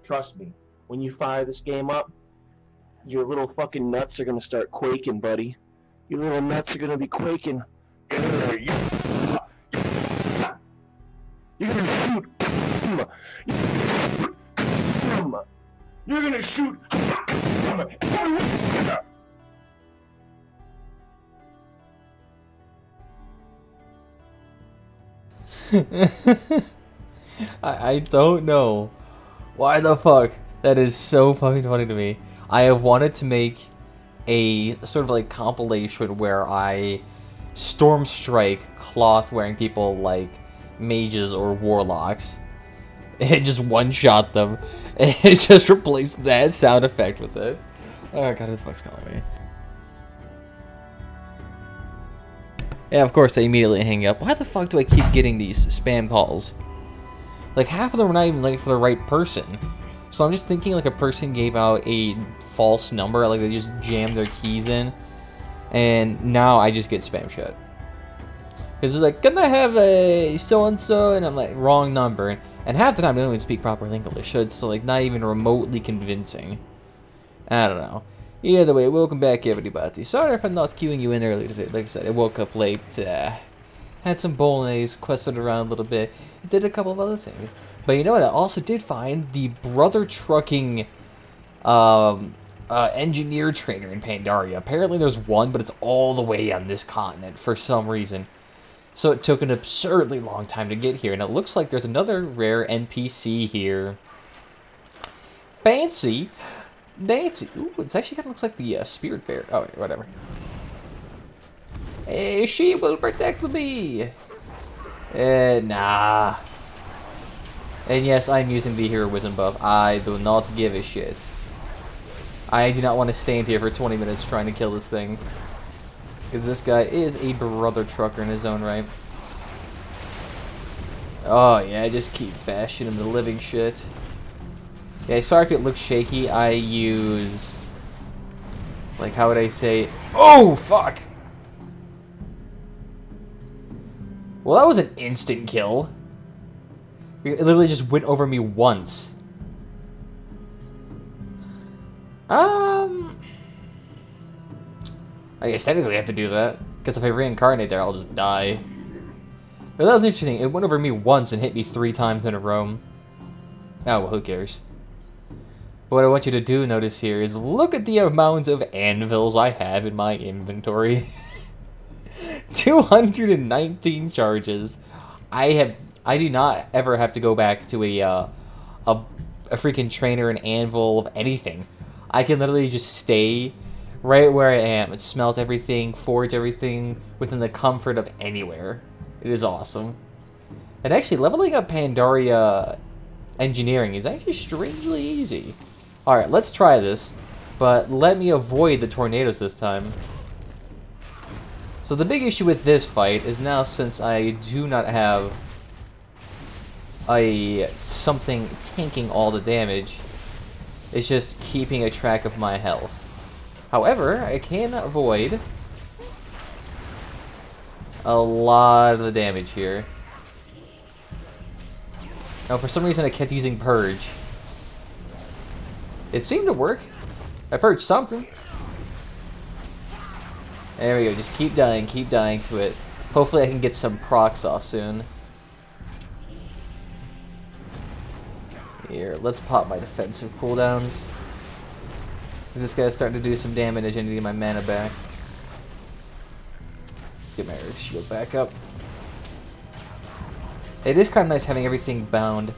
Trust me, when you fire this game up, your little fucking nuts are gonna start quaking, buddy. Your little nuts are gonna be quaking. You're gonna shoot. You're gonna shoot. I don't know why the fuck that is so fucking funny to me. I have wanted to make a sort of like compilation where I storm strike cloth wearing people like mages or warlocks and just one shot them and just replace that sound effect with it. Oh god, this looks calling me. Yeah, of course I immediately hang up. Why the fuck do I keep getting these spam calls? Like half of them are not even looking for the right person. So I'm just thinking like a person gave out a false number, like they just jammed their keys in, and now I just get spam shit. Because it's like, can I have a so-and-so? And I'm like, wrong number. And half the time they don't even speak proper English, so it's like not even remotely convincing. I don't know. Either way, welcome back everybody. Sorry if I'm not queuing you in earlier today. Like I said, I woke up late, had some bolognese, quested around a little bit, did a couple of other things. But you know what, I also did find the brother trucking engineer trainer in Pandaria. Apparently there's one, but it's all the way on this continent for some reason. So it took an absurdly long time to get here, and it looks like there's another rare NPC here. Fancy Nancy. Ooh, it's actually kind of looks like the spirit bear. Oh, wait, whatever. Hey, she will protect me. Nah. And yes, I'm using the heroism buff. I do not give a shit. I do not want to stand here for 20 minutes trying to kill this thing. Because this guy is a brother trucker in his own right. Oh yeah, just keep bashing him to living shit. Yeah, sorry if it looks shaky. I use... like, how would I say... Oh, fuck! Well, that was an instant kill. It literally just went over me once. I guess technically I have to do that. Because if I reincarnate there, I'll just die. But that was interesting. It went over me once and hit me 3 times in a row. Oh, well, who cares? But what I want you to do notice here is look at the amount of anvils I have in my inventory. 219 charges. I do not ever have to go back to a freaking trainer, an anvil of anything. I can literally just stay right where I am. It smells everything, forge everything within the comfort of anywhere. It is awesome. And actually, leveling up Pandaria engineering is actually strangely easy. Alright, let's try this. But let me avoid the tornadoes this time. So the big issue with this fight is now, since I do not have something tanking all the damage, it's just keeping a track of my health. However, I can avoid a lot of the damage here. Now, for some reason, I kept using Purge. It seemed to work. I purged something. There we go. Just keep dying to it. Hopefully I can get some procs off soon. Here, let's pop my defensive cooldowns. This guy's starting to do some damage. I need my mana back. Let's get my Earth Shield back up. It is kind of nice having everything bound.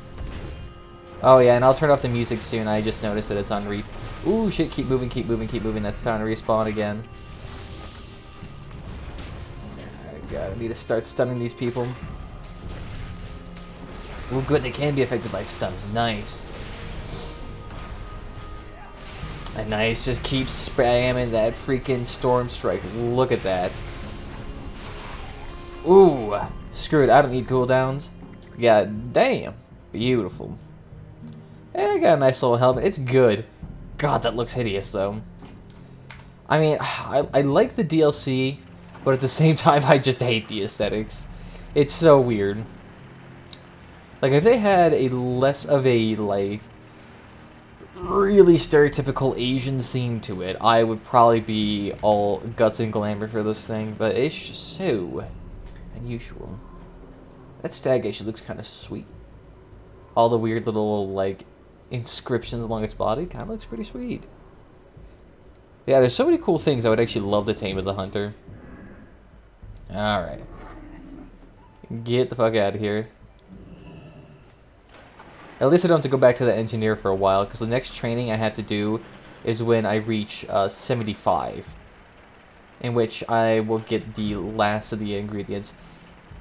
Oh yeah, and I'll turn off the music soon. I just noticed that it's on Ooh, shit, keep moving. That's time to respawn again. God, I need to start stunning these people. Ooh, good, they can be affected by stuns. Nice. And nice, just keep spamming that freaking Storm Strike. Look at that. Ooh, screw it, I don't need cooldowns. God damn, beautiful. I got a nice little helmet. It's good. God, that looks hideous, though. I mean, I like the DLC, but at the same time, I just hate the aesthetics. It's so weird. Like, if they had a less of a, like, really stereotypical Asian theme to it, I would probably be all guts and glamour for this thing, but it's just so unusual. That stag actually looks kind of sweet. All the weird little, like, inscriptions along its body kind of looks pretty sweet. Yeah, there's so many cool things I would actually love to tame as a hunter. Alright. Get the fuck out of here. At least I don't have to go back to the engineer for a while, because the next training I have to do is when I reach 75. In which I will get the last of the ingredients.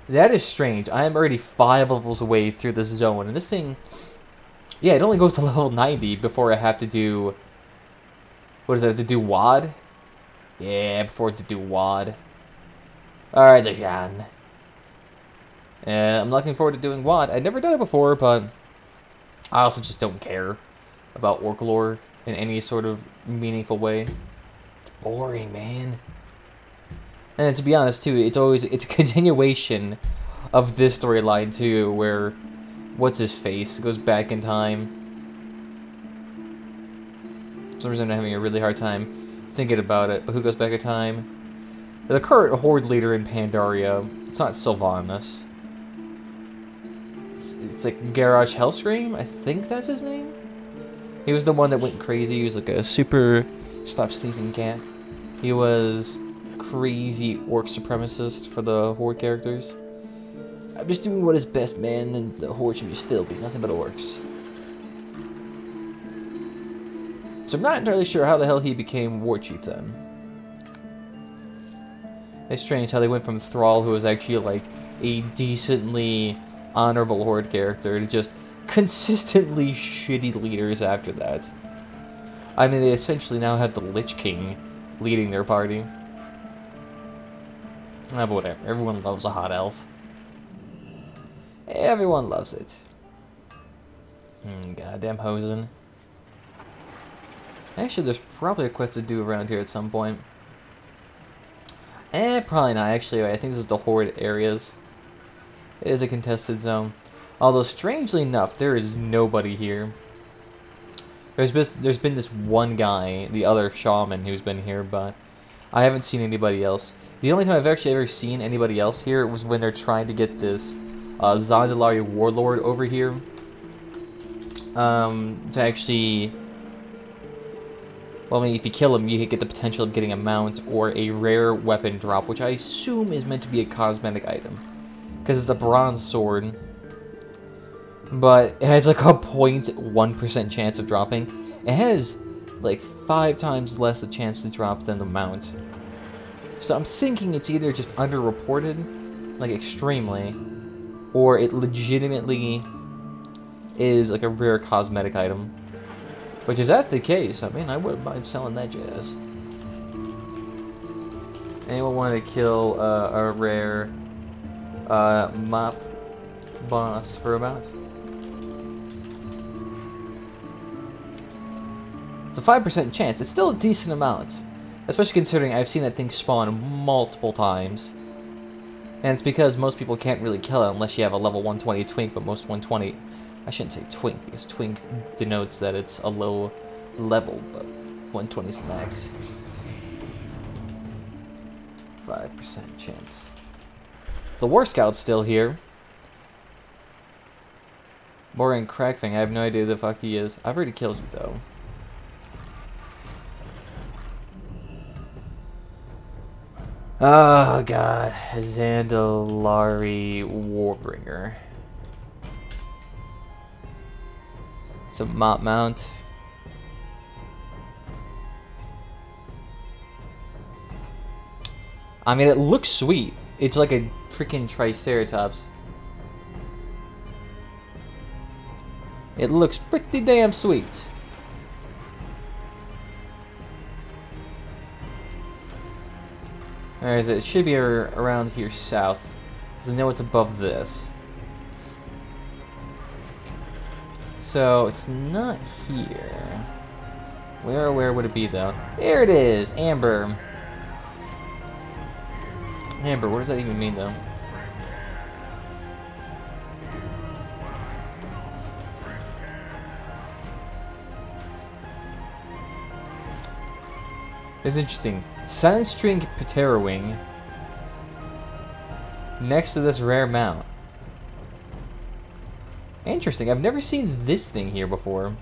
That is strange. I am already 5 levels away through this zone, and this thing... Yeah, it only goes to level 90 before I have to do... What is it, to do WOD? Yeah, before to do WOD. Alright, Lejan. I'm looking forward to doing WOD. I've never done it before, but... I also just don't care about orc lore in any sort of meaningful way. It's boring, man. And to be honest, too, it's a continuation of this storyline, too, where what's-his-face goes back in time. For some reason I'm having a really hard time thinking about it, but who goes back in time? The current Horde leader in Pandaria, it's not Sylvanas. It's like Garrosh Hellscream, I think that's his name? He was the one that went crazy. He was like a super stop sneezing cat. He was crazy orc supremacist for the Horde characters. I'm just doing what is best, man, and the Horde should just still be nothing but orcs. So I'm not entirely sure how the hell he became War Chief then. It's strange how they went from Thrall, who was actually like a decently honorable Horde character, to just consistently shitty leaders after that. I mean, they essentially now have the Lich King leading their party. Ah, but whatever. Everyone loves a hot elf. Everyone loves it. Goddamn hosen. Actually, there's probably a quest to do around here at some point. Probably not. Actually, I think this is the Horde areas. It is a contested zone. Although, strangely enough, there is nobody here. There's been this one guy, the other shaman, who's been here, but I haven't seen anybody else. The only time I've actually ever seen anybody else here was when they're trying to get this Zandalari warlord over here to actually... Well, I mean, if you kill him, you get the potential of getting a mount or a rare weapon drop, which I assume is meant to be a cosmetic item. Because it's a bronze sword. But it has like a 0.1% chance of dropping. It has like 5 times less a chance to drop than the mount. So I'm thinking it's either just underreported, like extremely, or it legitimately is like a rare cosmetic item. Which is that the case, I mean, I wouldn't mind selling that jazz. Anyone want to kill a rare mop boss for about? It's a 5% chance. It's still a decent amount. Especially considering I've seen that thing spawn multiple times. And it's because most people can't really kill it unless you have a level 120 twink, but most 120... I shouldn't say twink, because twink denotes that it's a low level, but 120 is the max. 5% chance. The War Scout's still here. Boring Crackfang, I have no idea who the fuck he is. I've already killed you, though. Oh, God. Zandalari Warbringer. It's a mop mount. I mean, it looks sweet. It's like a freaking Triceratops. It looks pretty damn sweet. Where is it? It should be around here south. Because I know it's above this. So, it's not here. Where would it be, though? There it is! Amber. Amber, what does that even mean, though? It's interesting. Sunstring Pterowing next to this rare mount. Interesting. I've never seen this thing here before.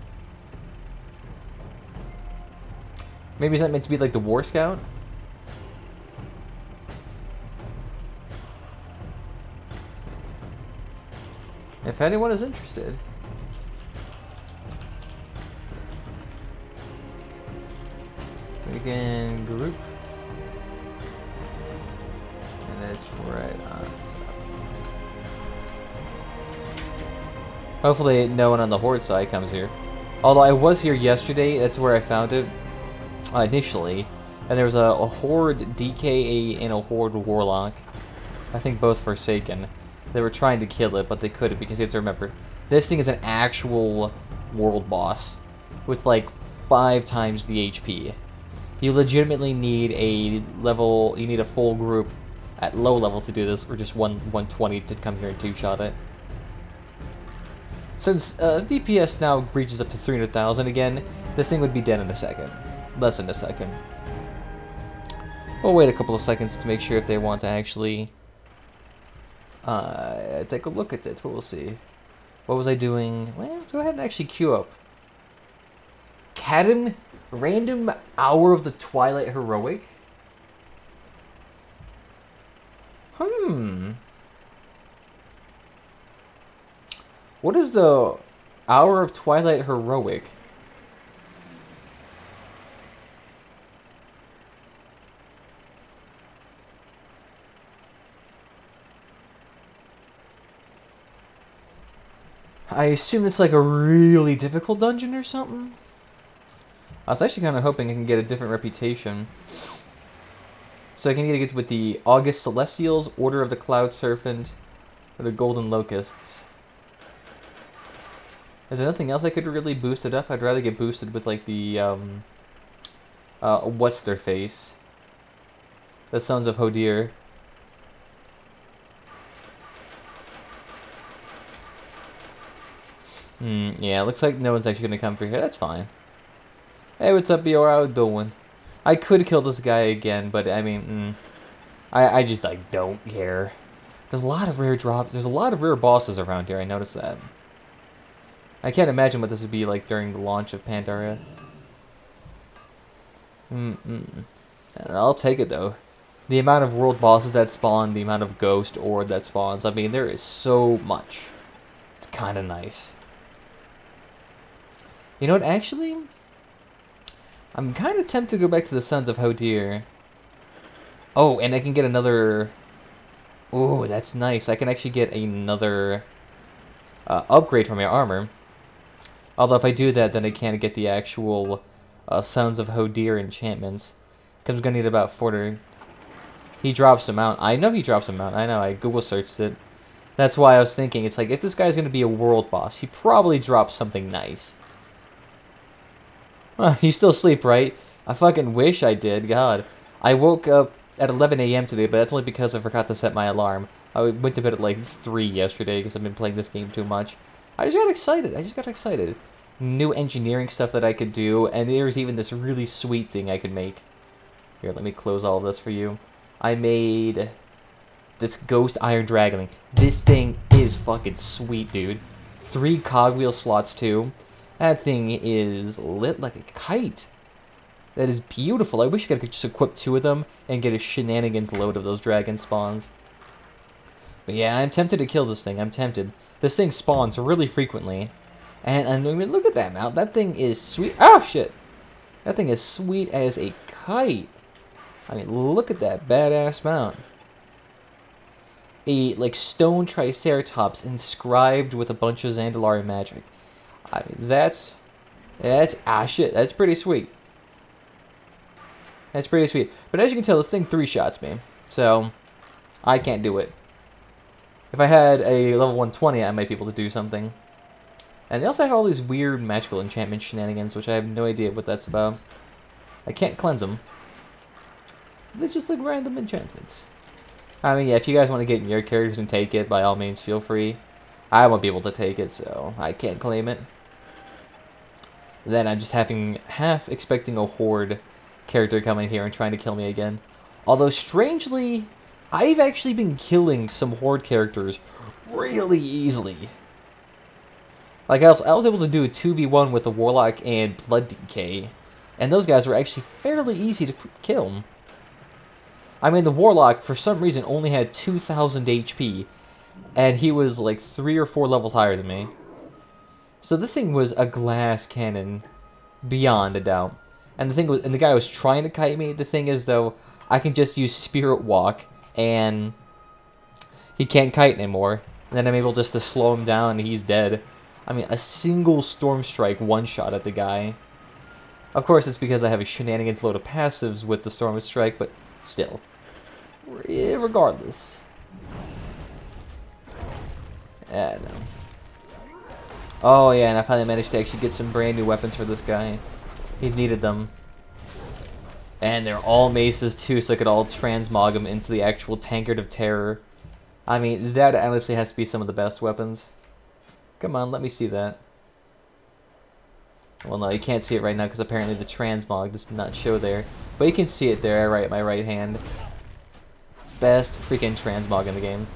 Maybe is that meant to be like the War Scout? If anyone is interested. We can group. And it's right on top. Hopefully no one on the Horde side comes here. Although I was here yesterday, that's where I found it initially. And there was a Horde DKA and a Horde Warlock. I think both Forsaken. They were trying to kill it, but they couldn't because you have to remember, this thing is an actual world boss with like 5 times the HP. You legitimately need a level, you need a full group at low level to do this, or just 120 to come here and two-shot it. Since DPS now reaches up to 300,000 again, this thing would be dead in a second. Less than a second. We'll wait a couple of seconds to make sure if they want to actually take a look at it. We'll see. What was I doing? Well, let's go ahead and actually queue up. Cadden, random hour of the Twilight Heroic? What is the hour of Twilight Heroic? I assume it's like a really difficult dungeon or something. I was actually kind of hoping I can get a different reputation. So I can either get with the August Celestials, Order of the Cloud Serpent, or the Golden Locusts. Is there nothing else I could really boost it up? I'd rather get boosted with like the what's their face? The Sons of Hodir. Yeah, looks like no one's actually gonna come for here. That's fine. Hey, what's up, BR? How you doing? I could kill this guy again, but I mean, I just like don't care. There's a lot of rare drops. There's a lot of rare bosses around here. I noticed that. I can't imagine what this would be like during the launch of Pandaria. I'll take it though. The amount of world bosses that spawn, the amount of ghost ore that spawns. I mean, there is so much. It's kind of nice. You know what? Actually, I'm kind of tempted to go back to the Sons of Hodir. Oh, and I can get another... Oh, that's nice. I can actually get another upgrade for my armor. Although if I do that, then I can't get the actual Sons of Hodir enchantments. Because I'm going to need about 40... He drops them out. I know he drops them out. I know. I Google searched it. That's why I was thinking. It's like, if this guy's going to be a world boss, he probably drops something nice. You still sleep, right? I fucking wish I did. God. I woke up at 11 a.m. today, but that's only because I forgot to set my alarm. I went to bed at like 3 yesterday because I've been playing this game too much. I just got excited. New engineering stuff that I could do, and there's even this really sweet thing I could make. Here, let me close all of this for you. I made this Ghost Iron Dragon. This thing is fucking sweet, dude. 3 cogwheel slots, too. That thing is lit like a kite. That is beautiful. I wish I could just equip 2 of them and get a shenanigans load of those dragon spawns. But yeah, I'm tempted to kill this thing. I'm tempted. This thing spawns really frequently. And I mean, look at that mount. That thing is sweet. Oh, shit. That thing is sweet as a kite. I mean, look at that badass mount. A, like, stone triceratops inscribed with a bunch of Zandalari magic. I mean, that's shit, that's pretty sweet. That's pretty sweet. But as you can tell, this thing 3-shots me. So, I can't do it. If I had a level 120, I might be able to do something. And they also have all these weird magical enchantment shenanigans, which I have no idea what that's about. I can't cleanse them. They're just like random enchantments. I mean, yeah, if you guys want to get in your characters and take it, by all means, feel free. I won't be able to take it, so I can't claim it. Then I'm just half expecting a Horde character coming here and trying to kill me again. Although, strangely, I've actually been killing some Horde characters really easily. Like, I was able to do a 2v1 with the Warlock and Blood DK, and those guys were actually fairly easy to kill. I mean, the Warlock, for some reason, only had 2,000 HP, and he was like 3 or 4 levels higher than me. So this thing was a glass cannon, beyond a doubt. And the guy was trying to kite me. The thing is, though, I can just use Spirit Walk, and he can't kite anymore. And then I'm able just to slow him down, and he's dead. I mean, a single Storm Strike one-shot at the guy. Of course, it's because I have a shenanigans load of passives with the Storm Strike, but still. Regardless. Yeah, no. Oh, yeah, and I finally managed to actually get some brand new weapons for this guy. He needed them. And they're all maces, too, so I could all transmog them into the actual Tankard of Terror. I mean, that honestly has to be some of the best weapons. Come on, let me see that. Well, no, you can't see it right now because apparently the transmog does not show there. But you can see it there, right at my right hand. Best freaking transmog in the game.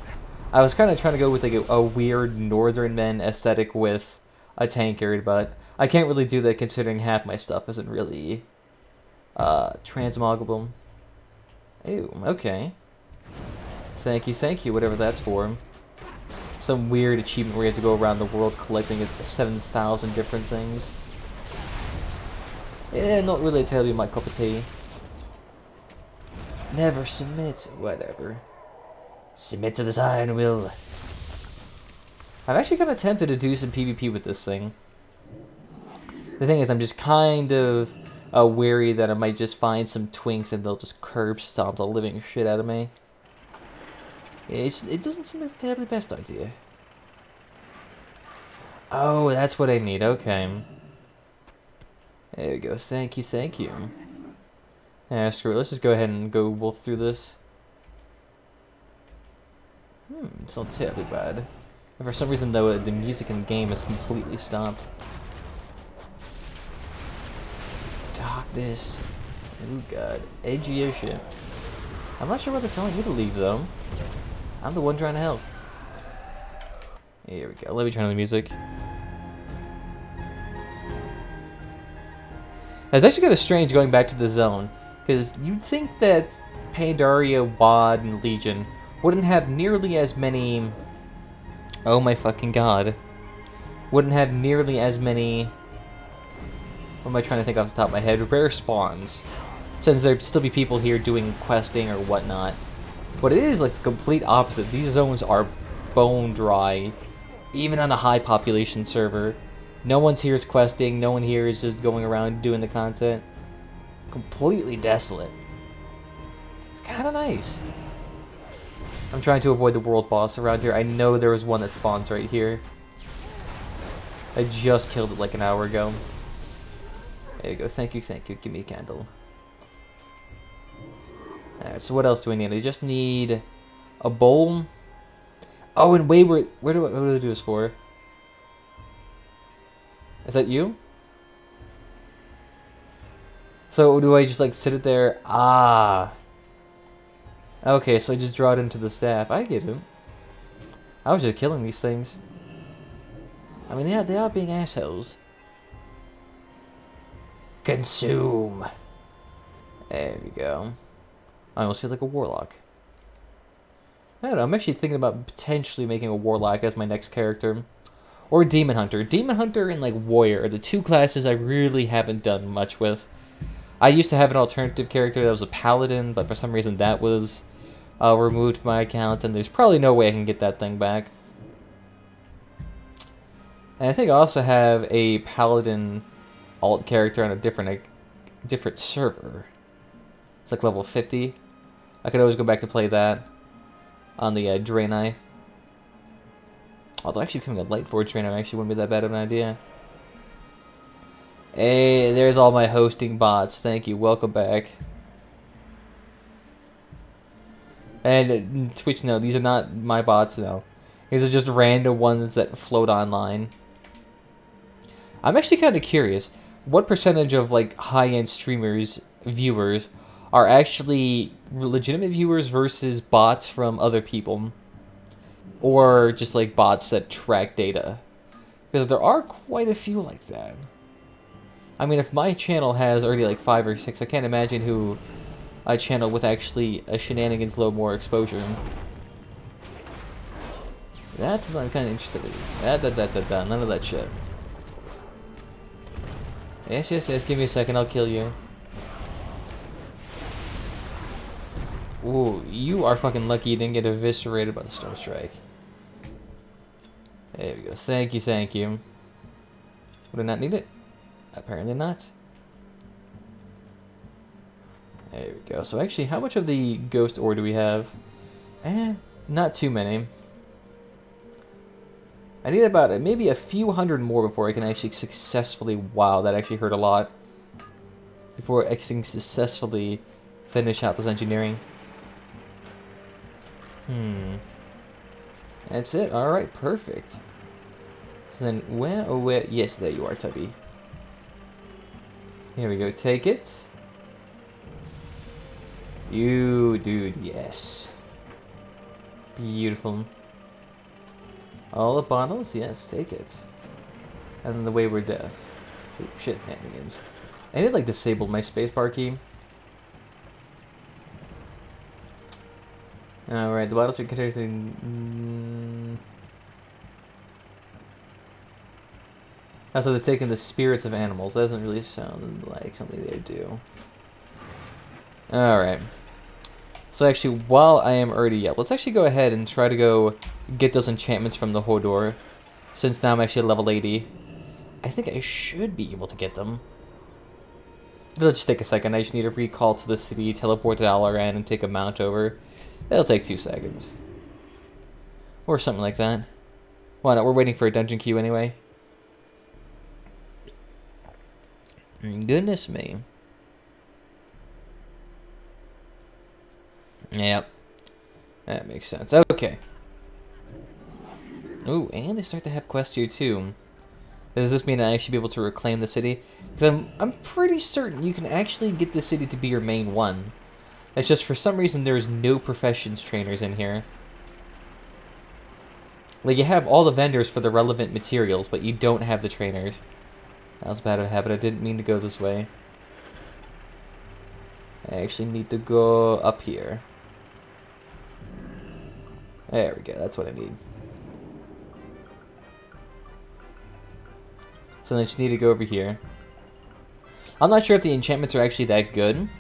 I was kind of trying to go with like a weird Northern Men aesthetic with a tankard, but I can't really do that considering half my stuff isn't really transmoggable. Ew, okay. Thank you, whatever that's for. Some weird achievement where you have to go around the world collecting 7,000 different things. Yeah, not really tell you my cup of tea. Never submit, whatever. Submit to this iron will. I've actually kind of tempted to do some PvP with this thing. The thing is, I'm just kind of wary that I might just find some twinks and they'll just curb stomp the living shit out of me. It doesn't seem like to have the best idea. Oh, that's what I need. Okay. There we go. Thank you. Yeah, screw it. Let's just go ahead and go wolf through this. It's not terribly bad. And for some reason, though, the music in the game is completely stopped. Darkness. Oh god. Edgy as shit. I'm not sure what they're telling you to leave, though. I'm the one trying to help. Here we go. Let me turn on the music. It's actually kind of strange going back to the zone, because you'd think that Pandaria, WoD, and Legion wouldn't have nearly as many... Oh my fucking god. Wouldn't have nearly as many... What am I trying to think off the top of my head? Rare spawns. Since there'd still be people here doing questing or whatnot. But it is like the complete opposite. These zones are bone dry. Even on a high population server. No one's here is questing. No one here is just going around doing the content. Completely desolate. It's kind of nice. I'm trying to avoid the world boss around here. I know there was one that spawns right here. I just killed it like an hour ago. There you go. Thank you. Give me a candle. Alright, so what else do we need? I just need a bowl. Oh, and Wayward. What do I do this for? Is that you? So do I just like sit it there? Ah. Okay, so I just draw it into the staff. I get it. I was just killing these things. I mean, yeah, they are being assholes. Consume. There we go. I almost feel like a warlock. I don't know, I'm actually thinking about potentially making a warlock as my next character. Or demon hunter. Demon hunter and like warrior are the two classes I really haven't done much with. I used to have an alternative character that was a paladin, but for some reason that was removed from my account, and there's probably no way I can get that thing back. And I think I also have a paladin alt character on a different server. It's like level 50. I could always go back to play that on the Draenei. Although actually becoming a Lightforge Draenei actually wouldn't be that bad of an idea. Hey, there's all my hosting bots. Thank you. Welcome back. And Twitch, no, these are not my bots, no. These are just random ones that float online. I'm actually kind of curious. What percentage of like high-end streamers viewers are actually legitimate viewers versus bots from other people. Or just like bots that track data. Because there are quite a few like that. I mean, if my channel has already like 5 or 6, I can't imagine who a channel with actually a shenanigans load more exposure. That's what I'm kind of interested in. None of that shit. Yes, yes, yes, give me a second, I'll kill you. Ooh, you are fucking lucky you didn't get eviscerated by the Storm Strike. There we go, thank you, thank you. Would I not need it? Apparently not. There we go. So actually, how much of the ghost ore do we have? Not too many. I need about maybe a few hundred more before I can actually successfully... Wow, that actually hurt a lot. Before I can successfully finish out this engineering. That's it. Alright, perfect. So then, where, oh where... Yes, there you are, Tubby. Here we go, take it. You, dude, yes. Beautiful. All the bottles, yes, take it. And then the Wayward Death. Oh, shit, shenanigans. I need to, like, disable my spacebar key. Alright, the bottles are containing... So they're taking the spirits of animals. That doesn't really sound like something they do. Alright. So actually, while I am already up, let's actually go ahead and try to go get those enchantments from the Hodor. Since now I'm actually at level 80. I think I should be able to get them. It'll just take a second. I just need to recall to the city, teleport to Alaran, and take a mount over. It'll take 2 seconds. Or something like that. Why not? We're waiting for a dungeon queue anyway. Goodness me. Yep. That makes sense. Okay. Ooh, and they start to have quests here too. Does this mean I actually be able to reclaim the city? Because I'm pretty certain you can actually get the city to be your main one. It's just for some reason there's no professions trainers in here. Like, you have all the vendors for the relevant materials, but you don't have the trainers. That was a bad habit. I didn't mean to go this way. I actually need to go up here. There we go. That's what I need. So then I just need to go over here. I'm not sure if the enchantments are actually that good.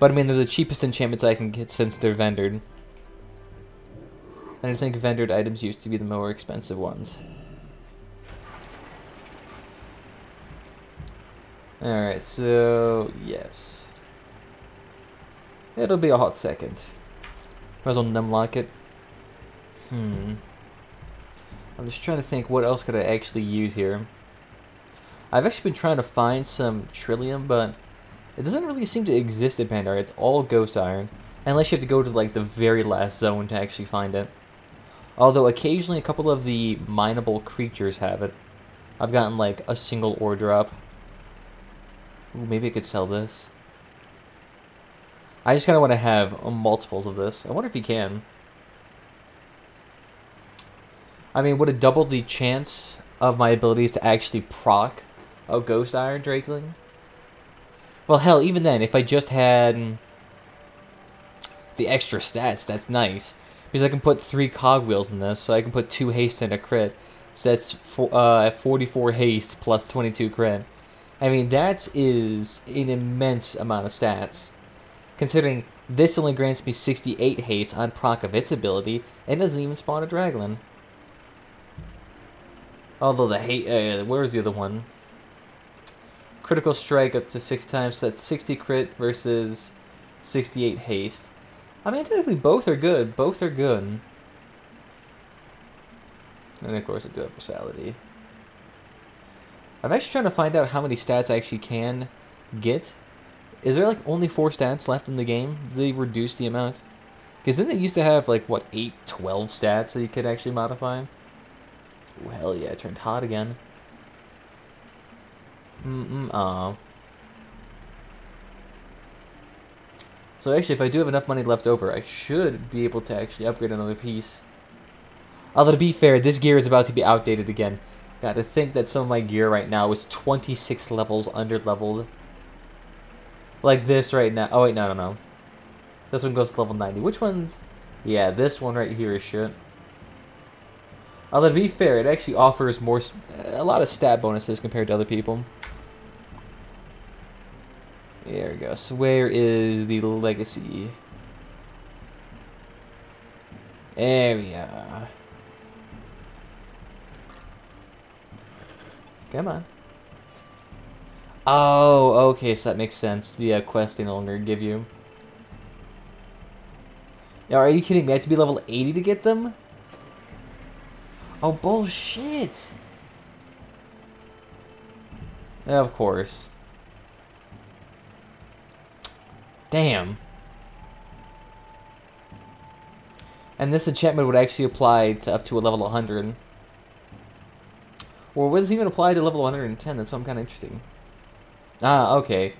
But I mean, they're the cheapest enchantments I can get since they're vendored. And I think vendored items used to be the more expensive ones. Alright, so yes. It'll be a hot second. Might as well numlock it. I'm just trying to think what else could I actually use here. I've actually been trying to find some Trillium, but it doesn't really seem to exist in Pandaria. It's all Ghost Iron. Unless you have to go to like the very last zone to actually find it. Although occasionally a couple of the mineable creatures have it. I've gotten like a single ore drop. Ooh, maybe I could sell this. I just kind of want to have multiples of this. I wonder if you can. I mean, would it double the chance of my abilities to actually proc a Ghost Iron Drakeling? Well, hell, even then, if I just had the extra stats, that's nice. Because I can put 3 cogwheels in this, so I can put 2 haste and a crit. So that's 44 haste plus 22 crit. I mean, that is an immense amount of stats. Considering this only grants me 68 haste on proc of its ability, and doesn't even spawn a Draglin. Although the hate, where was the other one? Critical strike up to 6 times, so that's 60 crit versus 68 haste. I mean, technically both are good. Both are good. And of course I do have versatility. I'm actually trying to find out how many stats I actually can get. Is there like only 4 stats left in the game? Did they reduce the amount? Because then they used to have like, what, 8, 12 stats that you could actually modify? Oh, hell yeah, it turned hot again. Aw. So actually, if I do have enough money left over, I should be able to actually upgrade another piece. Although to be fair, this gear is about to be outdated again. Got to think that some of my gear right now is 26 levels under-leveled. Like this right now. Oh wait, no. This one goes to level 90. Which one's... Yeah, this one right here is shit. Although to be fair, it actually offers a lot of stat bonuses compared to other people. There we go. So where is the legacy? There we are. Come on. Oh, okay, so that makes sense. The quest they no longer give you. Now, are you kidding me? I have to be level 80 to get them? Oh, bullshit. Of course. Damn. And this enchantment would actually apply to up to a level 100. Or what does it even apply to level 110? That's what I'm kind of interesting. Ah, okay.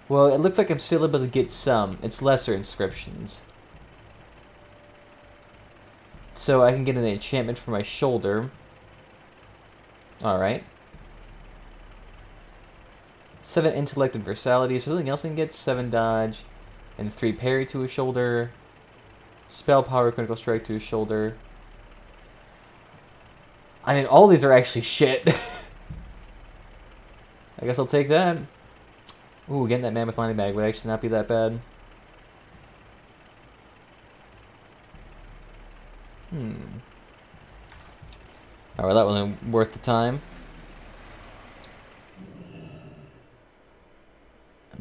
Well, it looks like I'm still able to get some. It's lesser inscriptions. So I can get an enchantment for my shoulder. Alright. 7 intellect and versatility. So something else I can get. 7 dodge. And 3 parry to a shoulder. Spell power, critical strike to his shoulder. I mean, all these are actually shit. I guess I'll take that. Ooh, getting that mammoth money bag would actually not be that bad. Alright, that wasn't worth the time.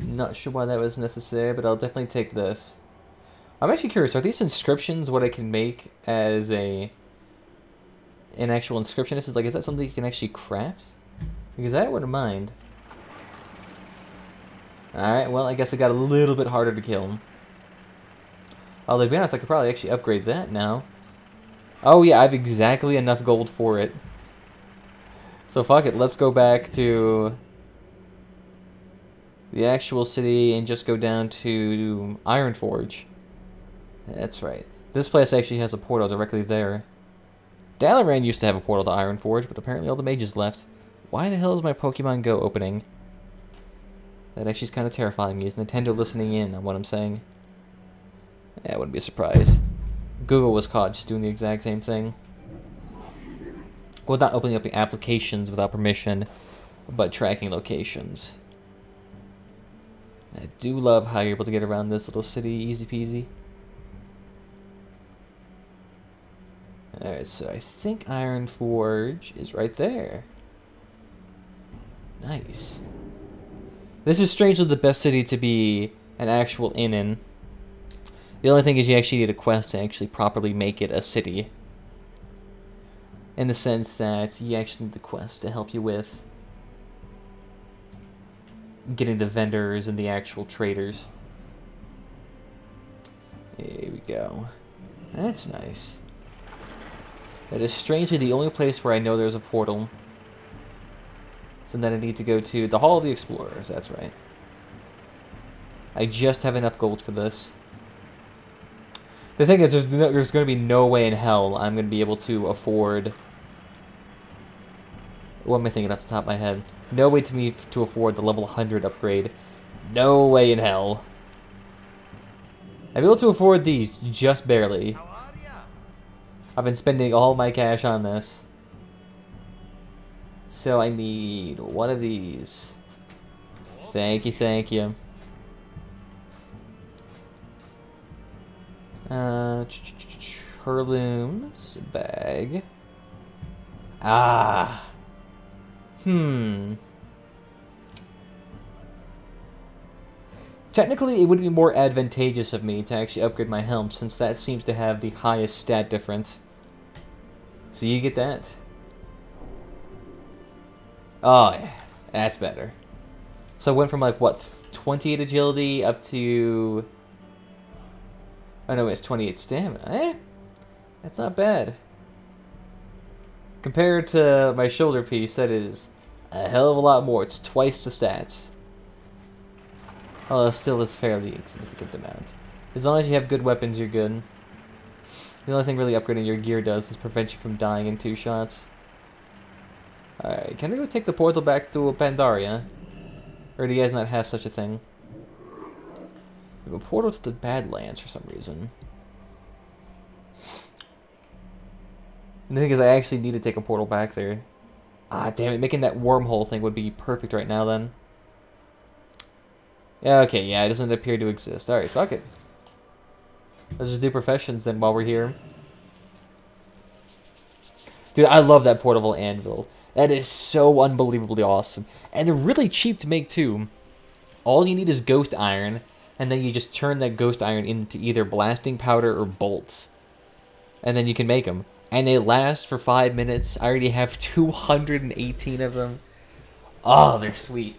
I'm not sure why that was necessary, but I'll definitely take this. I'm actually curious, are these inscriptions what I can make as an actual inscription? Is that something you can actually craft? Because I wouldn't mind. Alright, well, I guess it got a little bit harder to kill him. Although, to be honest, I could probably actually upgrade that now. Oh yeah, I have exactly enough gold for it. So fuck it, let's go back to the actual city and just go down to Ironforge. That's right. This place actually has a portal directly there. Dalaran used to have a portal to Ironforge, but apparently all the mages left. Why the hell is my Pokemon Go opening? That actually is kind of terrifying me. Is Nintendo listening in on what I'm saying? Yeah, I wouldn't be surprised. Google was caught just doing the exact same thing. Well, not opening up the applications without permission, but tracking locations. I do love how you're able to get around this little city easy peasy. Alright, so I think Ironforge is right there. Nice. This is strangely the best city to be an actual inn in. The only thing is you actually need a quest to actually properly make it a city. In the sense that you actually need the quest to help you with getting the vendors and the actual traders. Here we go. That's nice. That is strangely the only place where I know there's a portal. So then I need to go to the Hall of the Explorers, that's right. I just have enough gold for this. The thing is, there's going to be no way in hell I'm going to be able to afford... What am I thinking off the top of my head? No way to afford the level 100 upgrade. No way in hell. I'm able to afford these, just barely. I've been spending all my cash on this. So I need one of these. Thank you, thank you. Heirlooms bag. Ah. Technically, it would be more advantageous of me to actually upgrade my helm, since that seems to have the highest stat difference. So you get that. Oh, yeah. That's better. So I went from, like, what, 28 agility up to... Oh, no, it's 28 stamina. Eh? That's not bad. Compared to my shoulder piece, that is a hell of a lot more. It's twice the stats. Although still is fairly insignificant amount. As long as you have good weapons, you're good. The only thing really upgrading your gear does is prevent you from dying in 2 shots. Alright, can we go take the portal back to Pandaria? Or do you guys not have such a thing? We have a portal to the Badlands for some reason. And the thing is, I actually need to take a portal back there. Ah, damn it, making that wormhole thing would be perfect right now then. Yeah, okay, yeah, it doesn't appear to exist. Alright, fuck it. Let's just do professions then while we're here. Dude, I love that portable anvil. That is so unbelievably awesome. And they're really cheap to make too. All you need is ghost iron, and then you just turn that ghost iron into either blasting powder or bolts. And then you can make them. And they last for 5 minutes. I already have 218 of them. Oh, they're sweet.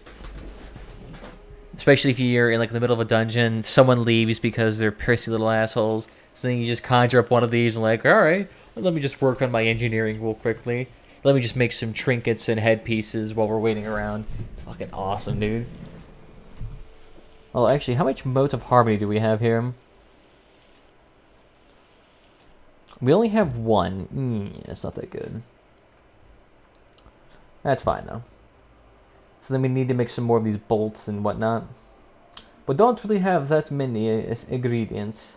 Especially if you're in like the middle of a dungeon, someone leaves because they're prissy little assholes. So then you just conjure up one of these and like, alright, let me just work on my engineering real quickly. Let me just make some trinkets and headpieces while we're waiting around. It's fucking awesome, dude. Well, actually, how much motes of harmony do we have here? We only have 1. That's not that good. That's fine, though. So then we need to make some more of these bolts and whatnot. But don't really have that many ingredients.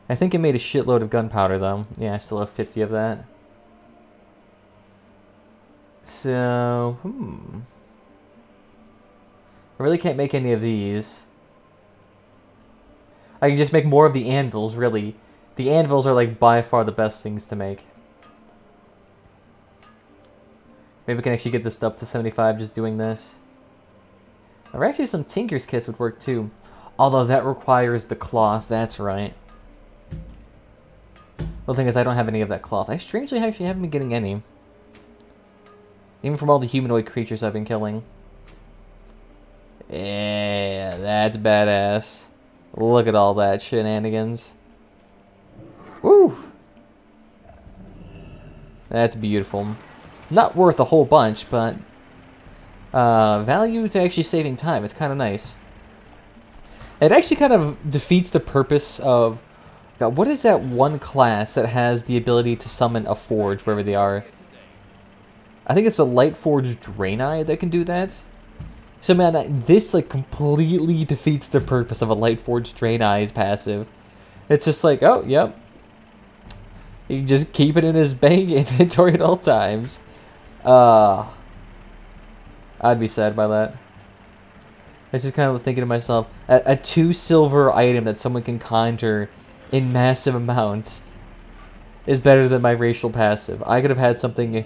I think I made a shitload of gunpowder, though. Yeah, I still have 50 of that. So, I really can't make any of these. I can just make more of the anvils, really. The anvils are, like, by far the best things to make. Maybe we can actually get this up to 75 just doing this. Or actually some Tinker's kits would work too. Although that requires the cloth, that's right. The thing is, I don't have any of that cloth. I strangely actually haven't been getting any. Even from all the humanoid creatures I've been killing. Yeah, that's badass. Look at all that shenanigans. Woo! That's beautiful. Not worth a whole bunch, but value to actually saving time. It's kind of nice. It actually kind of defeats the purpose of... God, what is that one class that has the ability to summon a forge wherever they are? I think it's a Lightforged Draenei that can do that. So man, this like completely defeats the purpose of a Lightforged Draenei's passive. It's just like, oh, yep. You can just keep it in his bank inventory at all times. I'd be sad by that. I was just kind of thinking to myself, a 2 silver item that someone can conjure in massive amounts is better than my racial passive. I could have had something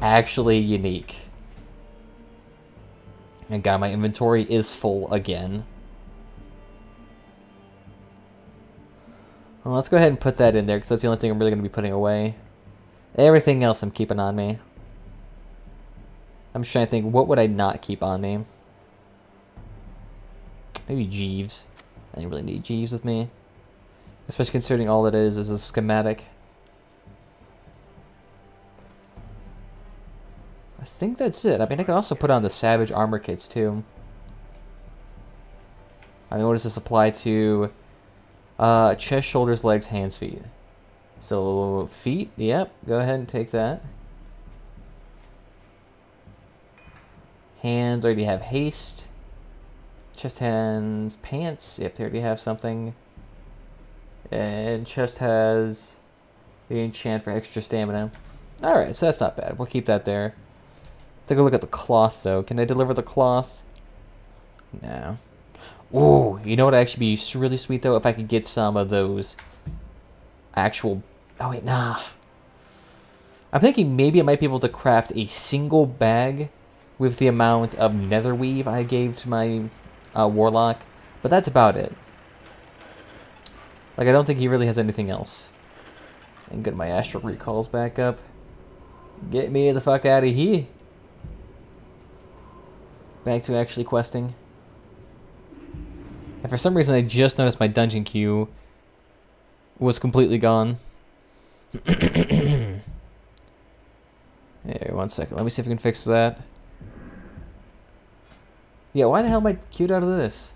actually unique. And God, my inventory is full again. Well, let's go ahead and put that in there, because that's the only thing I'm really going to be putting away. Everything else I'm keeping on me. I'm just trying to think, what would I not keep on me? Maybe Jeeves. I didn't really need Jeeves with me. Especially considering all it is a schematic. I think that's it. I mean, I can also put on the Savage Armor kits, too. I mean, what does this apply to? Chest, shoulders, legs, hands, feet. So, feet, yep, go ahead and take that. Hands, already have haste. Chest, hands, pants, yep, they already have something. And chest has the enchant for extra stamina. Alright, so that's not bad. We'll keep that there. Take a look at the cloth, though. Can I deliver the cloth? No. Ooh, you know what would actually be really sweet, though? If I could get some of those actual... Oh, wait, nah. I'm thinking maybe I might be able to craft a single bag with the amount of netherweave I gave to my warlock. But that's about it. Like, I don't think he really has anything else. And get my astral recalls back up. Get me the fuck out of here. Back to actually questing. And for some reason, I just noticed my dungeon queue was completely gone. Here, 1 second. Let me see if we can fix that. Yeah, why the hell am I queued out of this?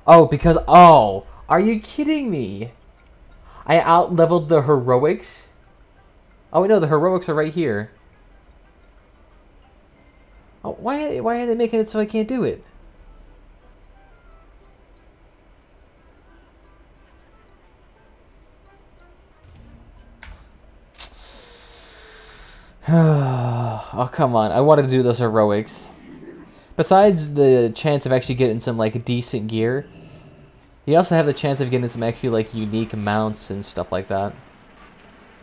Oh, because... Oh! Are you kidding me? I out-leveled the heroics? Oh, no, the heroics are right here. Oh, why are they making it so I can't do it? Oh, come on. I wanted to do those heroics. Besides the chance of actually getting some, like, decent gear, you also have the chance of getting some actually, like, unique mounts and stuff like that.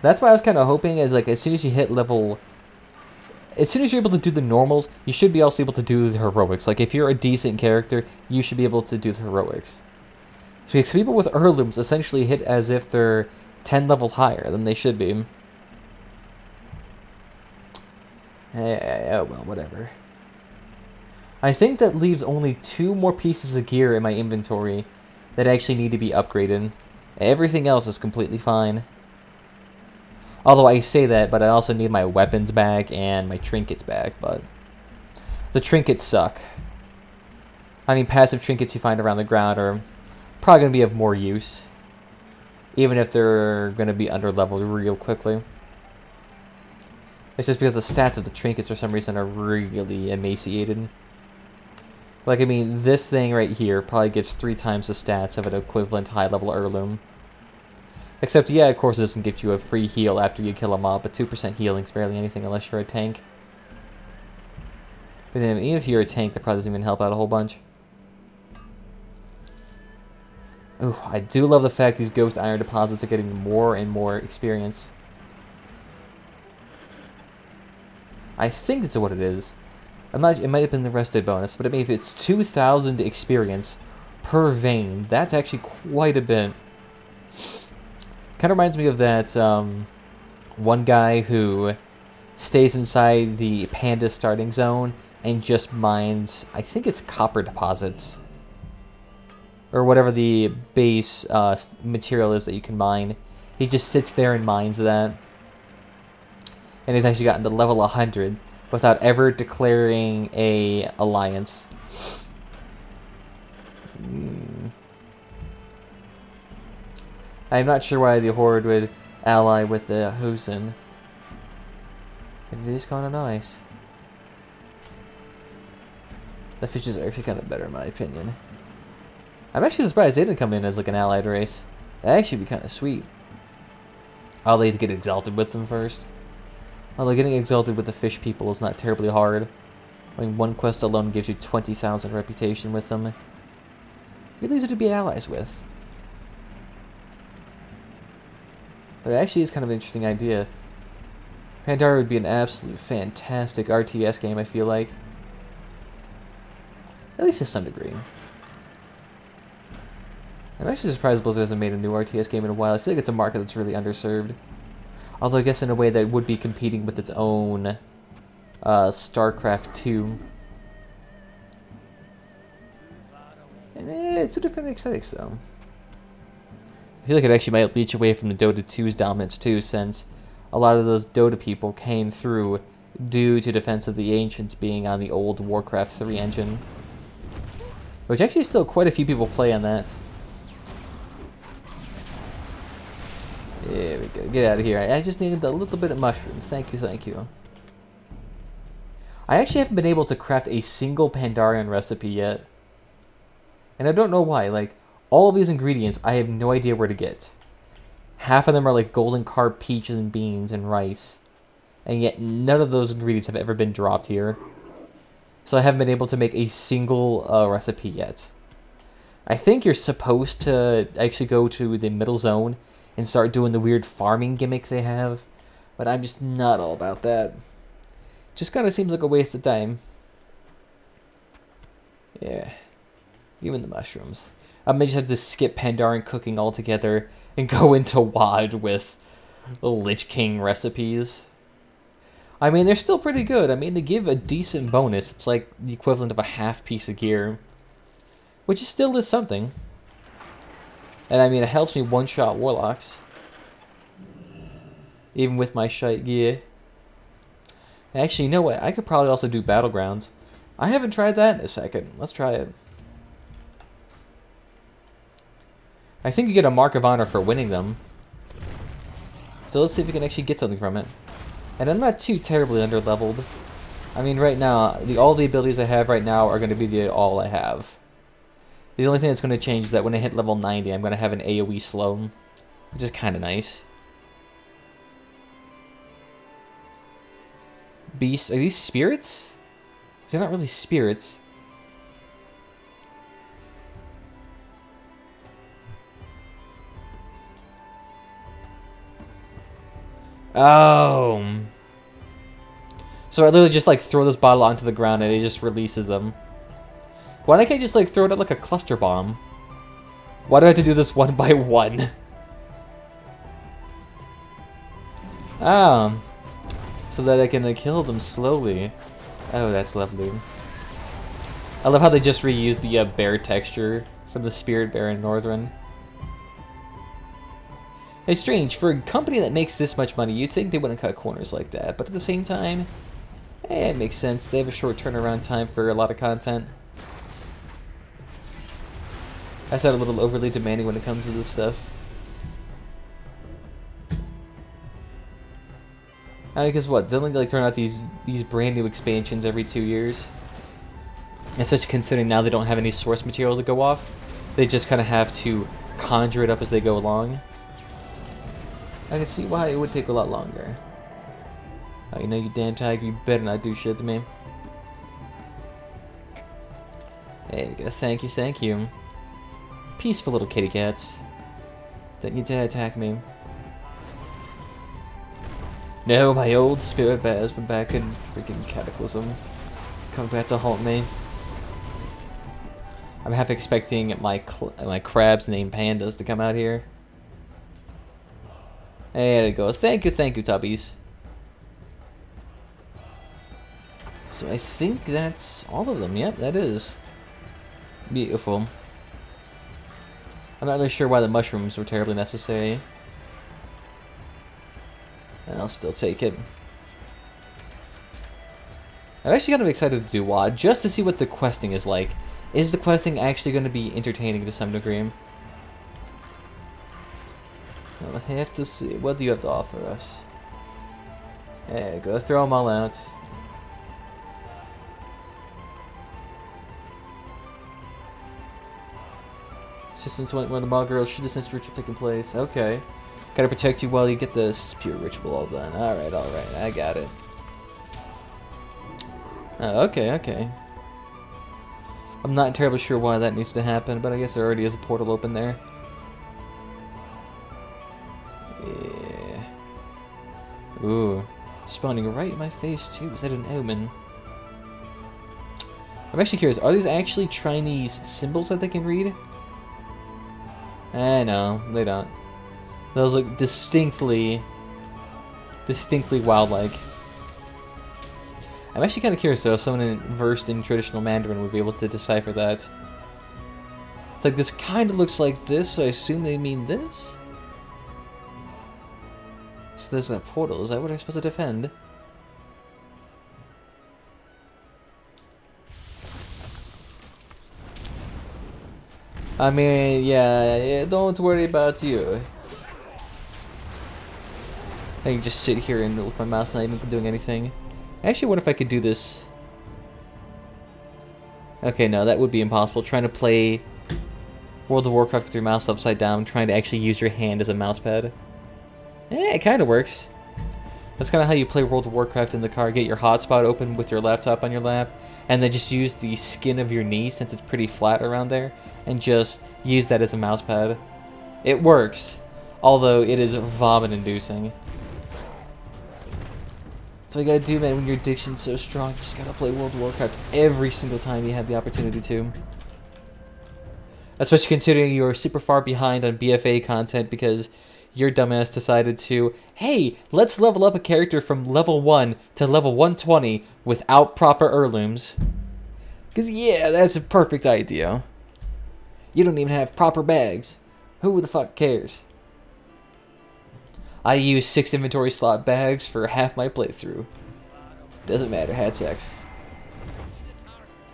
That's why I was kind of hoping, is, like, as soon as you hit level... As soon as you're able to do the normals, you should be also able to do the heroics. Like, if you're a decent character, you should be able to do the heroics. So people with heirlooms essentially hit as if they're 10 levels higher than they should be. Oh, well, whatever. I think that leaves only 2 more pieces of gear in my inventory that actually need to be upgraded. Everything else is completely fine. Although I say that, but I also need my weapons back and my trinkets back, but... The trinkets suck. I mean, passive trinkets you find around the ground are probably going to be of more use. Even if they're going to be under-leveled real quickly. It's just because the stats of the trinkets for some reason are really emaciated. Like, I mean, this thing right here probably gives 3 times the stats of an equivalent high-level heirloom. Except, yeah, of course it doesn't give you a free heal after you kill a mob, but 2% healing's barely anything unless you're a tank. But even if you're a tank, that probably doesn't even help out a whole bunch. Ooh, I do love the fact these ghost iron deposits are getting more and more experience. I think that's what it is. It might have been the rested bonus, but I mean, if it's 2,000 experience per vein, that's actually quite a bit. Kind of reminds me of that one guy who stays inside the panda starting zone and just mines, I think it's copper deposits. Or whatever the base material is that you can mine. He just sits there and mines that. And he's actually gotten to level 100 without ever declaring a alliance. I'm not sure why the Horde would ally with the Husin. But it is kind of nice. The fishes are actually kind of better in my opinion. I'm actually surprised they didn't come in as like an allied race. That'd actually be kind of sweet. I'll need to get exalted with them first. Although getting exalted with the fish people is not terribly hard. I mean, one quest alone gives you 20,000 reputation with them. Really easy to be allies with. But it actually is kind of an interesting idea. Pandora would be an absolute fantastic RTS game, I feel like. At least to some degree. I'm actually surprised Blizzard hasn't made a new RTS game in a while. I feel like it's a market that's really underserved. Although I guess in a way that would be competing with its own StarCraft 2. And it's two different aesthetics though. I feel like it actually might leech away from the Dota 2's dominance too, since a lot of those Dota people came through due to Defense of the Ancients being on the old Warcraft 3 engine. Which actually still quite a few people play on that. There we go. Get out of here. I just needed a little bit of mushrooms. Thank you, thank you. I actually haven't been able to craft a single Pandarian recipe yet. And I don't know why. Like, all of these ingredients, I have no idea where to get. Half of them are like golden carp, peaches, and beans, and rice. And yet none of those ingredients have ever been dropped here. So I haven't been able to make a single recipe yet. I think you're supposed to actually go to the middle zone and start doing the weird farming gimmicks they have. But I'm just not all about that. Just kind of seems like a waste of time. Yeah. Even the mushrooms. I may just have to skip Pandaren cooking altogether and go into WoD with Lich King recipes. I mean, they're still pretty good. I mean, they give a decent bonus. It's like the equivalent of a half piece of gear. Which still is something. And I mean, it helps me one-shot warlocks. Even with my shite gear. Actually, you know what? I could probably also do battlegrounds. I haven't tried that in a second. Let's try it. I think you get a mark of honor for winning them. So let's see if we can actually get something from it. And I'm not too terribly under-leveled. I mean, right now, all the abilities I have right now are going to be all I have. The only thing that's going to change is that when I hit level 90, I'm going to have an AoE slow, which is kind of nice. Beasts, are these spirits? They're not really spirits. Oh. So I literally just like throw this bottle onto the ground and it just releases them. Why can't I just like throw it out like a cluster bomb? Why do I have to do this one by one? So that I can kill them slowly. Oh, that's lovely. I love how they just reuse the bear texture from the Spirit Bear in Northrend. It's strange, for a company that makes this much money, you'd think they wouldn't cut corners like that, but at the same time, it makes sense. They have a short turnaround time for a lot of content. I sound a little overly demanding when it comes to this stuff. Because what? Don't they like turn out these brand new expansions every 2 years? Especially considering now they don't have any source material to go off. They just kind of have to conjure it up as they go along. I can see why it would take a lot longer. Oh, you know, you damn tiger, you better not do shit to me. There we go, thank you, thank you. Peaceful little kitty cats. Don't need to attack me. No, my old spirit bears from back in freaking Cataclysm come back to haunt me. I'm half expecting my crabs named Pandas to come out here. There we go. Thank you, Tubbies. So I think that's all of them. Yep, that is. Beautiful. I'm not really sure why the mushrooms were terribly necessary. And I'll still take it. I'm actually kind of excited to do WoW, just to see what the questing is like. Is the questing actually going to be entertaining to some degree? I'll have to see. What do you have to offer us? There you go. Throw them all out. Assistance went when the Maw Girls should the sense ritual taking place. Okay. Gotta protect you while you get this pure ritual all done. Alright, I got it. Oh, okay. I'm not entirely sure why that needs to happen, but I guess there already is a portal open there. Yeah. Ooh. Spawning right in my face, too. Is that an omen? I'm actually curious. Are these actually Chinese symbols that they can read? No, they don't. Those look distinctly wild-like. I'm actually kind of curious, though, if someone versed in traditional Mandarin would be able to decipher that. It's like, this kind of looks like this, so I assume they mean this? So there's that portal. Is that what I'm supposed to defend? I mean, yeah, don't worry about you. I can just sit here and with my mouse not even doing anything. I actually wonder if I could do this. Okay, no, that would be impossible. Trying to play World of Warcraft with your mouse upside down, trying to actually use your hand as a mousepad. It kind of works. That's kind of how you play World of Warcraft in the car. Get your hotspot open with your laptop on your lap, and then just use the skin of your knee, since it's pretty flat around there, and just use that as a mousepad. It works, although it is vomit-inducing. So you gotta do, man, when your addiction's so strong, you just gotta play World of Warcraft every single time you have the opportunity to. Especially considering you're super far behind on BfA content because your dumbass decided to, hey, let's level up a character from level 1 to level 120 without proper heirlooms. Because, yeah, that's a perfect idea. You don't even have proper bags. Who the fuck cares? I use 6 inventory slot bags for half my playthrough. Doesn't matter, had sex.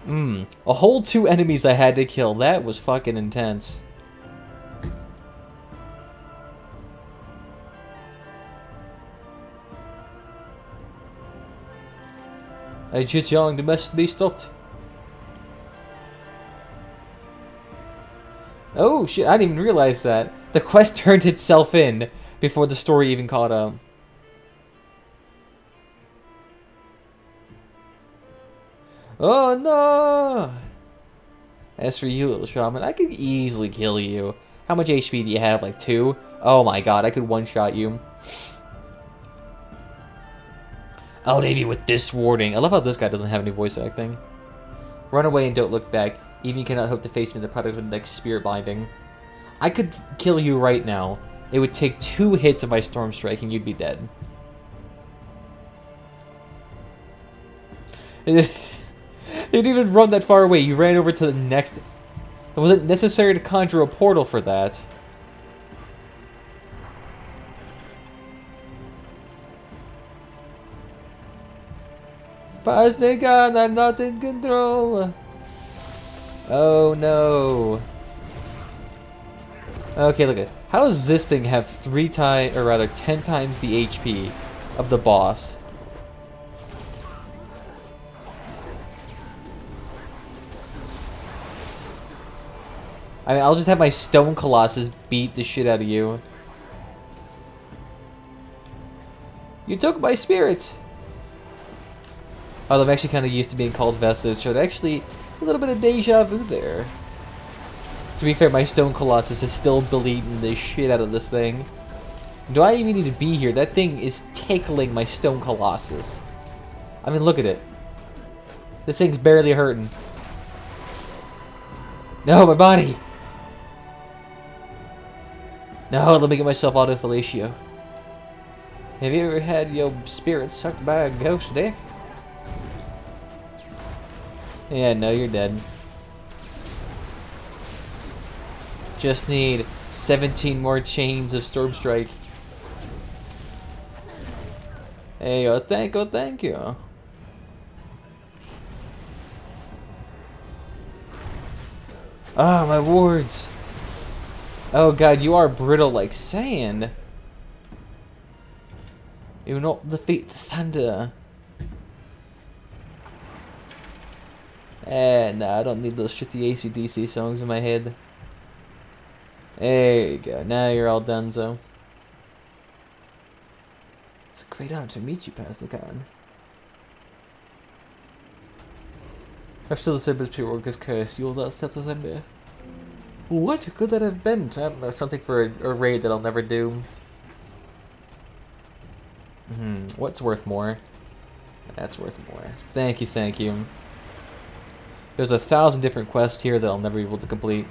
A whole 2 enemies I had to kill. That was fucking intense. Young, the must be stopped. Oh shit, I didn't even realize that. The quest turned itself in before the story even caught up. Oh no! As for you, little shaman, I could easily kill you. How much HP do you have? Like 2? Oh my god, I could one-shot you. I'll leave you with this warning. I love how this guy doesn't have any voice acting. Run away and don't look back. Even you cannot hope to face me in the product of the next spirit binding. I could kill you right now. It would take 2 hits of my storm strike and you'd be dead. It didn't even run that far away. You ran over to the next... It wasn't necessary to conjure a portal for that. Pass the gun, I'm not in control. Oh no. Okay, look at it. How does this thing have 3 times, or rather 10 times the HP of the boss? I mean, I'll just have my Stone Colossus beat the shit out of you. You took my spirit! Although I'm actually kind of used to being called Vestige, so actually a little bit of deja vu there. To be fair, my Stone Colossus is still bleeding the shit out of this thing. Do I even need to be here? That thing is tickling my Stone Colossus. I mean, look at it. This thing's barely hurting. No, my body! No, let me get myself auto fellatio. Have you ever had your spirit sucked by a ghost, Dick? Yeah, no, you're dead. Just need 17 more chains of Storm Strike. Hey, oh, thank you. Ah, my wards. Oh god, you are brittle like sand. You will not defeat the thunder. Nah, I don't need those shitty AC/DC songs in my head. There you go. Now you're all done, so. It's a great honor to meet you, Pasnikan. I've still said this pure worker's curse. You will not accept the thunder. What could that have been? I don't know, something for a raid that I'll never do. What's worth more? That's worth more. Thank you, thank you. There's 1,000 different quests here that I'll never be able to complete.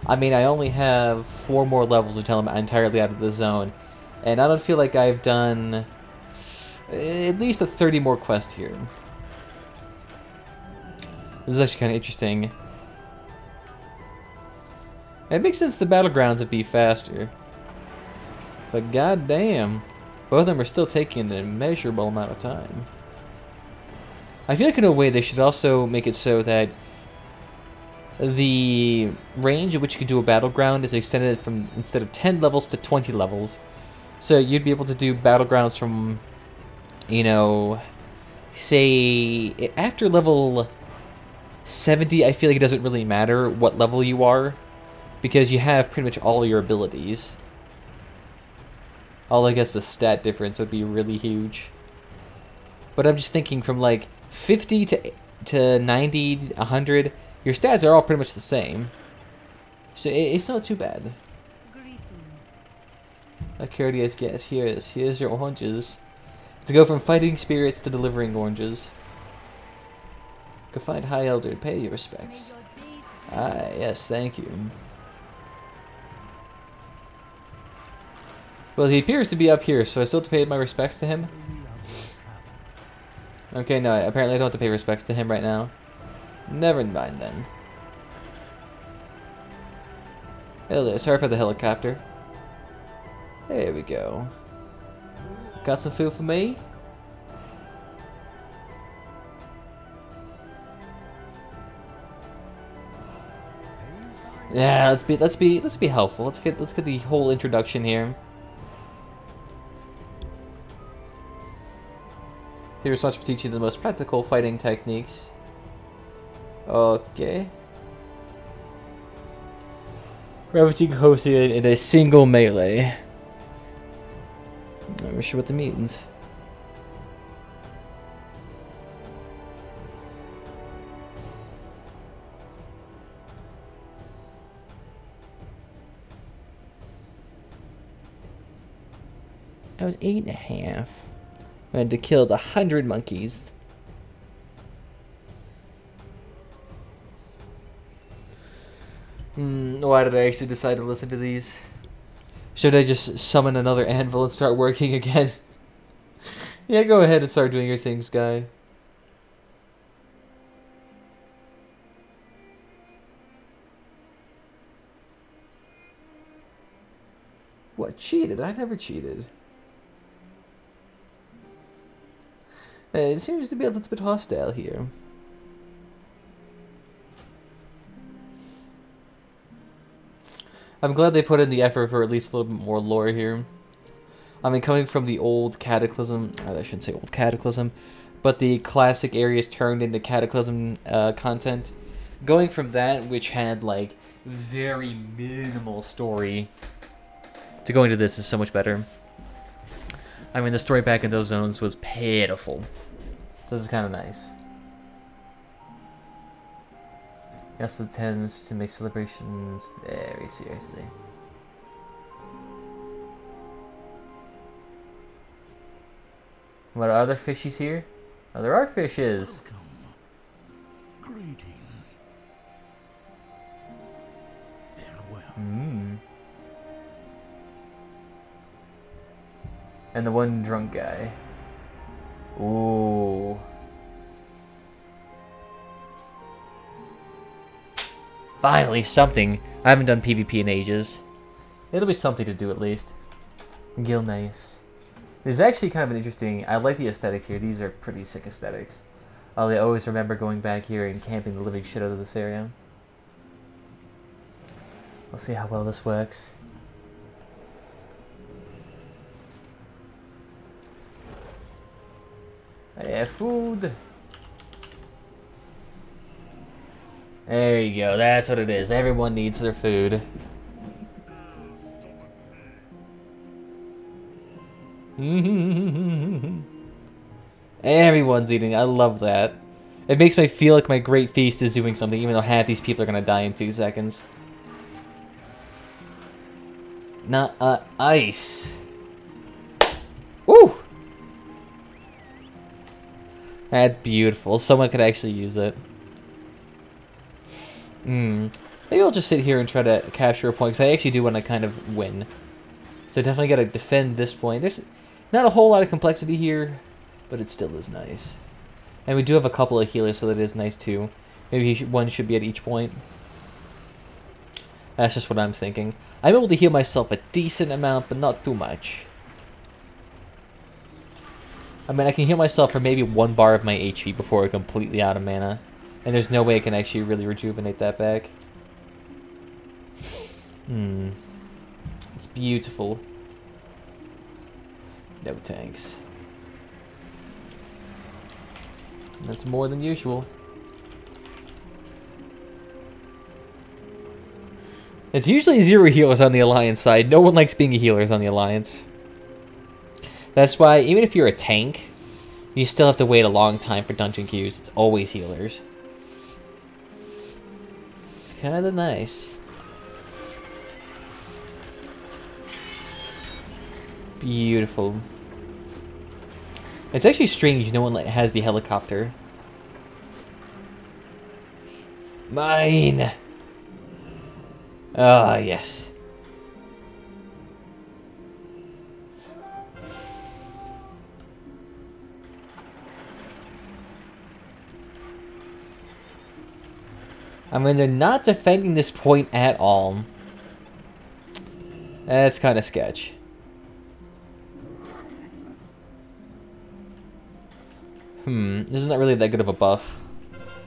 I mean, I only have 4 more levels until I'm entirely out of the zone. And I don't feel like I've done at least 30 more quests here. This is actually kind of interesting. It makes sense the battlegrounds would be faster. But goddamn, both of them are still taking an immeasurable amount of time. I feel like in a way they should also make it so that the range at which you can do a battleground is extended from, instead of 10 levels to 20 levels. So you'd be able to do battlegrounds from, you know, say, after level 70, I feel like it doesn't really matter what level you are, because you have pretty much all your abilities. Although I guess the stat difference would be really huge. But I'm just thinking from like 50 to 90, 100, your stats are all pretty much the same. So it's not too bad. A courteous guess. Here's your oranges. To go from fighting spirits to delivering oranges. Go find High Elder and pay your respects. Ah, yes, thank you. Well, he appears to be up here, so I still have to pay my respects to him. Okay, no, apparently I don't have to pay respects to him right now. Never mind then. Hello, sorry for the helicopter. There we go. Got some food for me? Yeah, let's be helpful. Let's get the whole introduction here. He was responsible for teaching the most practical fighting techniques. Okay. Ravaging hosted in a single melee. I'm not sure what that means. I was 8.5. I had to kill 100 monkeys. Why did I actually decide to listen to these? Should I just summon another anvil and start working again? Yeah, go ahead and start doing your things, guy. What, cheated? I never cheated. It seems to be a little bit hostile here. I'm glad they put in the effort for at least a little bit more lore here. I mean, coming from the old Cataclysm... I shouldn't say old Cataclysm, but the classic areas turned into Cataclysm content. Going from that, which had, like, very minimal story, to going to this is so much better. I mean, the story back in those zones was pitiful. This is kind of nice. It also tends to make celebrations very seriously. What, are other fishies here? Oh, there are fishes. Greetings. Farewell. And the one drunk guy. Ooh. Finally, something. I haven't done PvP in ages. It'll be something to do at least. Gil nice. This is actually kind of an interesting... I like the aesthetics here. These are pretty sick aesthetics. I always remember going back here and camping the living shit out of this area. We'll see how well this works. I have food. There you go. That's what it is. Everyone needs their food. Everyone's eating. I love that. It makes me feel like my great feast is doing something, even though half these people are gonna die in 2 seconds. Not ice. Woo! That's beautiful. Someone could actually use it. Maybe I'll just sit here and try to capture a point, because I actually do want to kind of win. So definitely got to defend this point. There's not a whole lot of complexity here, but it still is nice. And we do have a couple of healers, so that is nice too. Maybe one should be at each point. That's just what I'm thinking. I'm able to heal myself a decent amount, but not too much. I mean, I can heal myself for maybe 1 bar of my HP before I'm completely out of mana. And there's no way I can actually really rejuvenate that back. It's beautiful. No tanks. That's more than usual. It's usually 0 healers on the Alliance side. No one likes being healers on the Alliance. That's why, even if you're a tank, you still have to wait a long time for dungeon queues. It's always healers. It's kind of nice. Beautiful. It's actually strange no one has the helicopter. Mine! Ah, yes. I mean, they're not defending this point at all. That's kind of sketch. Isn't that really that good of a buff?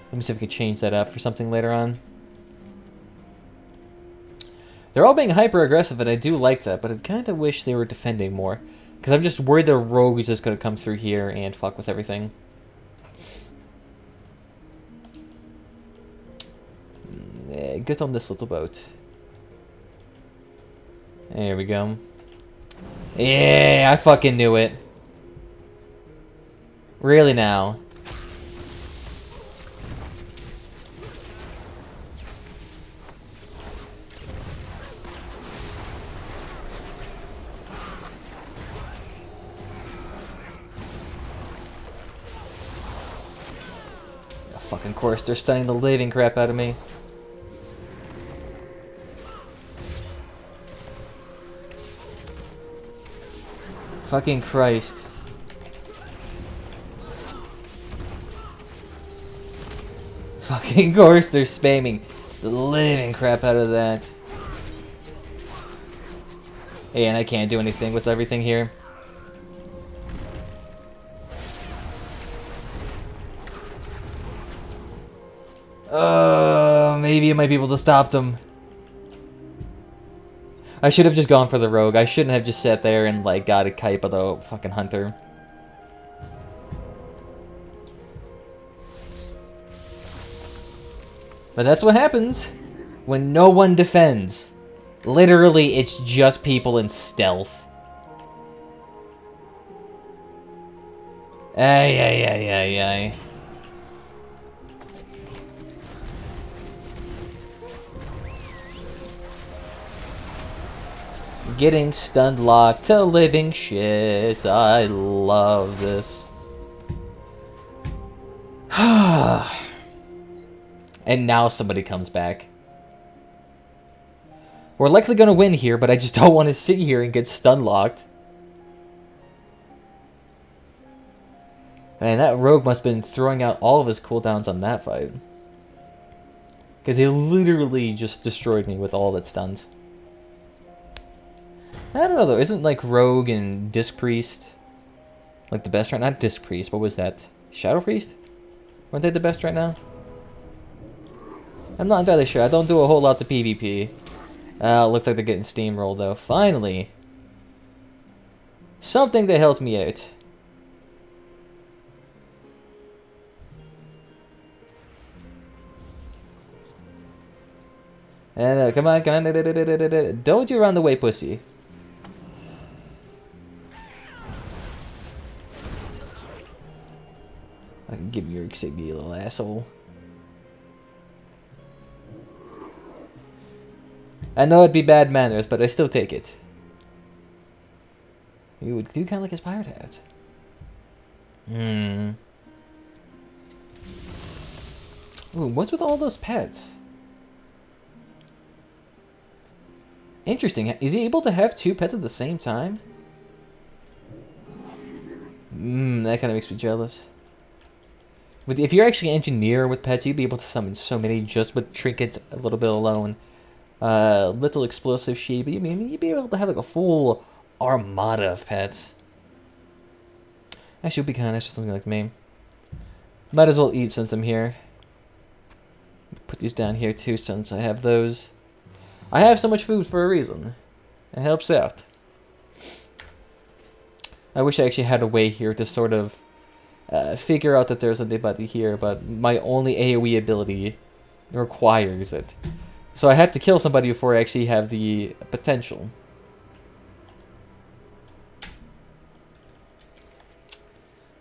Let me see if we can change that up for something later on. They're all being hyper-aggressive, and I do like that, but I kind of wish they were defending more. Because I'm just worried the rogue is just going to come through here and fuck with everything. Get on this little boat. There we go. Yeah, I fucking knew it. Really now? Fucking course, they're stunning the living crap out of me. Fucking Christ. Fucking course, they're spamming the living crap out of that. Hey, and I can't do anything with everything here. Maybe I might be able to stop them. I should have just gone for the rogue. I shouldn't have just sat there and, like, got a kite by the fucking hunter. But that's what happens when no one defends. Literally, it's just people in stealth. Ay, ay, ay, ay, ay. Getting stunned locked to living shit. I love this. And now somebody comes back. We're likely gonna win here, but I just don't want to sit here and get stun locked. Man, that rogue must have been throwing out all of his cooldowns on that fight. Because he literally just destroyed me with all that stuns. I don't know though, isn't like Rogue and Disc Priest like the best right now? Not Disc Priest, what was that? Shadow Priest? Weren't they the best right now? I'm not entirely sure. I don't do a whole lot to PvP. Looks like they're getting steamrolled though. Finally! Something that helped me out. And come on, come on. Don't you run away, pussy. I can give me your insignia, you little asshole. I know it'd be bad manners, but I still take it. You would do kind of like his pirate hat. Ooh, what's with all those pets? Interesting. Is he able to have two pets at the same time? That kind of makes me jealous. If you're actually an engineer with pets, you'd be able to summon so many just with trinkets a little bit alone. Little explosive sheep. I mean, you'd be able to have like a full armada of pets. Actually, it would be kind of nice for something like me. Might as well eat since I'm here. Put these down here too since I have those. I have so much food for a reason. It helps out. I wish I actually had a way here to sort of figure out that there's anybody here, but my only AoE ability requires it. So I had to kill somebody before I actually have the potential.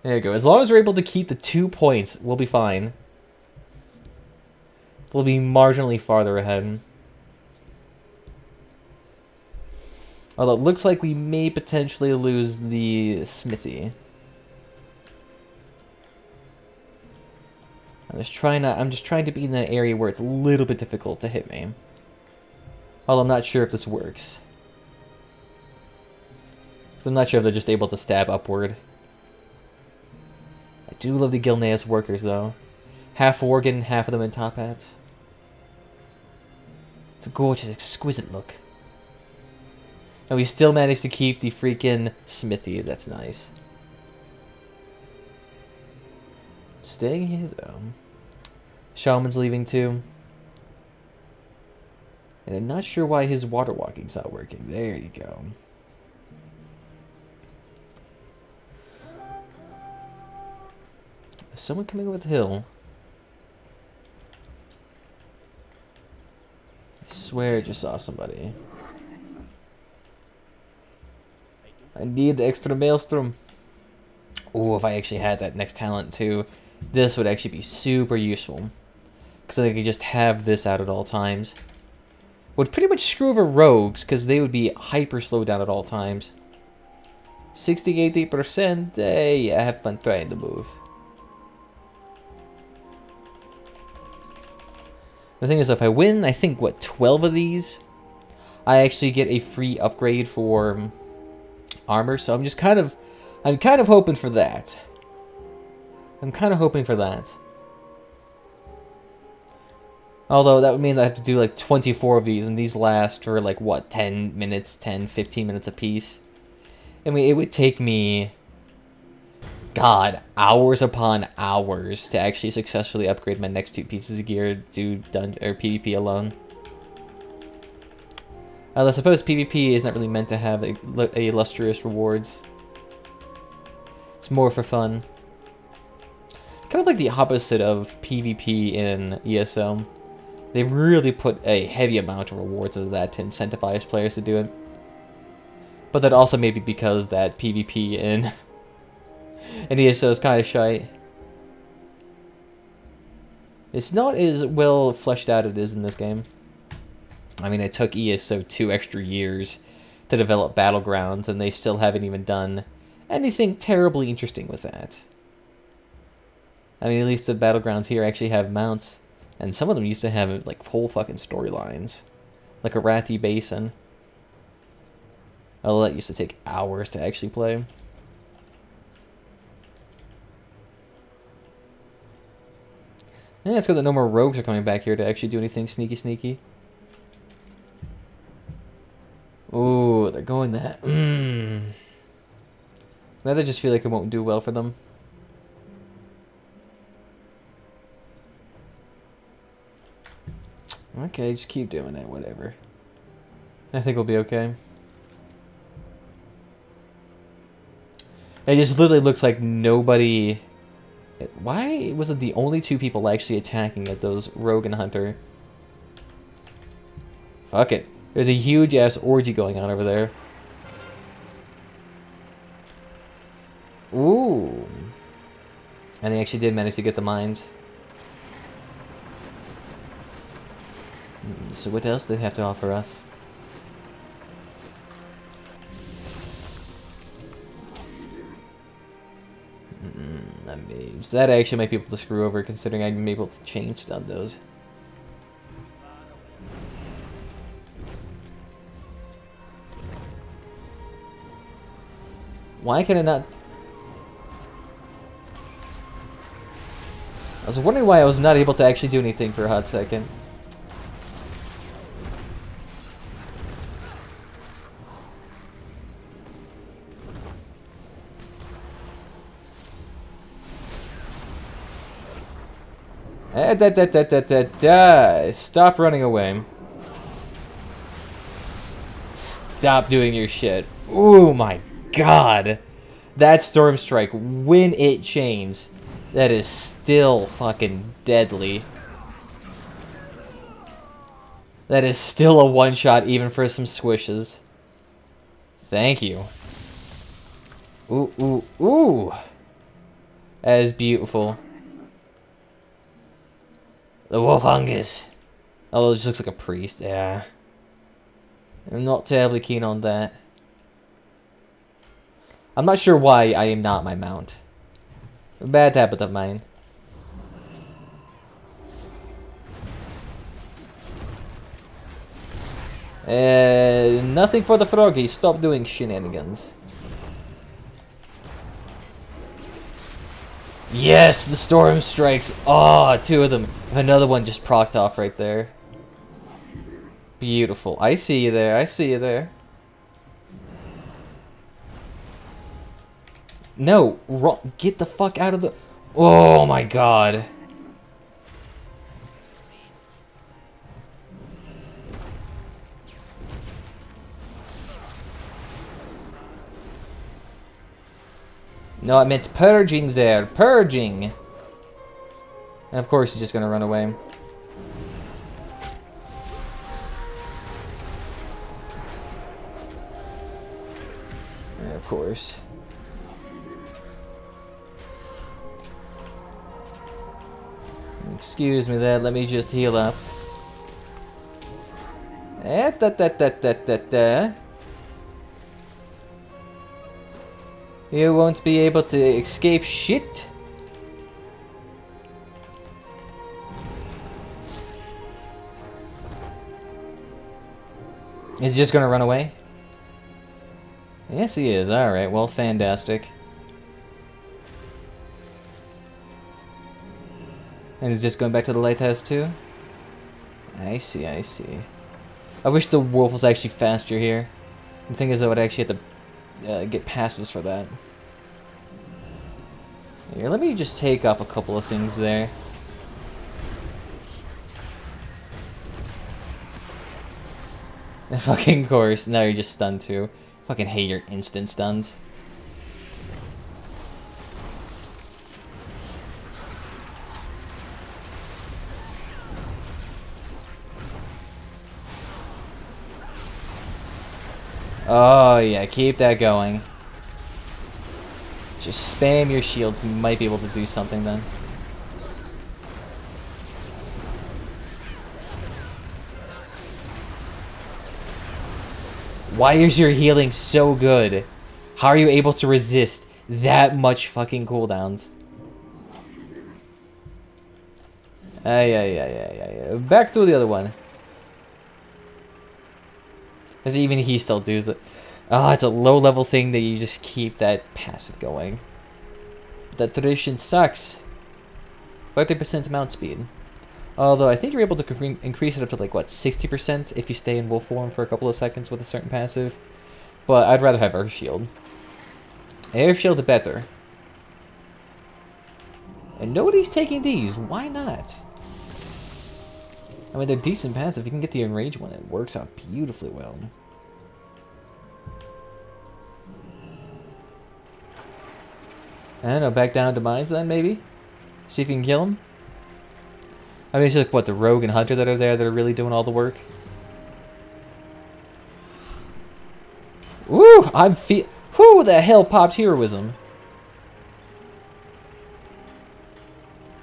There you go. As long as we're able to keep the 2 points, we'll be fine. We'll be marginally farther ahead. Although it looks like we may potentially lose the smithy. I'm just trying to be in that area where it's a little bit difficult to hit me. Although I'm not sure if this works. So I'm not sure if they're just able to stab upward. I do love the Gilneas workers though. Half Worgen, half of them in top hats. It's a gorgeous, exquisite look. And we still managed to keep the freaking smithy. That's nice. Staying here though. Shaman's leaving too. And I'm not sure why his water walking's not working. There you go. Is someone coming over the hill? I swear I just saw somebody. I need the extra maelstrom. Oh, if I actually had that next talent too, this would actually be super useful. Because I could just have this out at all times. Would pretty much screw over rogues, because they would be hyper slowed down at all times. 60-80%, yeah, have fun trying to move. The thing is, if I win, I think, what, 12 of these? I actually get a free upgrade for armor, so I'm kind of hoping for that. I'm kind of hoping for that. Although that would mean that I have to do like 24 of these, and these last for like, what, 10 minutes, 10, 15 minutes a piece. I mean, it would take me, God, hours upon hours to actually successfully upgrade my next 2 pieces of gear to PvP alone. I suppose PvP is not really meant to have illustrious rewards. It's more for fun. Kind of like the opposite of PvP in ESO. They really put a heavy amount of rewards into that to incentivize players to do it. But that also may be because that PvP in ESO is kind of shite. It's not as well fleshed out as it is in this game. I mean, it took ESO 2 extra years to develop Battlegrounds, and they still haven't even done anything terribly interesting with that. I mean, at least the Battlegrounds here actually have mounts. And some of them used to have, like, whole fucking storylines. Like Arathi Basin. Although that used to take hours to actually play. Yeah, it's good that no more rogues are coming back here to actually do anything sneaky. Ooh, they're going that. Now I just feel like it won't do well for them. Okay, just keep doing it, whatever. I think we'll be okay. It just literally looks like nobody... Why was it the only 2 people actually attacking at those Rogue and Hunter? Fuck it. There's a huge-ass orgy going on over there. Ooh. And they actually did manage to get the mines. So what else do they have to offer us? A mage. That actually might be able to screw over, considering I'm able to chain stun those. Why can it not... I was wondering why I was not able to actually do anything for a hot second. Stop running away. Stop doing your shit. Oh my god. That Storm Strike, when it chains, that is still fucking deadly. That is still a one-shot even for some squishes. Thank you. Ooh, ooh, ooh. That is beautiful. The wolf fungus. Oh, it just looks like a priest, yeah. I'm not terribly keen on that. I'm not sure why I am not my mount. A bad habit of mine. Nothing for the froggy. Stop doing shenanigans. Yes, the storm strikes. Oh, 2 of them. Another one just procced off right there. Beautiful. I see you there. I see you there. No, get the fuck out of the... Oh my god. No, I meant purging there. Purging. And of course, he's just gonna run away. And of course. Excuse me there, let me just heal up. You won't be able to escape shit. Is he just gonna run away? Yes, he is. Alright, well, fantastic. And he's just going back to the lighthouse too? I see, I see. I wish the wolf was actually faster here. The thing is, I would actually have to get passives for that. Here, let me just take off a couple of things there. Fucking course, now you're just stunned too. Fucking hate your instant stuns. Oh yeah, keep that going. Just spam your shields, you might be able to do something then. Why is your healing so good? How are you able to resist that much fucking cooldowns? Back to the other one. As even he still does it. Oh, it's a low level thing that you just keep that passive going. That tradition sucks. 30% mount speed. Although I think you're able to increase it up to like, what, 60% if you stay in wolf form for a couple of seconds with a certain passive. But I'd rather have Air Shield. Air Shield better. And nobody's taking these. Why not? I mean, they're decent passive. You can get the Enrage one. It works out beautifully well. I don't know, back down to mines then, maybe? See if you can kill him? I mean, it's just like, what, the Rogue and Hunter that are there that are really doing all the work? Woo! Who the hell popped heroism?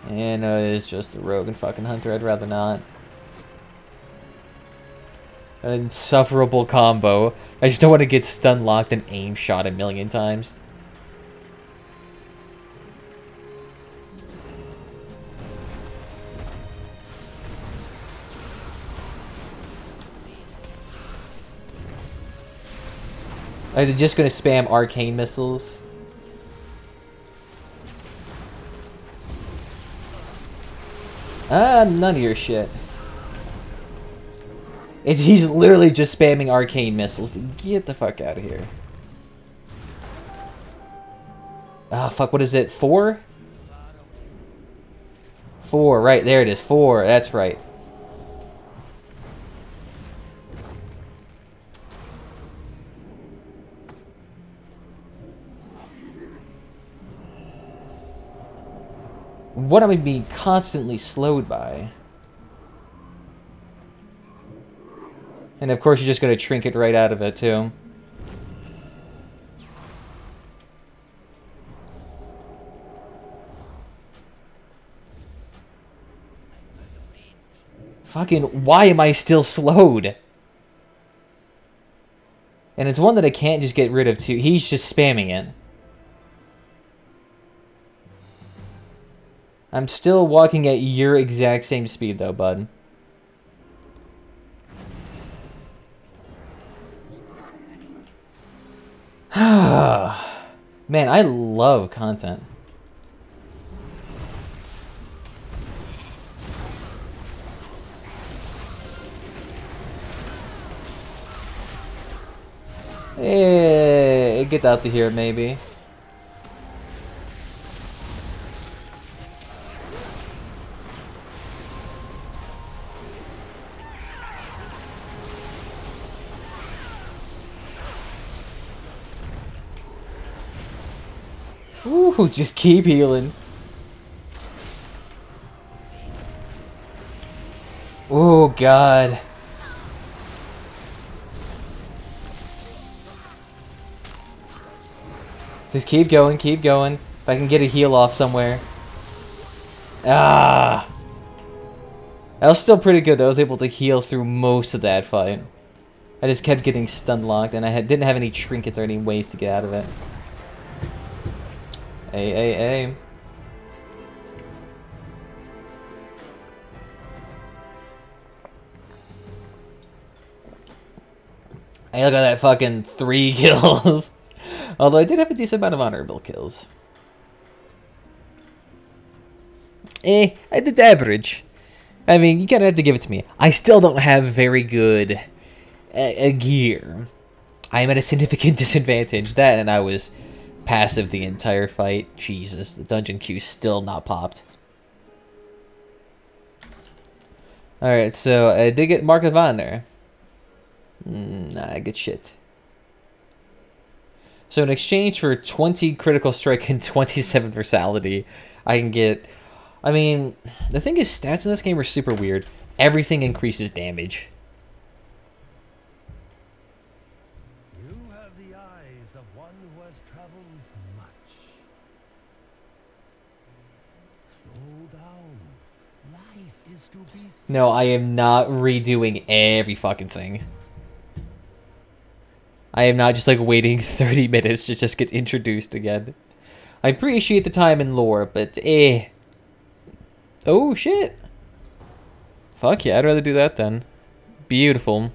And it's just the Rogue and fucking Hunter. I'd rather not. An insufferable combo. I just don't want to get stun locked and aim shot a million times. I'm just gonna spam arcane missiles. Ah, none of your shit. He's literally just spamming arcane missiles. Get the fuck out of here. Ah, fuck, what is it? 4? 4, right, there it is. 4, that's right. What am I being constantly slowed by? And of course you're just going to trinket right out of it too. Fucking, why am I still slowed? And it's one that I can't just get rid of too. He's just spamming it. I'm still walking at your exact same speed though, bud. Man, I love content. Hey, get out of here, maybe. Ooh, just keep healing. god. Just keep going, keep going. If I can get a heal off somewhere. Ah! That was still pretty good. I was able to heal through most of that fight. I just kept getting stun locked, and I didn't have any trinkets or any ways to get out of it. Hey. Hey, look at that fucking 3 kills. Although I did have a decent amount of honorable kills. I did average. I mean, you gotta have to give it to me. I still don't have very good gear. I am at a significant disadvantage. That, and I was passive the entire fight. Jesus, the dungeon queue's still not popped. Alright, so I did get Mark of Honor. Nah, good shit. So in exchange for 20 critical strike and 27 versatility, I can get... I mean, the thing is, stats in this game are super weird. Everything increases damage. You have the eyes of one who has traveled much. Slow down. Life is to be... No, I am not redoing every fucking thing. I am not just like waiting 30 minutes to just get introduced again. I appreciate the time and lore, but oh shit. Fuck yeah, I'd rather do that then. Beautiful.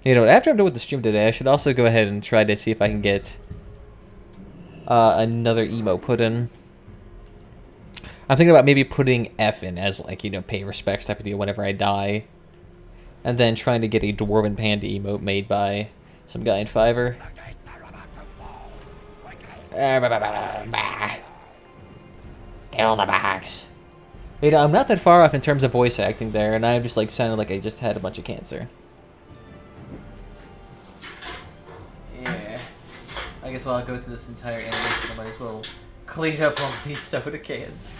You know, after I'm done with the stream today, I should also go ahead and try to see if I can get another emo put in. I'm thinking about maybe putting F in as, like, you know, pay respects type of deal whenever I die. And then trying to get a Dwarven Panda emote made by some guy in Fiverr. Kill the box. You know, I'm not that far off in terms of voice acting there, and I'm just, like, sounded like I just had a bunch of cancer. Yeah. I guess while I go through this entire animation, I might as well clean up all these soda cans.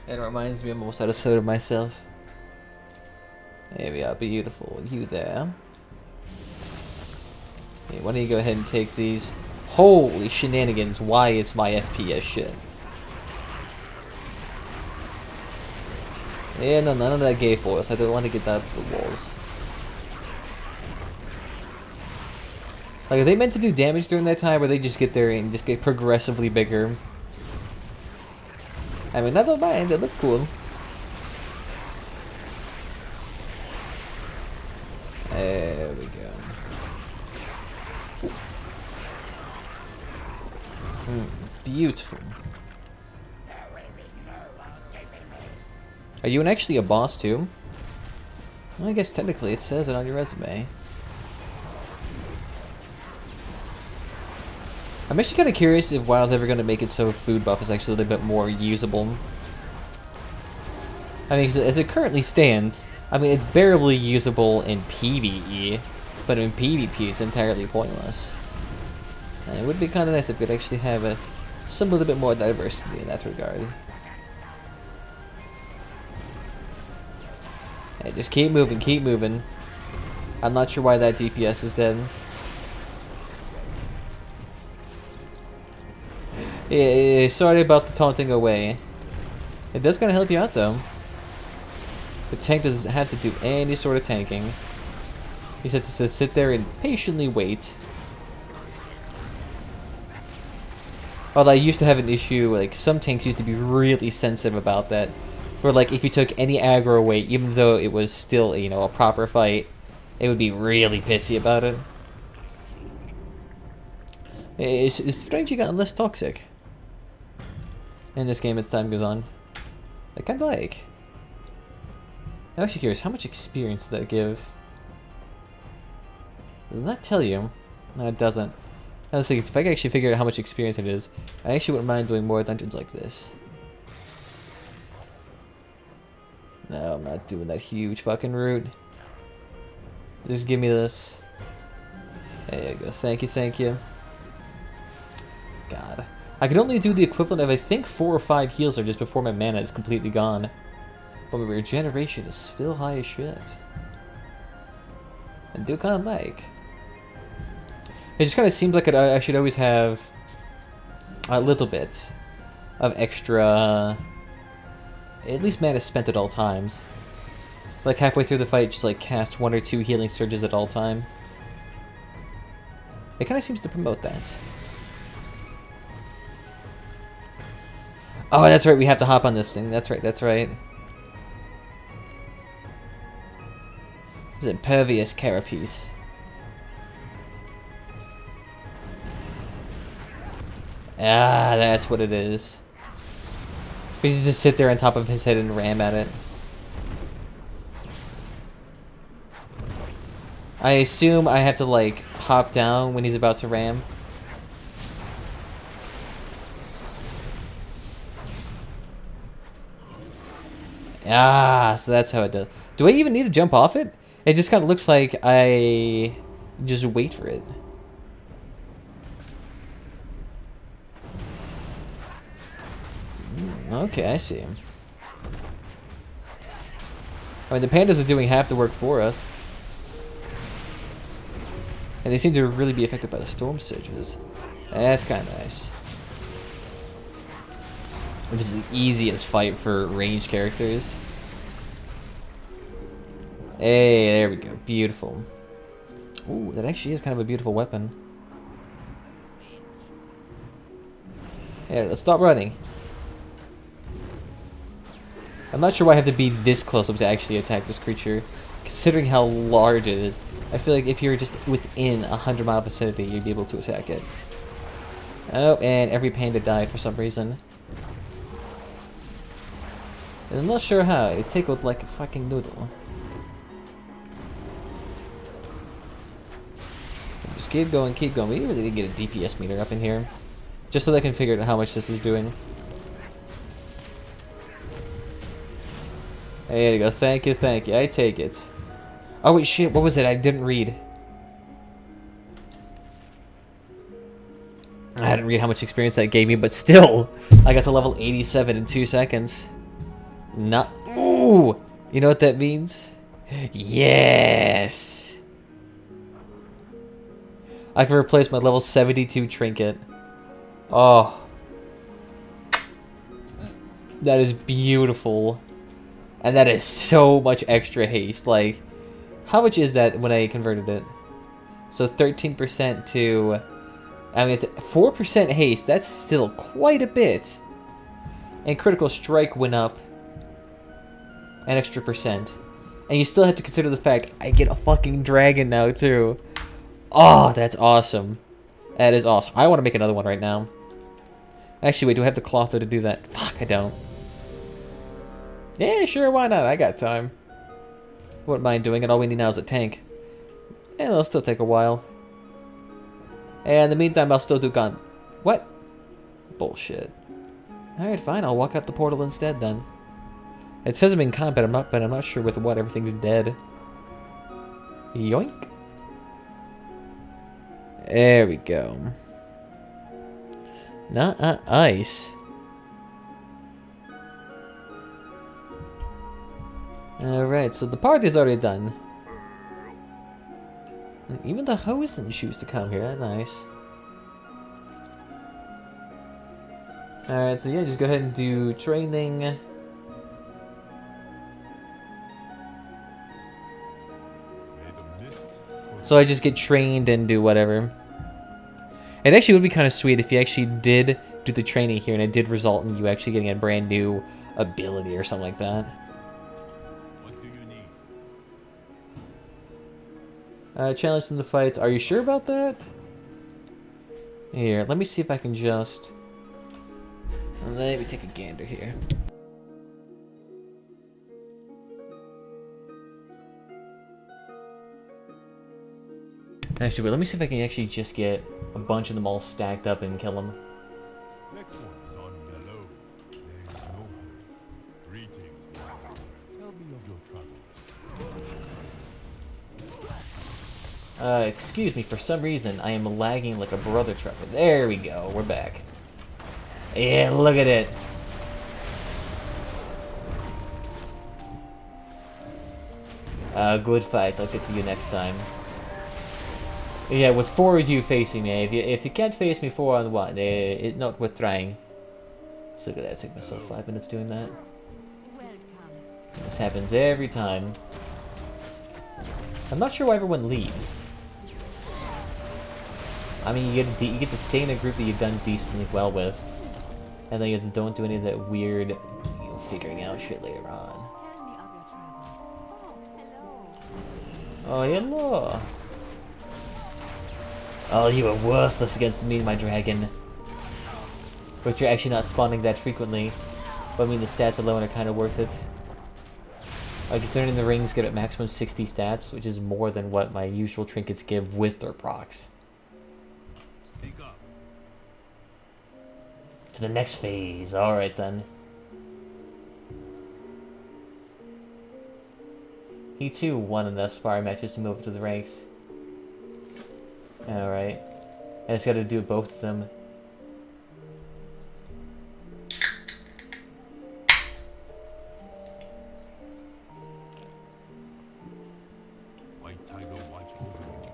It reminds me I'm almost out of soda myself. There we are, beautiful. You there. Okay, why don't you go ahead and take these? Holy shenanigans, why is my FPS shit? Yeah, no, none of that gay force. I don't want to get that to the walls. Like, are they meant to do damage during that time, or they just get there and just get progressively bigger? I mean, never mind, it looks cool. There we go. Beautiful. Are you actually a boss too? Well, I guess technically it says it on your resume. I'm actually kind of curious if WoW's ever going to make it so food buff is actually a little bit more usable. I mean, as it currently stands, I mean, it's barely usable in PvE, but in PvP it's entirely pointless. And it would be kind of nice if we could actually have some little bit more diversity in that regard. Hey, just keep moving, keep moving. I'm not sure why that DPS is dead. Yeah, sorry about the taunting away. It does kind of help you out though. The tank doesn't have to do any sort of tanking. He just has to sit there and patiently wait. Although I used to have an issue, like some tanks used to be really sensitive about that. Where like if you took any aggro away, even though it was still, you know, a proper fight, it would be really pissy about it. It's strange you got less toxic in this game as time goes on. I kind of like. I'm actually curious, how much experience does that give? Doesn't that tell you? No, it doesn't. I was thinking, if I could actually figure out how much experience it is, I actually wouldn't mind doing more dungeons like this. No, I'm not doing that huge fucking route. Just give me this. There you go. Thank you, thank you. God. I can only do the equivalent of, I think, 4 or 5 heals are just before my mana is completely gone. But my regeneration is still high as shit. I do kind of like. It just kind of seems like I should always have a little bit of extra, at least mana spent at all times. Like halfway through the fight, just like cast 1 or 2 healing surges at all time. It kind of seems to promote that. Oh, that's right, we have to hop on this thing. That's right, that's right. Is it Impervious Carapace? Ah, that's what it is. We just sit there on top of his head and ram at it. I assume I have to, like, hop down when he's about to ram. Ah, so that's how it does. Do I even need to jump off it? It just kind of looks like I just wait for it. Okay, I see. I mean, the pandas are doing half the work for us. And they seem to really be affected by the storm surges. That's kind of nice. It was the easiest fight for ranged characters. Hey, there we go. Beautiful. Ooh, that actually is kind of a beautiful weapon. Yeah, let's stop running. I'm not sure why I have to be this close up to actually attack this creature, considering how large it is. I feel like if you're just within 100-mile vicinity, you'd be able to attack it. Oh, and every panda died for some reason. And I'm not sure how. It tickled like a fucking noodle. Just keep going, keep going. We really need to get a DPS meter up in here, just so they can figure out how much this is doing. There you go. Thank you, thank you. I take it. Oh wait, shit. What was it? I didn't read. I didn't read how much experience that gave me, but still, I got to level 87 in 2 seconds. Not. Ooh! You know what that means? Yes! I can replace my level 72 trinket. Oh. That is beautiful. And that is so much extra haste. Like, how much is that when I converted it? So 13% to... I mean, it's 4% haste. That's still quite a bit. And critical strike went up an extra percent. And you still have to consider the fact I get a fucking dragon now, too. Oh, that's awesome. That is awesome. I want to make another one right now. Actually, wait, do I have the cloth to do that? Fuck, I don't. Yeah, sure, why not? I got time. Wouldn't mind doing it. All we need now is a tank. And it'll still take a while. And in the meantime, I'll still do gun. What? Bullshit. Alright, fine. I'll walk out the portal instead, then. It says I'm in combat, but I'm not sure with what. Everything's dead. Yoink. There we go. Not ice. Alright, so the party's already done. And even the Hosen choose to come here. That's nice. Alright, so yeah, just go ahead and do training. So I just get trained and do whatever. It actually would be kind of sweet if you actually did do the training here and it did result in you actually getting a brand new ability or something like that. Challenge in the fights. Are you sure about that? Here, let me see if I can just... Let me take a gander here. Actually, wait, let me see if I can actually just get a bunch of them all stacked up and kill them. Next one's on below. There is no hurry. Greetings, traveler. Tell me of your troubles. Excuse me, for some reason I am lagging like a brother trucker. There we go, we're back. Yeah, look at it. Good fight. I'll get to you next time. Yeah, with 4 of you facing me, if you can't face me 4-on-1, it's not worth trying. So look at that, take myself 5 minutes doing that. This happens every time. I'm not sure why everyone leaves. I mean, you get to stay in a group that you've done decently well with, and then you don't do any of that weird, figuring out shit later on. Oh, hello. Oh, you are worthless against me, my dragon. But you're actually not spawning that frequently. But I mean, the stats alone are kind of worth it. Considering the rings get at maximum 60 stats, which is more than what my usual trinkets give with their procs. To the next phase. Alright then. He too won enough sparring matches to move up to the ranks. Alright. I just gotta do both of them.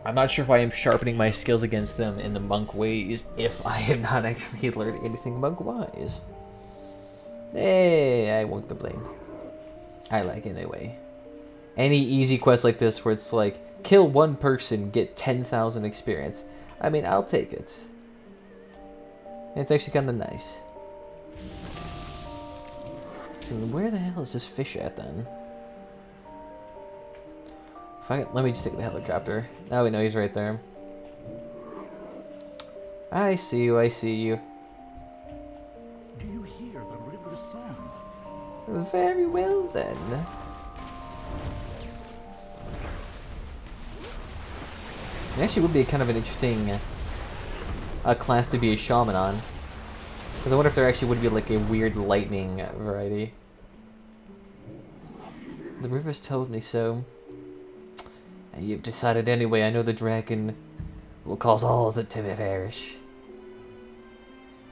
I'm not sure why I'm sharpening my skills against them in the monk ways if I have not actually learned anything monk-wise. Hey, I won't complain. I like it anyway. Any easy quest like this where it's like, kill 1 person, get 10,000 experience. I mean, I'll take it. It's actually kind of nice. So where the hell is this fish at then? Let me just take the helicopter. Now we know he's right there. I see you, I see you. Do you hear the river's song? Very well then. It actually would be kind of an interesting class to be a shaman on. Because I wonder if there actually would be like a weird lightning variety. The river's told me so. And you've decided anyway. I know the dragon will cause all of it to perish.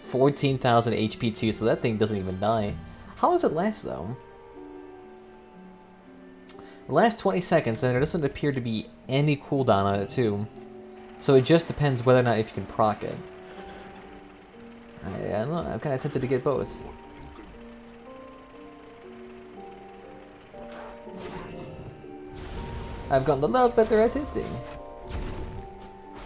14,000 HP too, so that thing doesn't even die. How long does it last though? It lasts 20 seconds, and there doesn't appear to be any cooldown on it too. So it just depends whether or not if you can proc it. I don't know, I'm kind of tempted to get both. I've gotten a lot better at hitting.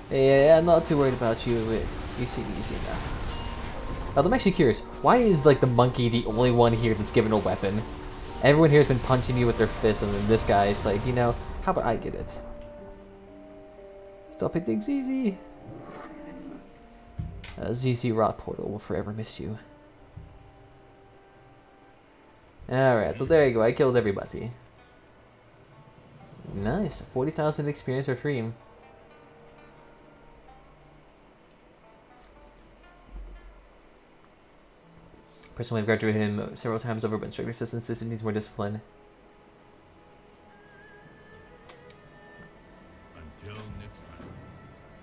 Yeah, I'm not too worried about you. You seem easy enough. But I'm actually curious, why is like the monkey the only one here that's given a weapon? Everyone here has been punching you with their fists, and then this guy is like, you know, how about I get it? Stop hitting ZZ. ZZ Rot Portal will forever miss you. Alright, so there you go, I killed everybody. Nice, 40,000 experience for free. Personally, I've graduated him several times over, but instructor assistance needs more discipline. Until next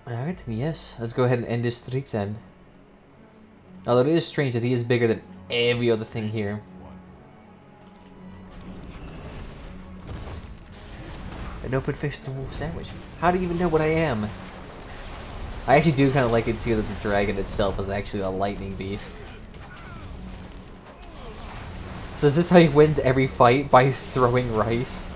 time. Alright, then yes, let's go ahead and end this streak then. Although it is strange that he is bigger than every other thing here. An open faced wolf sandwich. How do you even know what I am? I actually do kind of like it too that the dragon itself is actually a lightning beast. So is this how he wins every fight? By throwing rice?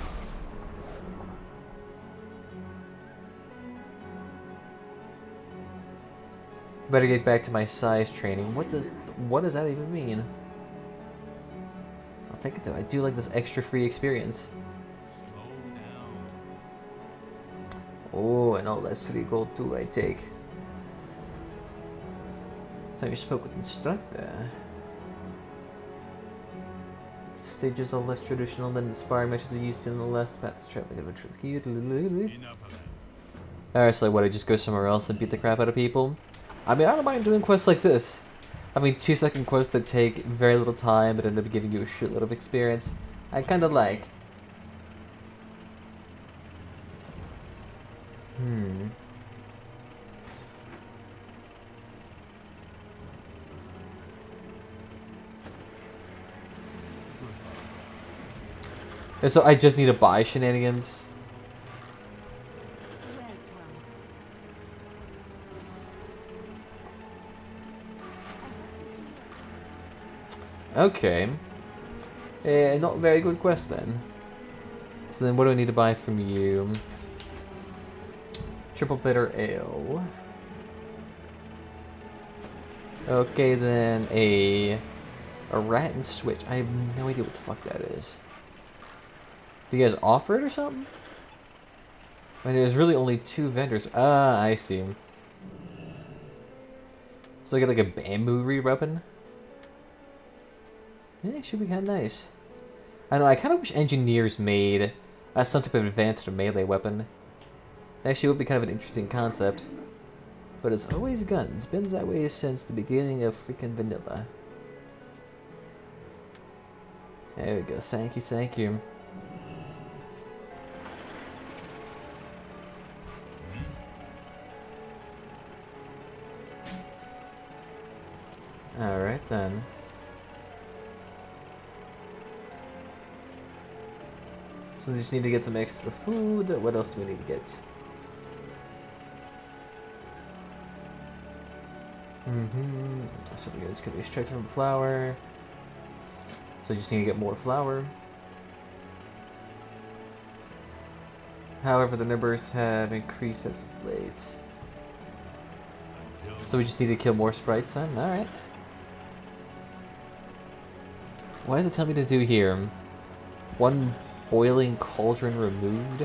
Better get back to my size training. What does that even mean? I'll take it though. I do like this extra free experience. Oh, and all that's 3 gold too, I take. So you spoke with instructor. The stages are less traditional than the sparring matches I used to in the last path to traveling adventure. Alright, so what, I just go somewhere else and beat the crap out of people? I mean, I don't mind doing quests like this. I mean, 2-second quests that take very little time but end up giving you a shitload of experience. I kinda like. And so I just need to buy shenanigans. Okay. Not a very good quest then. So then what do I need to buy from you? Triple bitter ale. Okay then, a rat and switch. I have no idea what the fuck that is. Do you guys offer it or something? I mean, there's really only 2 vendors. Ah, I see. So I get like a bamboo re-weapon. Yeah, it should be kind of nice. I know, I kind of wish engineers made some type of advanced melee weapon. Actually, it would be kind of an interesting concept. But it's always guns. It's been that way since the beginning of freaking vanilla. There we go. Thank you, thank you. Alright then. So we just need to get some extra food. What else do we need to get? So we guys could extract from flour. So you just need to get more flour. However, the numbers have increased as of late. So we just need to kill more sprites then? Alright. What does it tell me to do here? 1 boiling cauldron removed?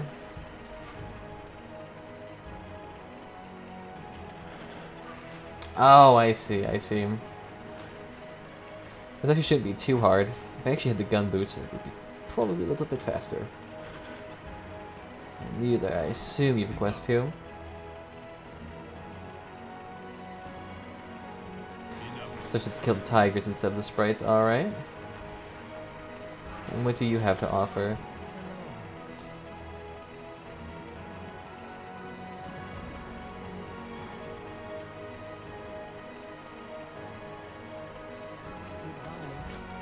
Oh, I see, I see. This actually shouldn't be too hard. If I actually had the gun boots, it would be probably a little bit faster. And you there, I assume you have a quest too. Such as to kill the tigers instead of the sprites, alright. And what do you have to offer?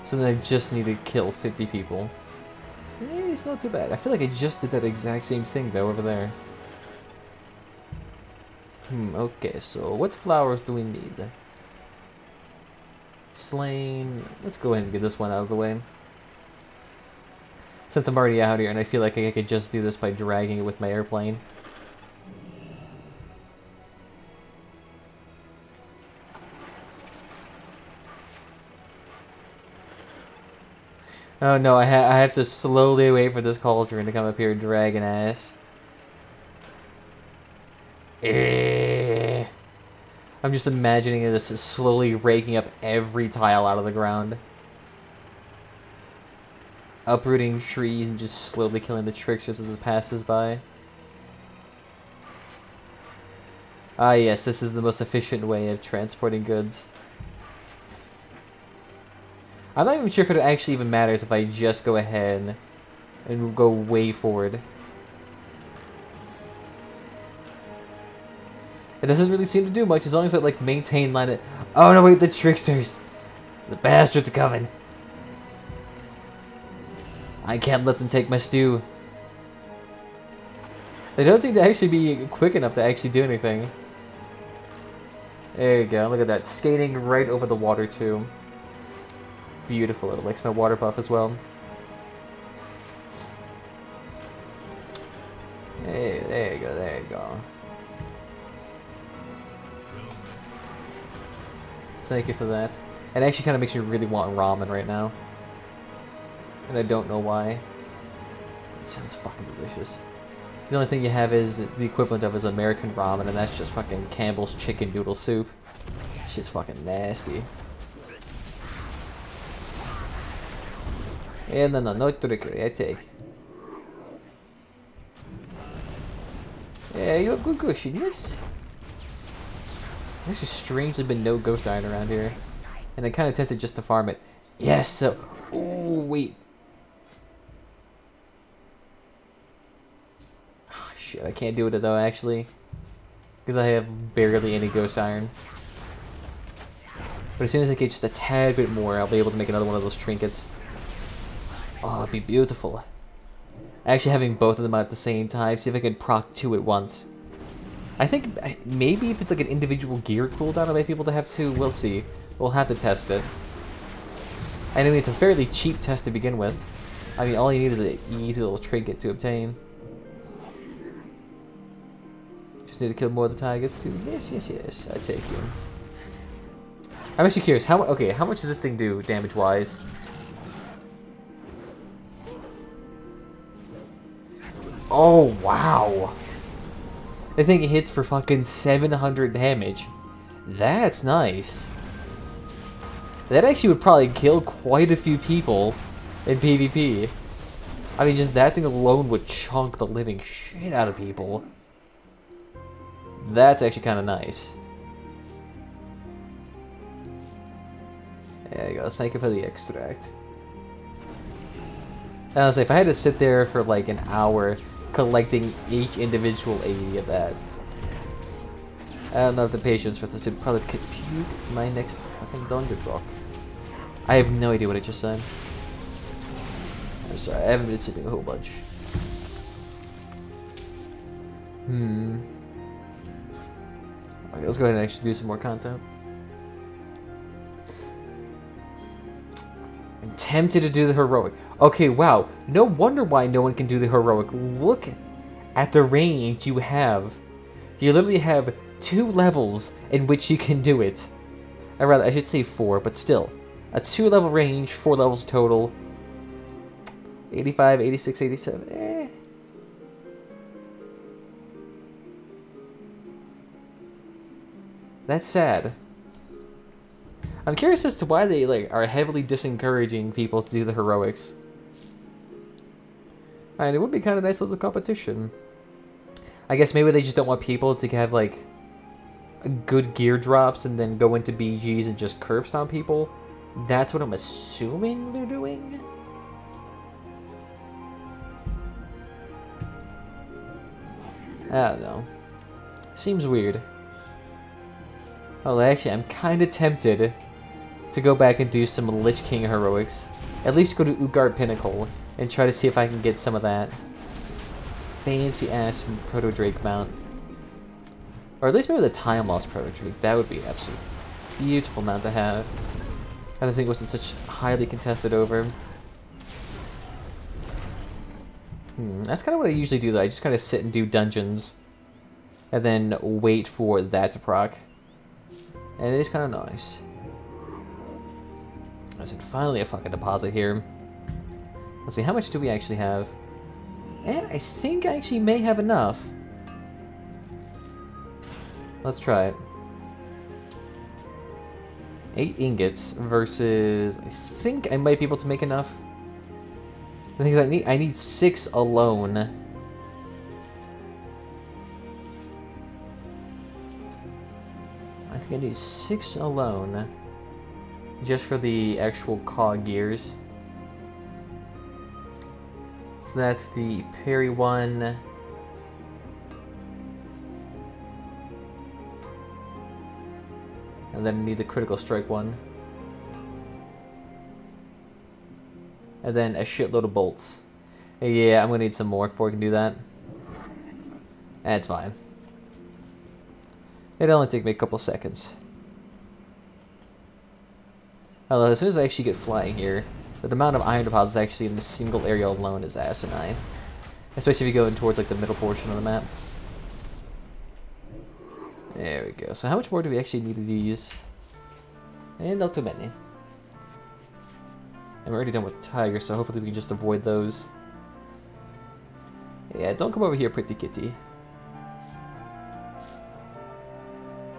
So then I just need to kill 50 people. It's not too bad. I feel like I just did that exact same thing though over there. Okay, so what flowers do we need? Slain. Let's go ahead and get this one out of the way. Since I'm already out here and I feel like I could just do this by dragging it with my airplane. Oh no, I have to slowly wait for this cauldron to come up here dragging ass. I'm just imagining this slowly raking up every tile out of the ground. Uprooting trees and just slowly killing the tricksters as it passes by. Ah yes, this is the most efficient way of transporting goods. I'm not even sure if it actually even matters if I just go ahead and go way forward. It doesn't really seem to do much as long as I like maintain line it. Oh no, wait, the tricksters! The bastards are coming! I can't let them take my stew. They don't seem to actually be quick enough to actually do anything. There you go, look at that. Skating right over the water too. Beautiful. It likes my water buff as well. Hey, there you go, there you go. Thank you for that. It actually kind of makes me really want ramen right now. And I don't know why. It sounds fucking delicious. The only thing you have is the equivalent of is American ramen, and that's just fucking Campbell's chicken noodle soup. Shit's fucking nasty. Yeah, no trickery, I take. Yeah, you're a good cushion, yes? There's just strangely been no ghost iron around here. And I kind of tested just to farm it. Yes, so... Ooh, wait. Oh, shit, I can't do it though, actually. Because I have barely any ghost iron. But as soon as I get just a tad bit more, I'll be able to make another one of those trinkets. Oh, it'd be beautiful. Actually having both of them out at the same time, see if I can proc 2 at once. I think maybe if it's like an individual gear cooldown, I might be able to have 2. We'll see. We'll have to test it. I mean, it's a fairly cheap test to begin with. I mean, all you need is an easy little trinket to obtain. Just need to kill more of the tigers too. Yes, yes, yes. I take you. I'm actually curious. How much does this thing do damage-wise? Oh, wow. I think it hits for fucking 700 damage. That's nice. That actually would probably kill quite a few people in PvP. I mean, just that thing alone would chunk the living shit out of people. That's actually kind of nice. There you go. Thank you for the extract. Honestly, if I had to sit there for like an hour collecting each individual 80 of that, I don't know if the patience for this would probably compute my next fucking dungeon block. I have no idea what I just said. I'm sorry, I haven't been sleeping a whole bunch. Okay, let's go ahead and actually do some more content. I'm tempted to do the heroic. Okay, wow. No wonder why no one can do the heroic. Look at the range you have. You literally have 2 levels in which you can do it. I should say 4, but still. A 2-level range, 4 levels total. 85, 86, 87. That's sad. I'm curious as to why they are heavily discouraging people to do the heroics. And it would be kind of nice little competition. I guess maybe they just don't want people to have good gear drops and then go into BGs and just curb stomp people. That's what I'm assuming they're doing. I don't know. Seems weird. Oh, actually, I'm kind of tempted to go back and do some Lich King heroics. At least go to Utgard Pinnacle and try to see if I can get some of that fancy ass Proto Drake mount. Or at least maybe the Time Lost Proto Drake. That would be an absolute beautiful mount to have. I don't think it wasn't such highly contested over. That's kind of what I usually do though. I just kind of sit and do dungeons. And then wait for that to proc. And it is kind of nice. I said, finally a fucking deposit here. Let's see, how much do we actually have? And I think I actually may have enough. Let's try it. 8 ingots versus... I think I might be able to make enough. The thing is, I need 6 alone. I think I need 6 alone. Just for the actual cog gears. So that's the parry one. And then I need the critical strike one. And then a shitload of bolts. Yeah, I'm gonna need some more before I can do that. That's fine. It'll only take me a couple seconds. Although as soon as I actually get flying here, the amount of iron deposits actually in this single area alone is asinine. Especially if you go in towards the middle portion of the map. There we go. So how much more do we actually need of these? And not too many. I'm already done with the tiger, so hopefully we can just avoid those. Yeah, don't come over here, pretty kitty.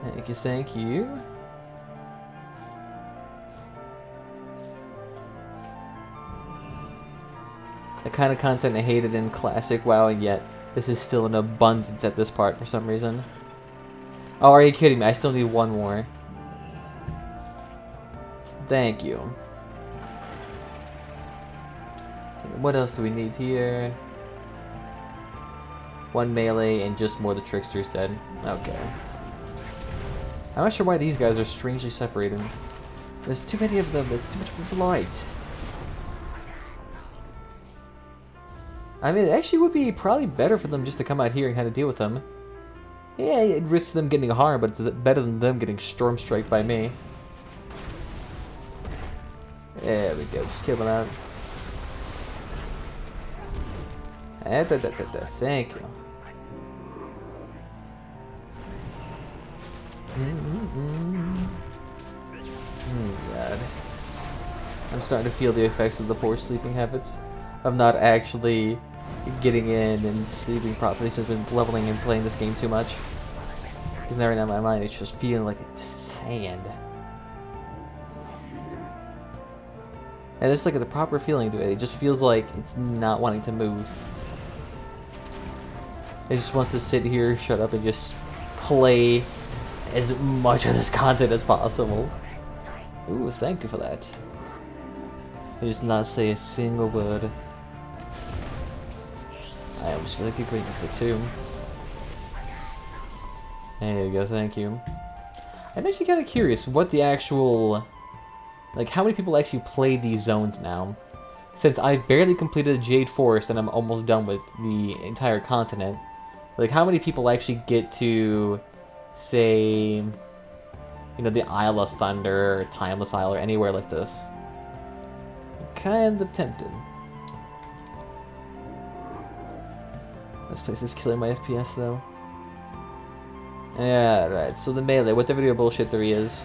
Thank you, thank you. The kind of content I hated in classic WoW, and yet this is still in abundance at this part for some reason. Oh, are you kidding me? I still need 1 more. Thank you. What else do we need here? 1 melee and just more of the tricksters dead. Okay. I'm not sure why these guys are strangely separated. There's too many of them. It's too much blight. I mean, it actually would be probably better for them just to come out here and kind of deal with them. Yeah, it risks them getting harmed, but it's better than them getting storm striked by me. There we go, just kill them out. Thank you. God. I'm starting to feel the effects of the poor sleeping habits. Of not actually getting in and sleeping properly since I've been leveling and playing this game too much. Because now right now in my mind it's just feeling like it's sand. And it's like the proper feeling to it. It just feels like it's not wanting to move. It just wants to sit here, shut up, and just play as much of this content as possible. Ooh, thank you for that. And just not say a single word. I almost feel like agreeing with it too. There you go, thank you. I'm actually kind of curious what the actual... Like, how many people actually play these zones now? Since I've barely completed the Jade Forest and I'm almost done with the entire continent. Like, how many people actually get to, say, you know, the Isle of Thunder, or Timeless Isle, or anywhere like this? I'm kind of tempted. This place is killing my FPS, though. Yeah, right, so the melee, whatever your bullshit there is.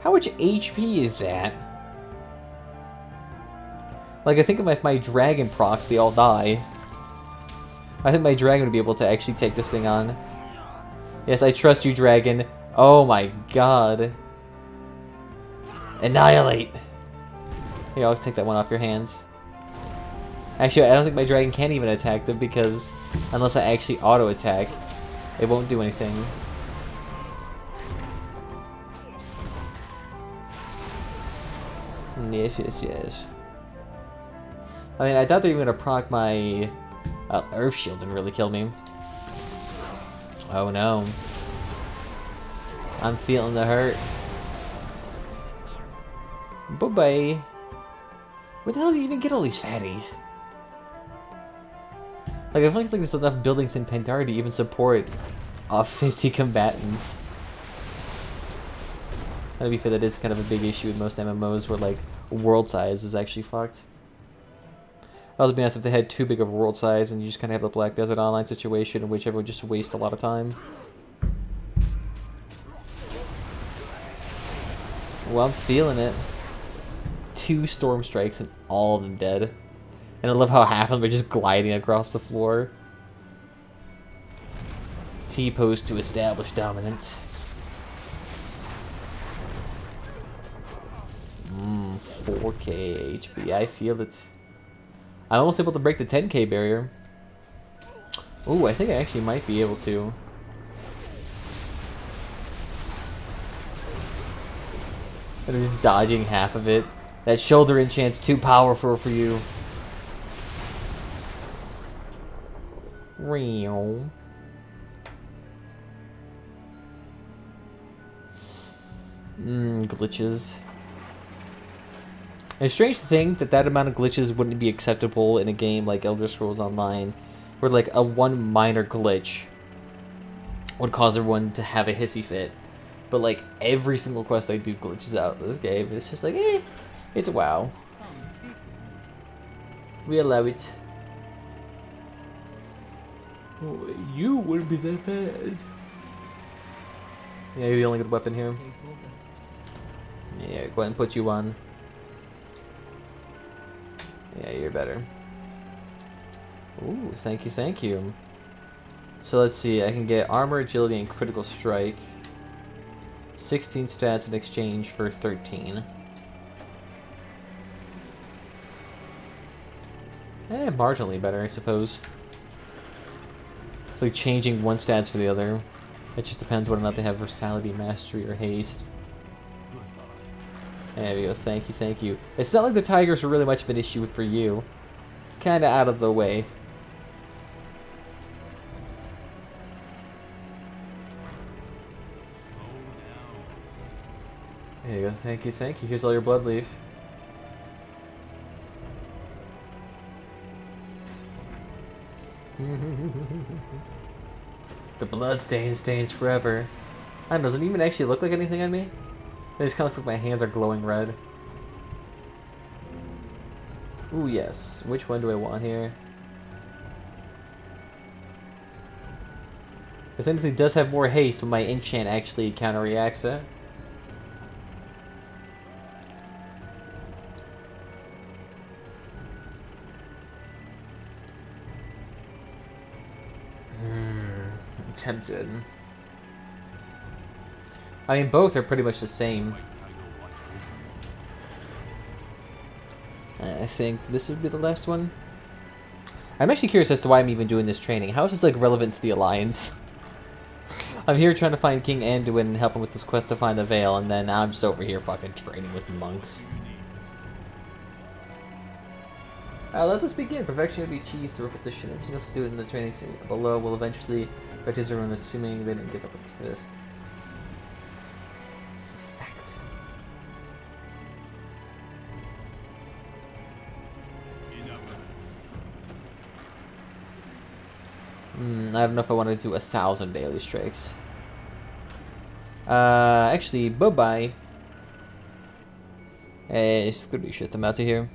How much HP is that? Like, I think if my dragon procs, they all die. I think my dragon would be able to actually take this thing on. Yes, I trust you, dragon. Oh my god. Annihilate! Here, I'll take that one off your hands. Actually, I don't think my dragon can even attack them because unless I actually auto-attack, it won't do anything. Yes. I mean, I thought they were even gonna proc my Earth Shield and really kill me. Oh no. I'm feeling the hurt. Bye-bye. Where the hell do you even get all these fatties? Like, I feel like there's enough buildings in Pandaria to even support 50 combatants. And to be fair, that is kind of a big issue with most MMOs where, like, world size is actually fucked. It would be nice if they had too big of a world size and you just kind of have the Black Desert Online situation in which everyone just wastes a lot of time. Well, I'm feeling it. 2 storm strikes and all of them dead. And I love how half of them are just gliding across the floor. T-pose to establish dominance. 4k HP, I feel it. I'm almost able to break the 10k barrier. Ooh, I think I actually might be able to. I'm just dodging half of it. That shoulder enchant's too powerful for you. Real. Glitches. It's strange to think that that amount of glitches wouldn't be acceptable in a game like Elder Scrolls Online, where like a one minor glitch would cause everyone to have a hissy fit. But like every single quest I do glitches out in this game. It's just like, it's WoW. We allow it. Oh, you wouldn't be that bad. Yeah, you're the only good weapon here. Yeah, go ahead and put you on. Yeah, you're better. Ooh, thank you, thank you. So let's see, I can get armor, agility, and critical strike. 16 stats in exchange for 13. Marginally better, I suppose. It's like changing one stats for the other. It just depends whether or not they have versatility, mastery, or haste. There we go, thank you, thank you. It's not like the tigers are really much of an issue for you. Kinda out of the way. There you go, you, thank you, thank you. Here's all your blood leaf. The blood stains forever. I don't know, does it even actually look like anything on me? It just kind of looks like my hands are glowing red. Ooh, yes. Which one do I want here? This anything does have more haste, but my enchant actually counterreacts it. I'm tempted. I mean, both are pretty much the same. I think this would be the last one. I'm actually curious as to why I'm even doing this training. How is this, like, relevant to the Alliance? I'm here trying to find King Anduin and help him with this quest to find the Veil, and then I'm just over here fucking training with monks. Let this begin. Perfection will be achieved through repetition. Every single student in the training below will eventually practice everyone, assuming they didn't give up its fist. It's a fact. I don't know if I want to do 1,000 daily strikes. Actually, bye-bye. Hey, screw this shit. I'm out of here.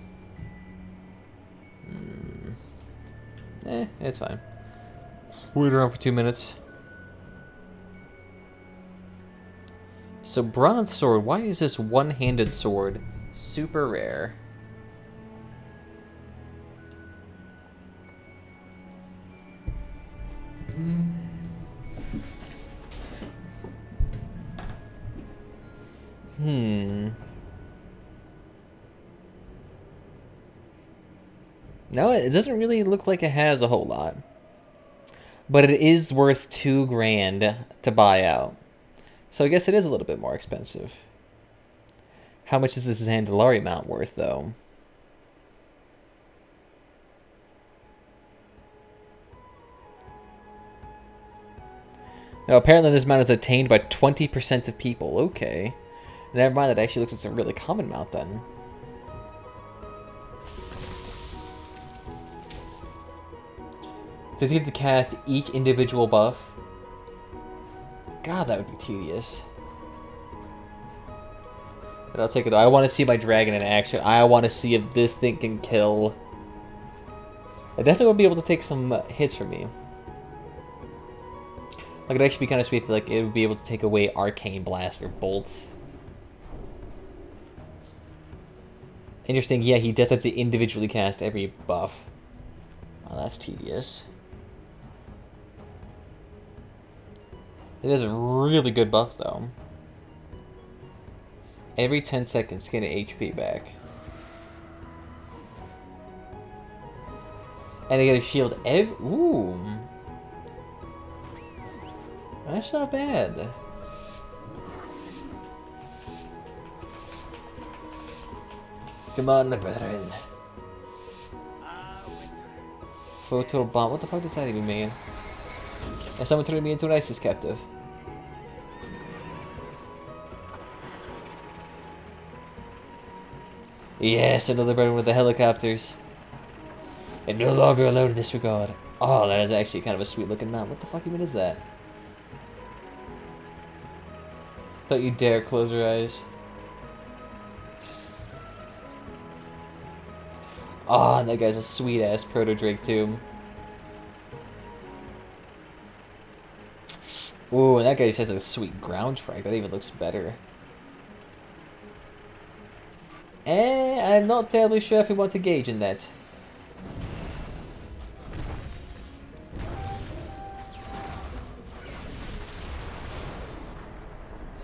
It's fine. Wait around for 2 minutes. So, bronze sword. Why is this one-handed sword super rare? No, it doesn't really look like it has a whole lot. But it is worth $2,000 to buy out. So I guess it is a little bit more expensive. How much is this Zandalari mount worth, though? Now, apparently this mount is attained by 20% of people. Okay. Never mind, that actually looks like it's a really common mount, then. Does he have to cast each individual buff? God, that would be tedious. But I'll take it though. I want to see my dragon in action. I want to see if this thing can kill. I definitely would be able to take some hits from me. Like, it'd actually be kind of sweet if, like, it would be able to take away arcane blast or bolts. Interesting, yeah, he does have to individually cast every buff. Oh, that's tedious. It is a really good buff, though. Every 10 seconds, get an HP back. And I get a shield ooh. That's not bad. Come on, brethren. Photo bomb. What the fuck does that even mean? And someone turned me into an ISIS captive. Yes, another brethren with the helicopters. And no longer alone in this regard. Oh, that is actually kind of a sweet looking mount. What the fuck even is that? Don't you dare close your eyes. Oh, and that guy's a sweet ass proto Drake too. Ooh, and that guy just has a sweet ground strike. That even looks better. I'm not terribly sure if we want to gauge in that.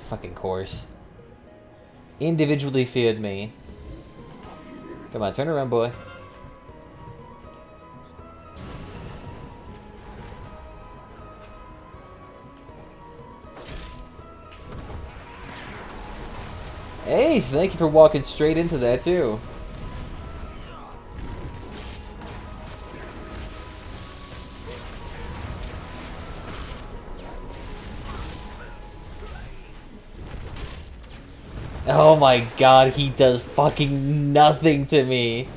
Fucking course. Individually feared me. Come on, turn around, boy. Hey, thank you for walking straight into that, too. Oh my god, he does fucking nothing to me.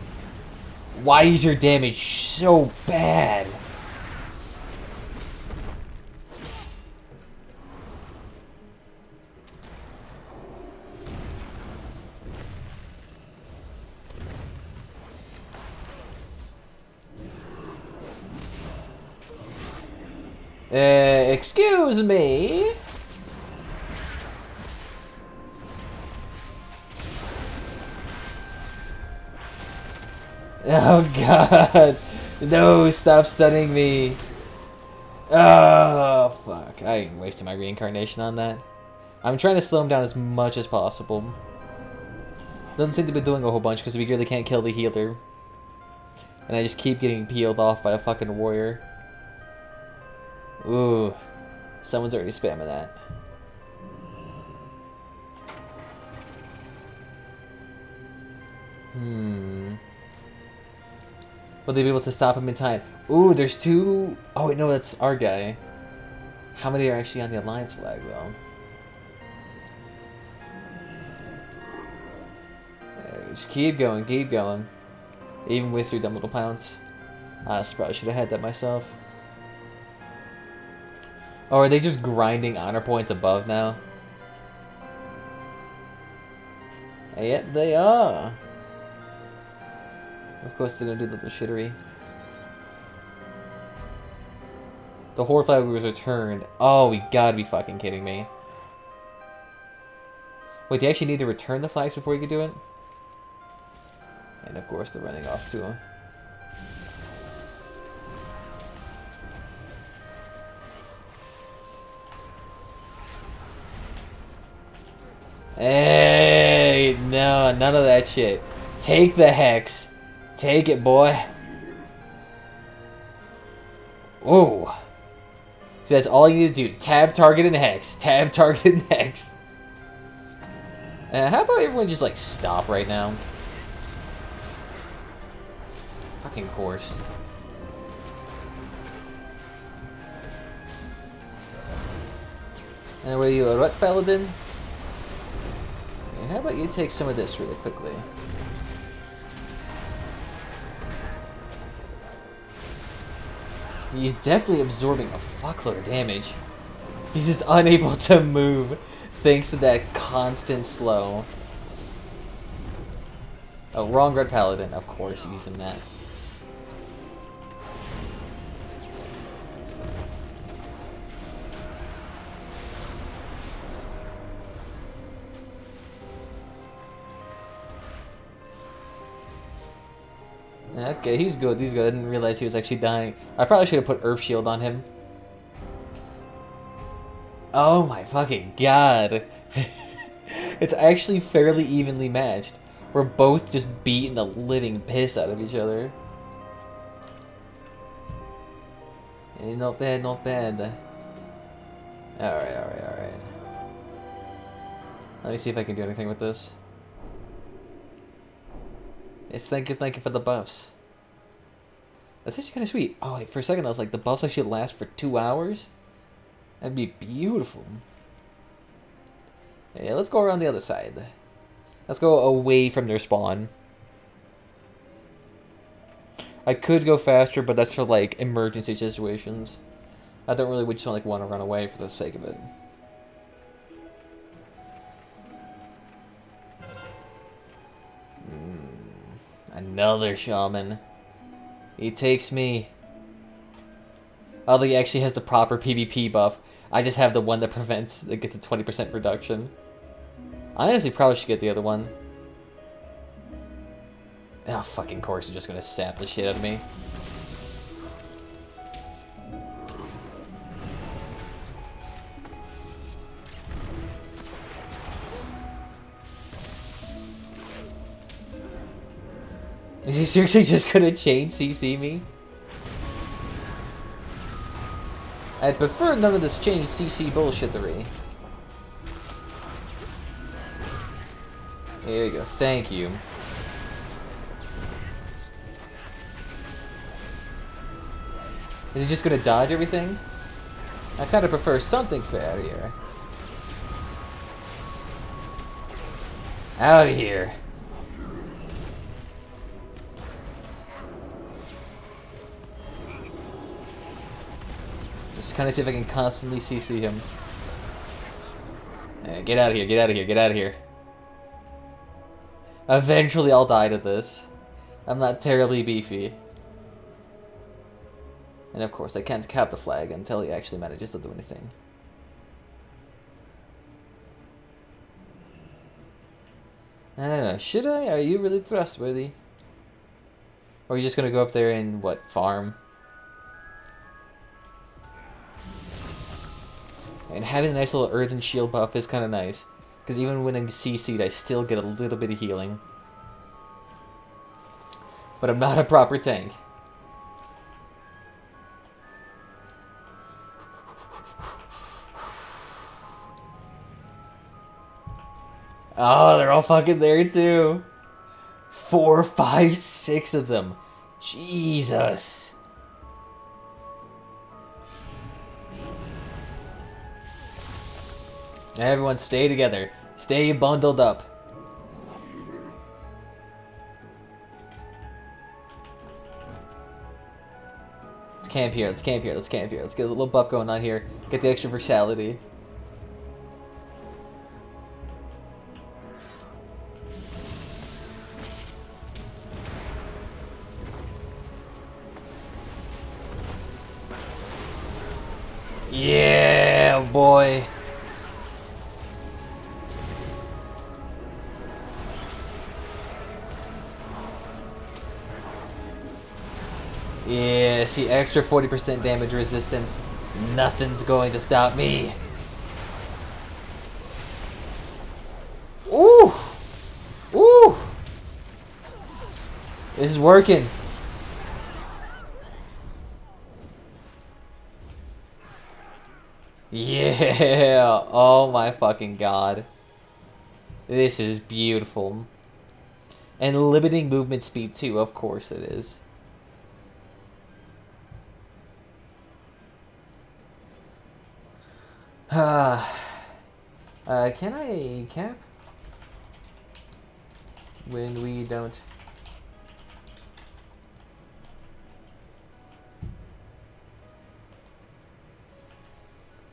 Why is your damage so bad? Excuse me? Oh god. No, stop stunning me. Oh, fuck. I wasted my reincarnation on that. I'm trying to slow him down as much as possible. Doesn't seem to be doing a whole bunch because we really can't kill the healer. And I just keep getting peeled off by a fucking warrior. Ooh. Someone's already spamming that. Will they be able to stop him in time? Ooh, there's two... Oh, wait, no, that's our guy. How many are actually on the Alliance flag, though? Just keep going, keep going. Even with your dumb little pounce. Honestly, probably should have had that myself. Oh, are they just grinding honor points above now? Yep, they are. Of course, they're gonna do the little shittery. The Horde flag was returned. Oh, we gotta be fucking kidding me. Wait, do you actually need to return the flags before you can do it? And of course, they're running off to him. Hey, no, none of that shit. Take the hex. Take it, boy. Ooh. So that's all you need to do. Tab, target, and hex. Tab, target, and hex. How about everyone just, like, stop right now? Fucking course. And what are you, a Rut Paladin? How about you take some of this really quickly? He's definitely absorbing a fuckload of damage. He's just unable to move thanks to that constant slow. Oh, wrong Red Paladin. Of course, using that. Okay, he's good, he's good. I didn't realize he was actually dying. I probably should have put Earth Shield on him. Oh my fucking god. It's actually fairly evenly matched. We're both just beating the living piss out of each other. Hey, not bad, not bad. Alright, alright, alright. Let me see if I can do anything with this. Yes, thank you for the buffs. That's actually kind of sweet. Oh, wait, for a second I was like, the buffs actually last for 2 hours? That'd be beautiful. Yeah, let's go around the other side. Let's go away from their spawn. I could go faster, but that's for, like, emergency situations. I don't really just want to run away for the sake of it. Another shaman. He takes me. Although he actually has the proper PvP buff. I just have the one that prevents, that gets a 20% reduction. I honestly probably should get the other one. Oh, fucking course, you're just gonna sap the shit out of me. Is he seriously just gonna chain CC me? I'd prefer none of this chain CC bullshittery. There you go, thank you. Is he just gonna dodge everything? I kinda prefer something fair here. Out of here. Just kind of see if I can constantly CC him. Get out of here, get out of here, get out of here. Eventually I'll die to this. I'm not terribly beefy. And of course I can't cap the flag until he actually manages to do anything. I don't know, should I? Are you really trustworthy? Or are you just gonna go up there and, what, farm? And having a nice little earthen shield buff is kind of nice. Because even when I'm CC'd, I still get a little bit of healing. But I'm not a proper tank. Oh, they're all fucking there too. 4, 5, 6 of them. Jesus. Everyone stay together. Stay bundled up. Let's camp here, let's camp here, let's camp here. Let's get a little buff going on here. Get the extra versatility. Yeah, boy. Yeah, see, extra 40% damage resistance. Nothing's going to stop me. Ooh! Ooh! This is working. Yeah! Oh my fucking god. This is beautiful. And limiting movement speed too, of course it is. Can I cap? When we don't...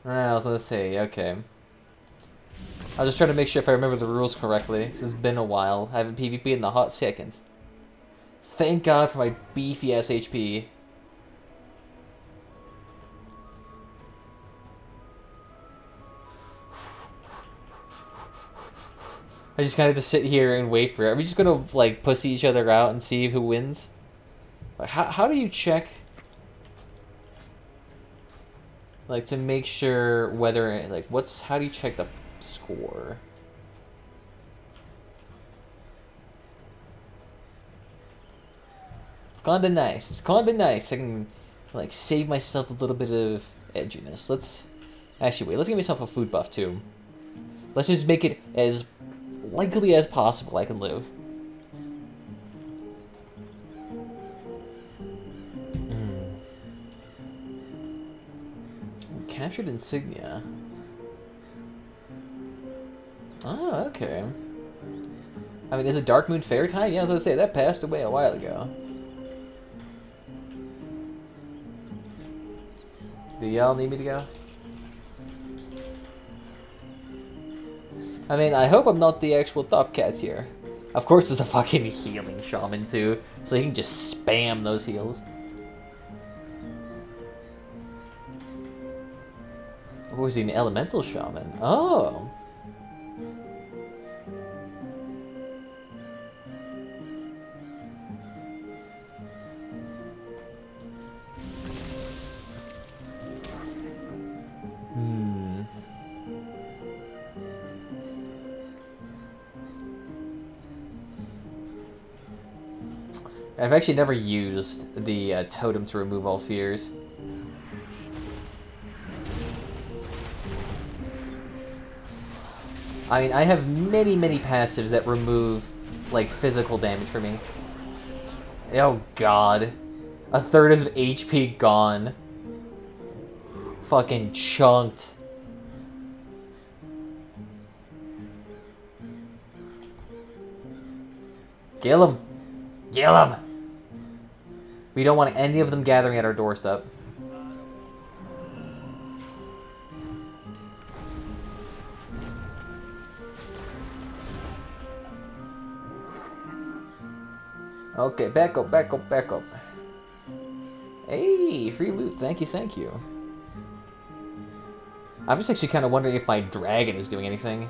I was gonna say, okay. I'll just try to make sure if I remember the rules correctly, because it's been a while. I haven't PvP'd in a hot second. Thank God for my beefy ass HP. I just kind of have to sit here and wait for it. Are we just gonna, like, pussy each other out and see who wins? Like, how do you check... Like, to make sure whether, like, how do you check the score? It's kinda nice. It's kinda nice. I can, like, save myself a little bit of edginess. Actually, wait, let's give myself a food buff, too. Let's just make it as likely as possible I can live. Captured insignia. Oh, okay. I mean, is it Dark Moon Fair time? Yeah, I was gonna say, that passed away a while ago. Do y'all need me to go? I mean, I hope I'm not the actual top cat here. Of course there's a fucking healing shaman too, so you can just spam those heals. Or is he an elemental shaman? Oh! I've actually never used the totem to remove all fears. I mean, I have many, many passives that remove, like, physical damage for me. Oh god. A third of HP gone. Fucking chunked. Kill him! Kill him! We don't want any of them gathering at our doorstep. Okay, back up, back up, back up. Hey, free loot. Thank you, thank you. I'm just actually kind of wondering if my dragon is doing anything.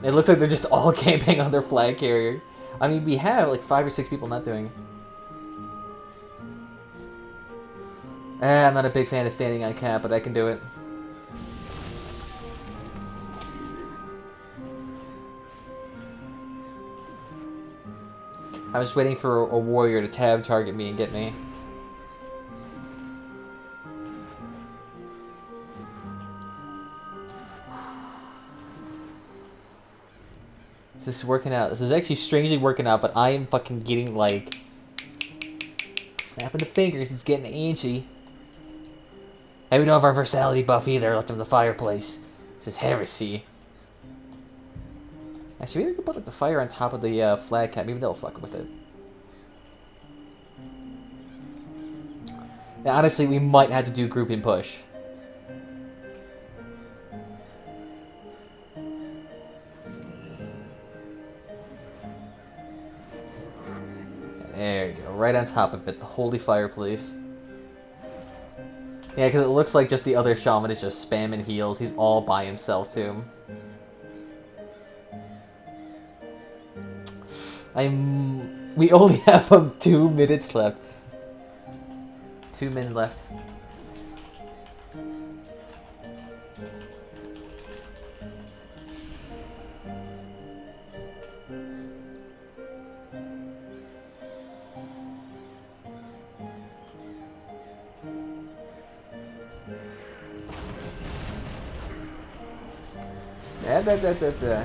It looks like they're just all camping on their flag carrier. I mean, we have like 5 or 6 people not doing. I'm not a big fan of standing on cap, but I can do it. I was waiting for a warrior to tab target me and get me. This is working out. This is actually strangely working out, but I am fucking getting, like... snapping the fingers. It's getting antsy. And we don't have our versatility buff either. Left in the fireplace. This is heresy. Actually, maybe we could put like, the fire on top of the flag cap. Maybe they'll fuck with it. Now, honestly, we might have to do grouping push. There you go, right on top of it, the holy fireplace. Yeah, because it looks like just the other shaman is just spamming heals. He's all by himself, too. We only have 2 minutes left. 2 minutes left. Yeah.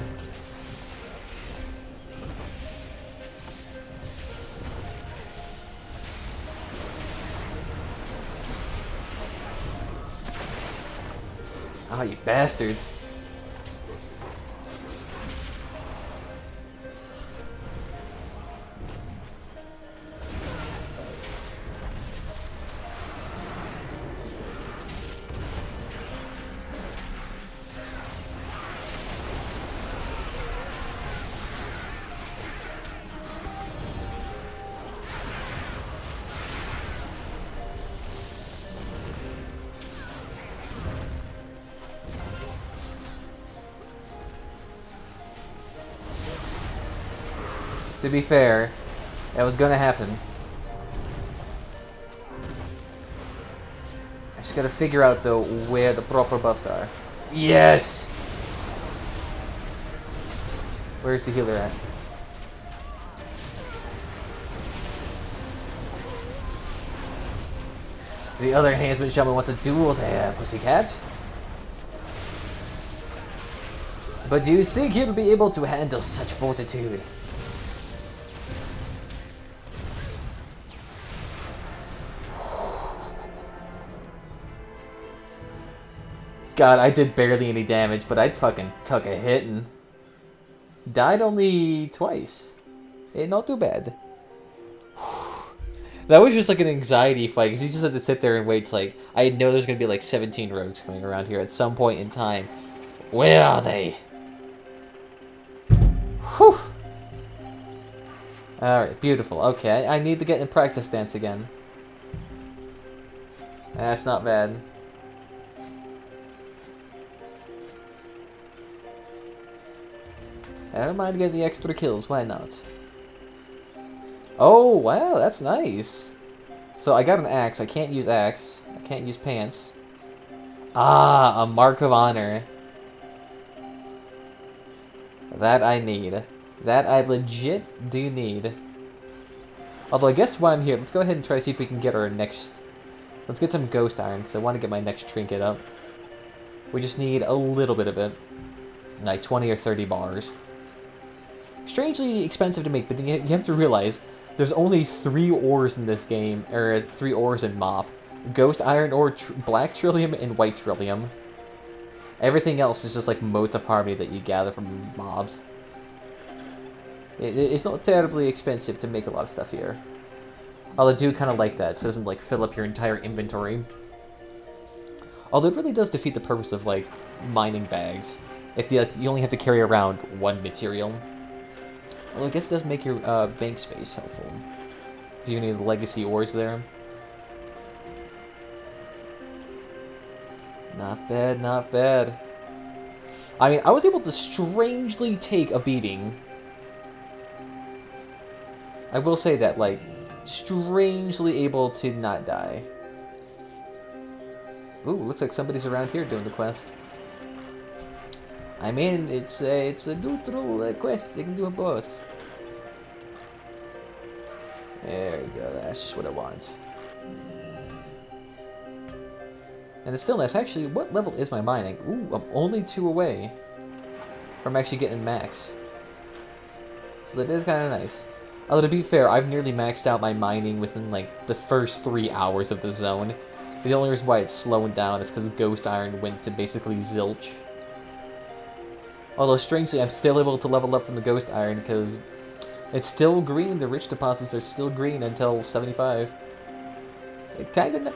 Oh, you bastards. To be fair, that was gonna happen. I just gotta figure out, though, where the proper buffs are. Yes! Where's the healer at? The other enhancement shaman wants a duel there, pussycat. But do you think he'll be able to handle such fortitude? God, I did barely any damage, but I fucking took a hit and died only twice. Not too bad. That was just like an anxiety fight, because you just had to sit there and wait. Like, I know there's gonna be like 17 rogues coming around here at some point in time. Where are they? Whew. Alright, beautiful. Okay, I need to get in practice stance again. That's not bad. I don't mind getting the extra kills, why not? Oh, wow, that's nice. So I got an axe. I can't use axe. I can't use pants. Ah, a mark of honor. That I need. That I legit do need. Although I guess while I'm here, let's go ahead and try to see if we can get our next... Let's get some ghost iron, because I want to get my next trinket up. We just need a little bit of it. Like 20 or 30 bars. Strangely expensive to make, but you have to realize there's only 3 ores in this game, or 3 ores in MoP. Ghost iron ore, black trillium, and white trillium. Everything else is just like motes of harmony that you gather from mobs. It's not terribly expensive to make a lot of stuff here. Although I do kind of like that, so it doesn't like fill up your entire inventory. Although it really does defeat the purpose of like mining bags. If you only have to carry around one material. Although I guess it does make your bank space helpful. Do you need the legacy ores there? Not bad, not bad. I mean, I was able to strangely take a beating. I will say that, like, strangely able to not die. Ooh, looks like somebody's around here doing the quest. I mean, it's a neutral quest. They can do it both. There we go. That's just what I want. And it's still nice. Actually, what level is my mining? Ooh, I'm only 2 away from actually getting max. So that is kind of nice. Although, to be fair, I've nearly maxed out my mining within, like, the first 3 hours of the zone. The only reason why it's slowing down is because Ghost Iron went to basically zilch. Although, strangely, I'm still able to level up from the Ghost Iron because it's still green. The rich deposits are still green until 75. Kinda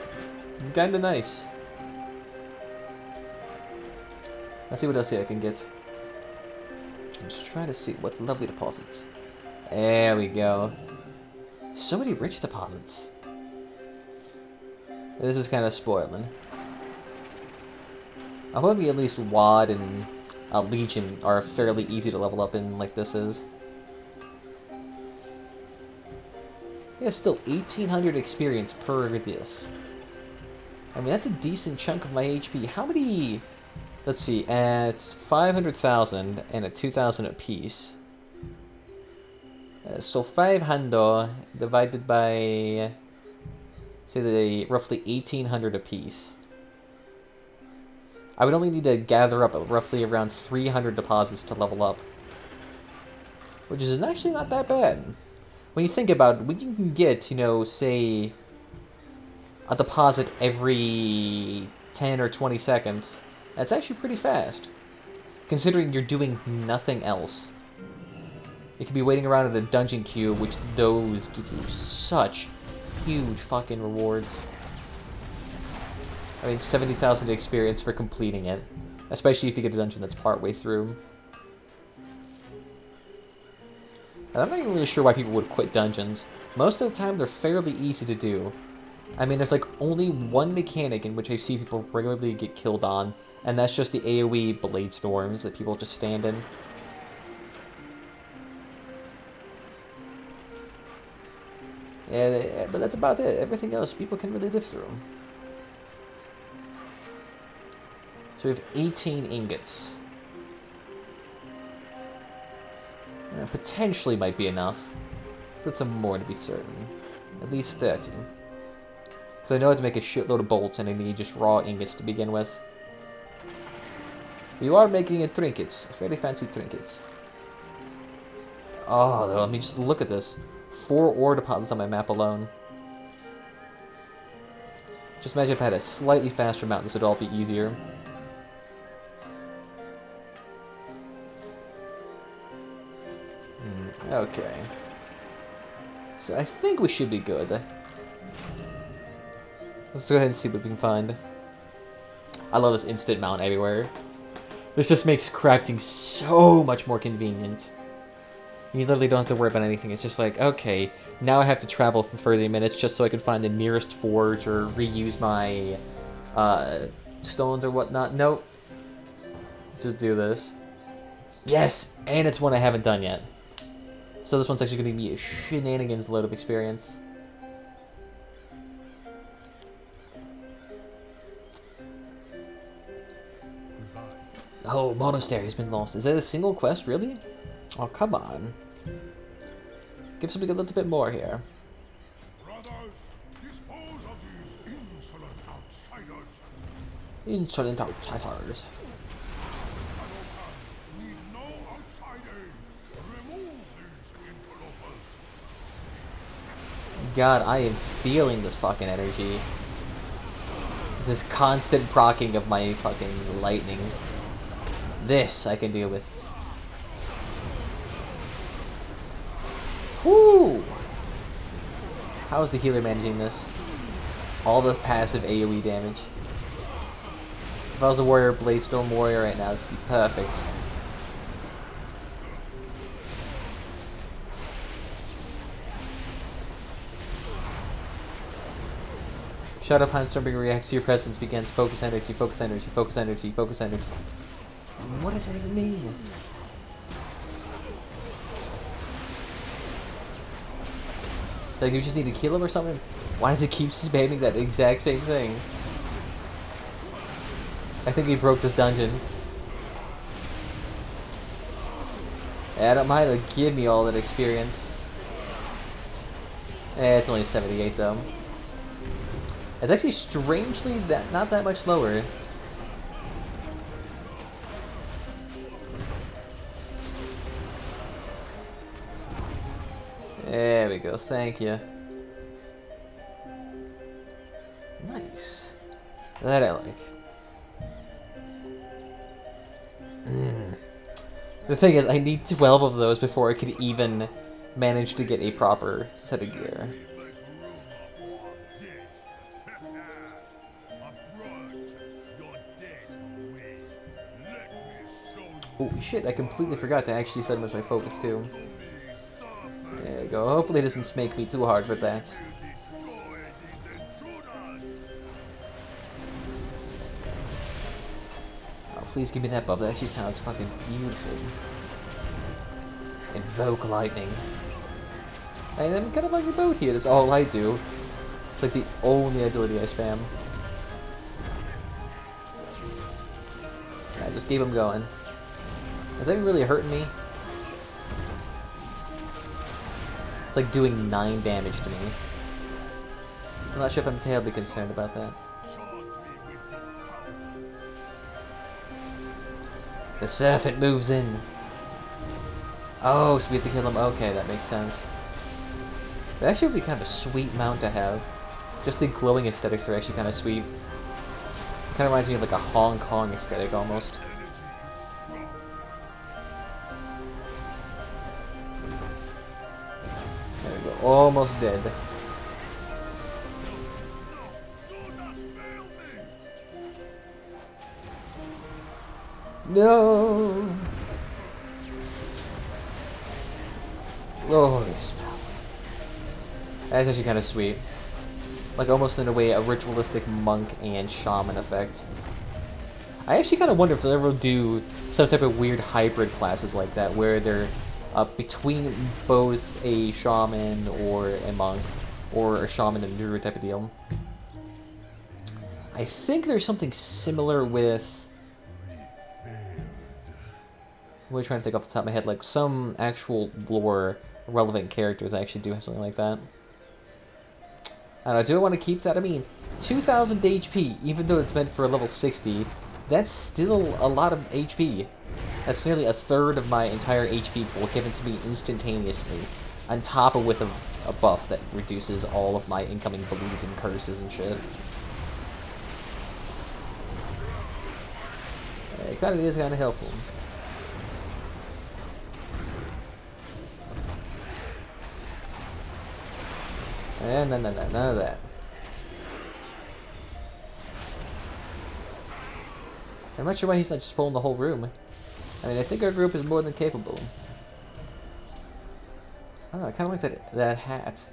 nice. Let's see what else here I can get. I'm just trying to see what lovely deposits. There we go. So many rich deposits. This is kind of spoiling. I hope at least WoD and Legion are fairly easy to level up in like this is. Yeah, still 1,800 experience per this. I mean, that's a decent chunk of my HP. How many... Let's see, it's 500,000 and a 2,000 apiece. So 500 divided by, say, roughly 1,800 apiece. I would only need to gather up roughly around 300 deposits to level up. Which is actually not that bad. When you think about it, when you can get, you know, say, a deposit every 10 or 20 seconds, that's actually pretty fast, considering you're doing nothing else. You could be waiting around at a dungeon queue, which those give you such huge fucking rewards. I mean, 70,000 experience for completing it, especially if you get a dungeon that's partway through. And I'm not even really sure why people would quit dungeons. Most of the time, they're fairly easy to do. I mean, there's like only one mechanic in which I see people regularly get killed on, and that's just the AoE blade storms that people just stand in. Yeah, but that's about it. Everything else people can really live through. So we have 18 ingots. Potentially might be enough. So that's some more to be certain. At least 30. Because I know how to make a shitload of bolts and I need just raw ingots to begin with. You are making it trinkets. Very fancy trinkets. Oh, let me just look at this. 4 ore deposits on my map alone. Just imagine if I had a slightly faster mount, this would all be easier. Okay. So I think we should be good. Let's go ahead and see what we can find. I love this instant mount everywhere. This just makes crafting so much more convenient. You literally don't have to worry about anything. It's just like, okay, now I have to travel for 30 minutes just so I can find the nearest forge or reuse my stones or whatnot. Nope. Just do this. Yes! And it's one I haven't done yet. So this one's actually going to be a shenanigans load of experience. Oh, monastery has been lost. Is that a single quest, really? Oh, come on. Give something a little bit more here. Brothers, dispose of these insolent outsiders. Insolent outsiders. Need no outsiders. Remove these interlopers. God, I am feeling this fucking energy. This is constant proccing of my fucking lightnings. This I can deal with. Whoo! How is the healer managing this? All this passive AoE damage. If I was a warrior, Bladestorm warrior right now, this would be perfect. Shadow Pindstorm reacts to your presence, begins focus energy, focus energy, focus energy, focus energy. What does that even mean? Like, you just need to kill him or something? Why does it keep spamming that exact same thing? I think we broke this dungeon. I don't mind, it'll give me all that experience. It's only 78 though. It's actually strangely not that much lower. There we go, thank you. Nice. That I like. The thing is, I need 12 of those before I could even manage to get a proper set of gear. Holy shit, I completely forgot to actually set much my focus too. There you go, hopefully it doesn't smake me too hard for that. Oh, please give me that buff, that actually sounds fucking beautiful. Invoke lightning. And I'm kind of like a boat here, that's all I do. It's like the only ability I spam. I just keep him going. Is that really hurting me? It's like doing 9 damage to me. I'm not sure if I'm terribly concerned about that. The serpent moves in. Oh, so we have to kill him. Okay, that makes sense. That actually would be kind of a sweet mount to have. Just the glowing aesthetics are actually kind of sweet. It kind of reminds me of like a Hong Kong aesthetic almost. There we go. Almost dead. No! Glorious power. That's actually kind of sweet. Like almost in a way a ritualistic monk and shaman effect. I actually kind of wonder if they'll ever do some type of weird hybrid classes like that, where they're between both a shaman or a monk, or a shaman and a druid type of deal. I think there's something similar with... I'm trying to think off the top of my head, like some actual lore relevant characters actually do have something like that. I don't know, do I want to keep that? I mean, 2,000 HP, even though it's meant for a level 60, that's still a lot of HP. That's nearly a third of my entire HP pool given to me instantaneously, on top of with a buff that reduces all of my incoming bleeds and curses and shit. It kind of is kind of helpful. And none of that. I'm not sure why he's not just pulling the whole room. I mean, I think our group is more than capable. Oh, I kind of like that hat.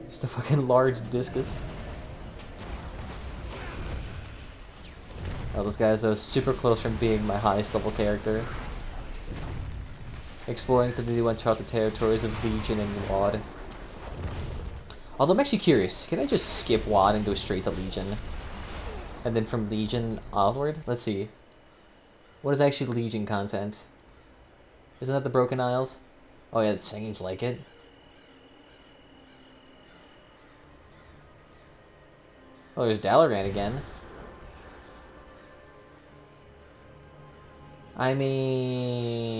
Just a fucking large discus. Oh, this guy's super close from being my highest level character. Exploring to the new uncharted territories of Legion and WoD. Although I'm actually curious, can I just skip WoD and go straight to Legion? And then from Legion outward? Let's see. What is actually Legion content? Isn't that the Broken Isles? Oh yeah, it seems like it. Oh, there's Dalaran again. I mean...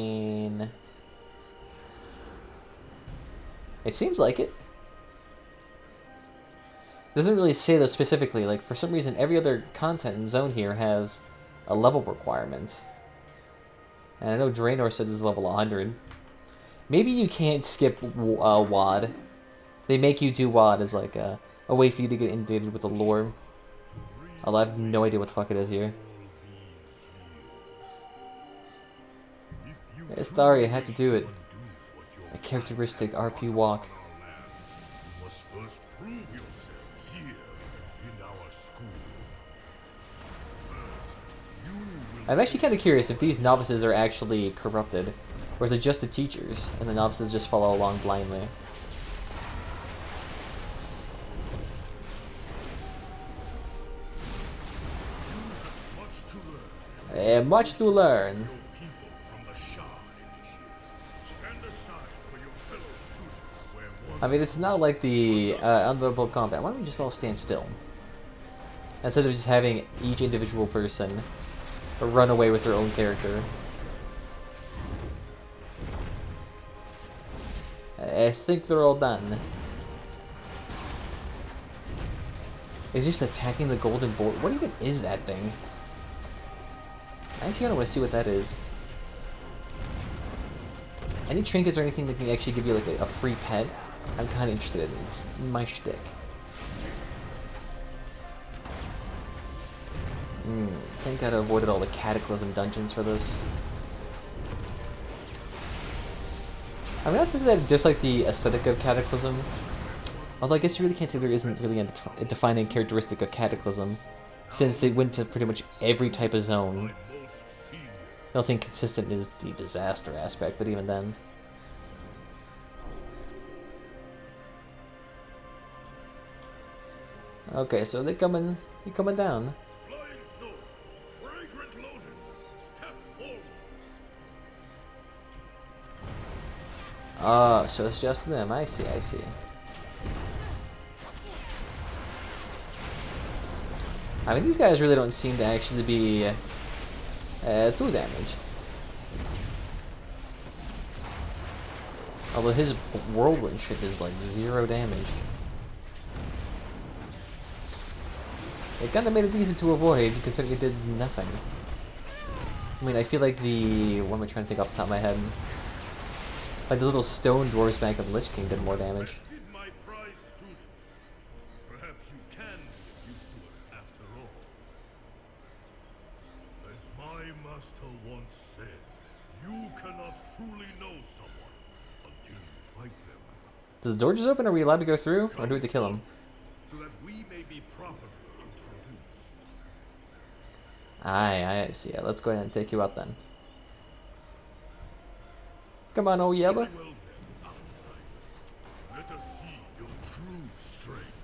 it seems like it. doesn't really say those specifically. Like, for some reason, every other content in Zone here has a level requirement. And I know Draenor says it's level 100. Maybe you can't skip WoD. They make you do WoD as like a way for you to get inundated with the lore. Although I have no idea what the fuck it is here. Yes, sorry, I had to do it. A characteristic RP walk. I'm actually kind of curious if these novices are actually corrupted, or is it just the teachers, and the novices just follow along blindly? Much to learn. I mean, it's not like the unloadable combat. Why don't we just all stand still? Instead of just having each individual person run away with their own character. I think they're all done. He's just attacking the golden board. What even is that thing? I actually want to see what that is. Any trinkets or anything that can actually give you like a free pet? I'm kind of interested in it. It's my shtick. Thank God I avoided all the Cataclysm dungeons for this. I mean, not to say that I dislike the aesthetic of Cataclysm. Although I guess you really can't say there isn't really a defining characteristic of Cataclysm, since they went to pretty much every type of zone. The only thing consistent is the disaster aspect, but even then. Okay, so they're coming down. Oh, so it's just them. I see, I see. I mean, these guys really don't seem to actually be too damaged. Although his whirlwind shit is like 0 damage. It kind of made it easy to avoid, considering it did nothing. I mean, I feel like what am I trying to think off the top of my head? Like the little stone dwarves back of Lich King did more damage. Perhaps you can be used to us after all. As my master once said, you cannot truly know someone until you fight them. Does the door just open? Are we allowed to go through? Or do we have to kill him? So that we may be properly introduced. I see. Yeah, let's go ahead and take you out then. Come on, old Yellow. Well then, outsider, let us see your true strength.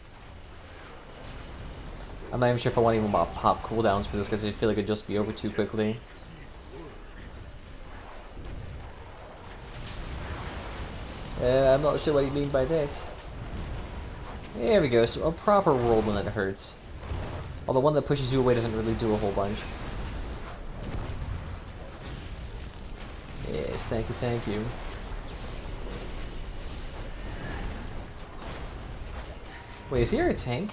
I'm not even sure if I want to even pop cooldowns for this because I feel like it'd just be over too quickly. I'm not sure what you mean by that. There we go, so a proper whirlwind that hurts. Although one that pushes you away doesn't really do a whole bunch. Yes, thank you, thank you. Wait, is he a tank?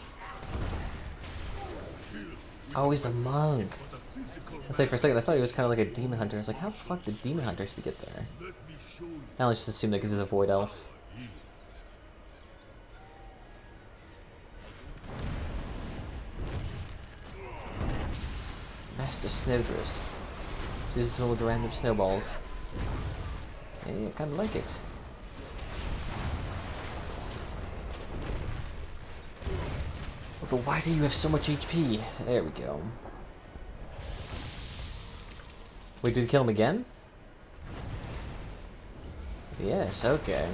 Oh, he's a monk. I was like, for a second, I thought he was kind of like a demon hunter. I was like, how the fuck did demon hunters get there? Now let's just assume that because he's a void elf. Master Snowdrifts. This is filled with random snowballs. Yeah, I kind of like it. But why do you have so much HP? There we go. Wait, did you kill him again? Yes, okay.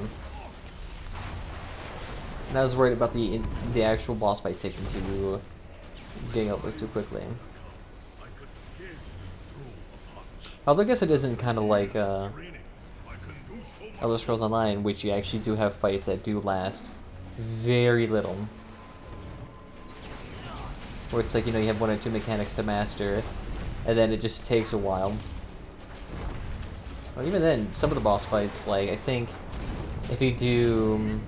And I was worried about the actual boss fight taking too getting over too quickly. Although I guess it isn't kind of like Elder Scrolls Online, which you actually do have fights that do last very little. Where it's like, you know, you have 1 or 2 mechanics to master, and then it just takes a while. Well, even then, some of the boss fights, like, I think if you do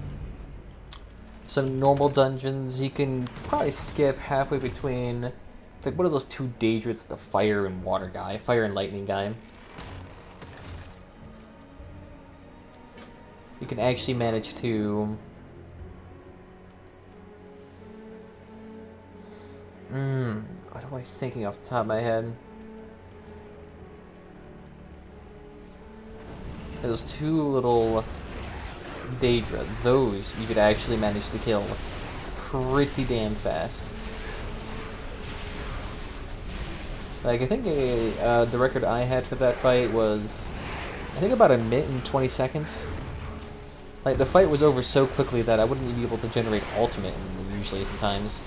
some normal dungeons. You can probably skip halfway between. It's like, what are those two Daedrons? The fire and water guy, fire and lightning guy. You can actually manage to. What am I thinking off the top of my head? Those two little Daedra, those you could actually manage to kill pretty damn fast. Like, I think the record I had for that fight was, I think about a minute and 20 seconds. Like, the fight was over so quickly that I wouldn't even be able to generate ultimate usually sometimes.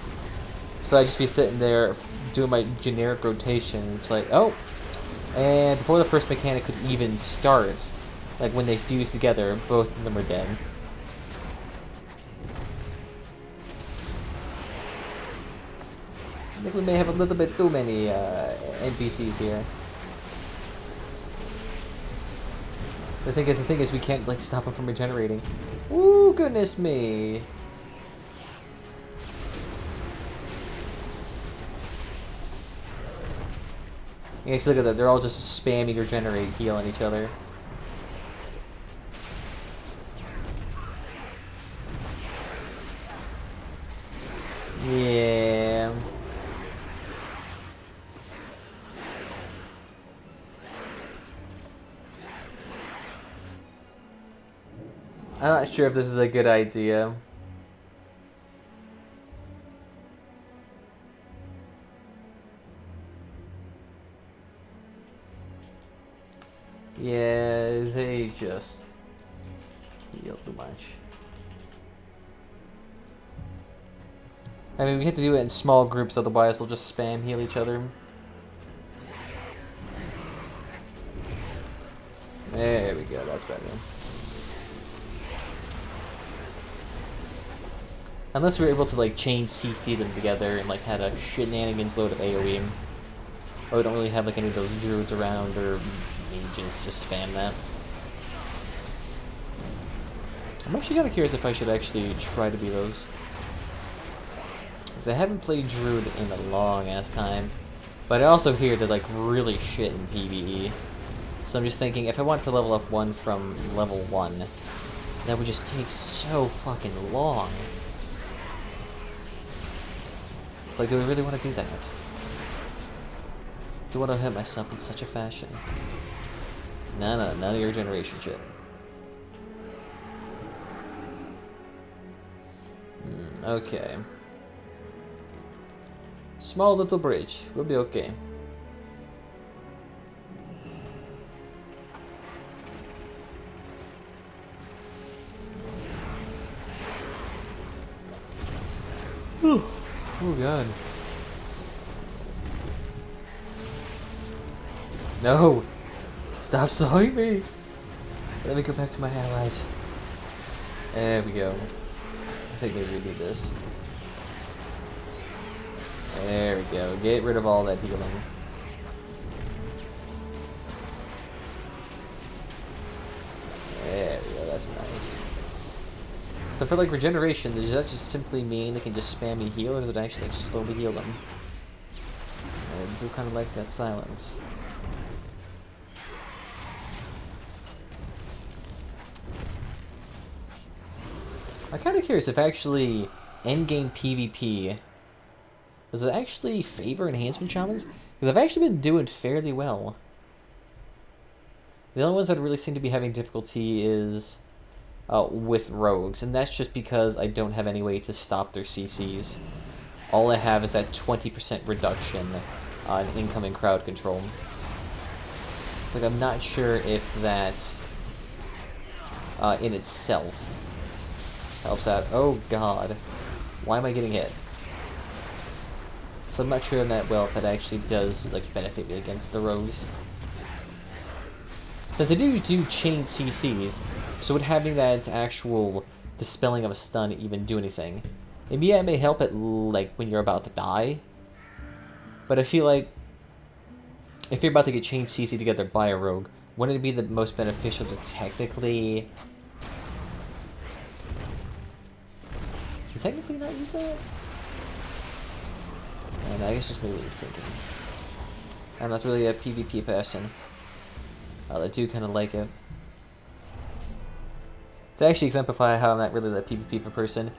So I'd just be sitting there doing my generic rotation. It's like, oh, and before the first mechanic could even start, like when they fuse together, both of them are dead. I think we may have a little bit too many NPCs here. The thing is, we can't like stop them from regenerating. Ooh, goodness me! You guys look at that, they're all just spamming regenerate, heal on each other. Yeah. I'm not sure if this is a good idea. Yeah, they just heal too much. I mean, we have to do it in small groups, otherwise they'll just spam heal each other. There we go, that's better. Unless we were able to like chain CC them together and like had a shenanigans load of AoE. Or we don't really have like any of those druids around or mages, just spam that. I'm actually kind of curious if I should actually try to be those. Because I haven't played druid in a long ass time. But I also hear they're like really shit in PvE. So I'm just thinking, if I want to level up one from level 1, that would just take so fucking long. Like, do I really want to do that? Do I want to hit myself in such a fashion? No, none of your generation shit. Okay. Small little bridge. We'll be okay. Oh god. No! Stop slowing me! Let me go back to my allies. There we go. I think maybe we need this. There we go. Get rid of all that healing. There we go. That's nice. So for like regeneration, does that just simply mean they can just spam me heal, or does it actually like slowly heal them? I do kind of like that silence. I'm kind of curious if actually endgame PvP, does it actually favor enhancement shamans? Because I've actually been doing fairly well. The only ones that really seem to be having difficulty is with rogues, and that's just because I don't have any way to stop their CCs. All I have is that 20% reduction on incoming crowd control. Like, I'm not sure if that in itself helps out. Oh god, why am I getting hit? So I'm not sure on that well if that actually does like benefit me against the rogues. Since I do chain CCs, so would having that actual dispelling of a stun even do anything? Maybe yeah, it may help it like when you're about to die. But I feel like if you're about to get chain CC together by a rogue, wouldn't it be the most beneficial to technically technically not use that? And I guess just maybe thinking. I'm not really a PvP person. I do kind of like it. To actually exemplify how I'm not really that PvP person,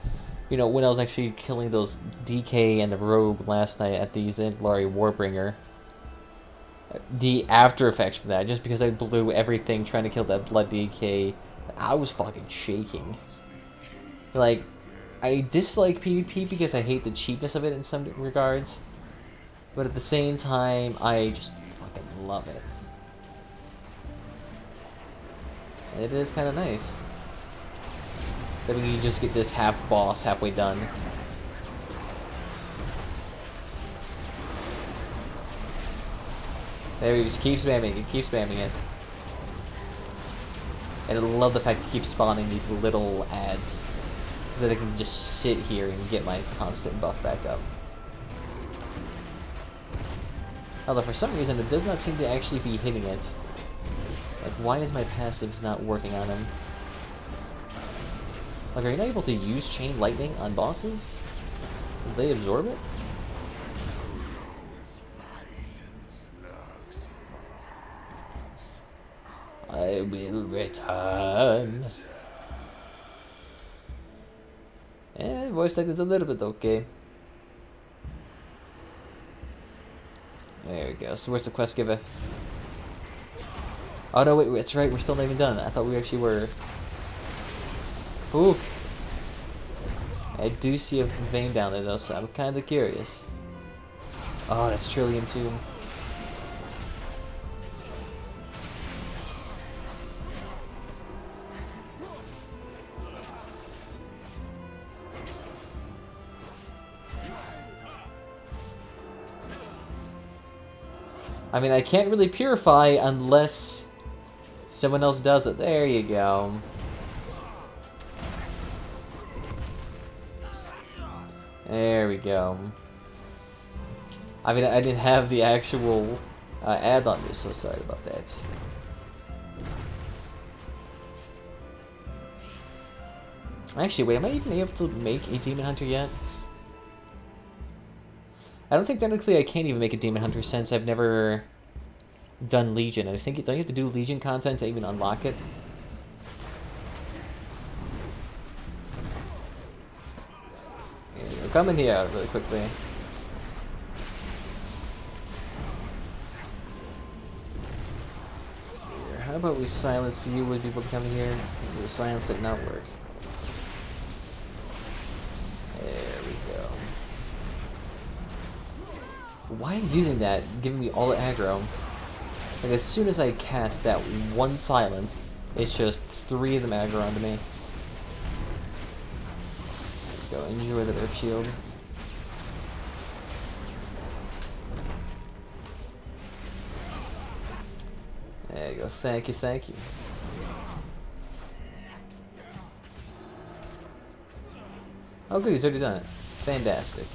you know, when I was actually killing those DK and the Rogue last night at the Zandalari Warbringer, the after effects from that, just because I blew everything trying to kill that Blood DK, I was fucking shaking. Like, I dislike PvP because I hate the cheapness of it in some regards, but at the same time, I just fucking love it. It is kind of nice. Then you just get this half boss halfway done. There we just keep spamming it, keep spamming it. And I love the fact that it keeps spawning these little ads. So that I can just sit here and get my constant buff back up. Although for some reason it does not seem to actually be hitting it. Like, why is my passives not working on him? Like, are you not able to use Chain Lightning on bosses? Will they absorb it? I will return. Eh, voice acting is a little bit okay. There we go. So where's the quest giver? Oh no, wait, that's right, we're still not even done. I thought we actually were. Ooh. I do see a vein down there though, so I'm kind of curious. Oh, that's Trillium Tomb. I mean, I can't really purify unless someone else does it. There you go. There we go. I mean, I didn't have the actual add-on, so sorry about that. Actually, wait, am I even able to make a Demon Hunter yet? I don't think technically I can't even make a Demon Hunter since I've never done Legion. I think, don't you have to do Legion content to even unlock it? We're coming here out really quickly. Here, how about we silence you with people coming here? The silence did not work. There we go. Why is using that giving me all the aggro? Like, as soon as I cast that one silence, it's just 3 of them aggro onto me. Go enjoy the Earth Shield. There you go. Thank you, thank you. Oh good, he's already done it. Fantastic.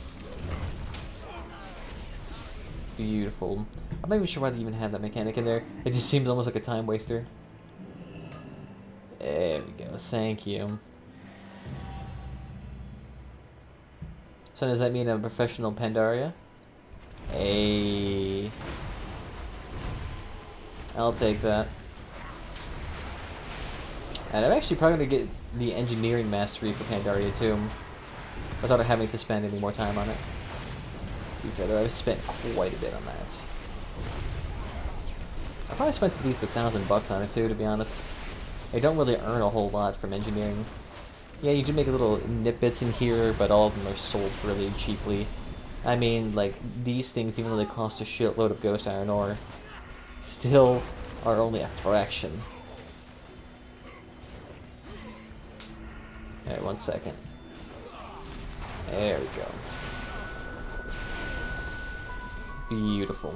Beautiful. I'm not even sure why they even have that mechanic in there. It just seems almost like a time waster. There we go. Thank you. So does that mean I'm a professional Pandaria? Hey. I'll take that. And I'm actually probably going to get the engineering mastery for Pandaria too, without having to spend any more time on it. To be fair though, I've spent quite a bit on that. I probably spent at least $1,000 on it too, to be honest. I don't really earn a whole lot from engineering. Yeah, you do make little nitbits in here, but all of them are sold really cheaply. I mean, like, these things, even though they cost a shitload of ghost iron ore, still are only a fraction. Alright, 1 second. There we go. Beautiful.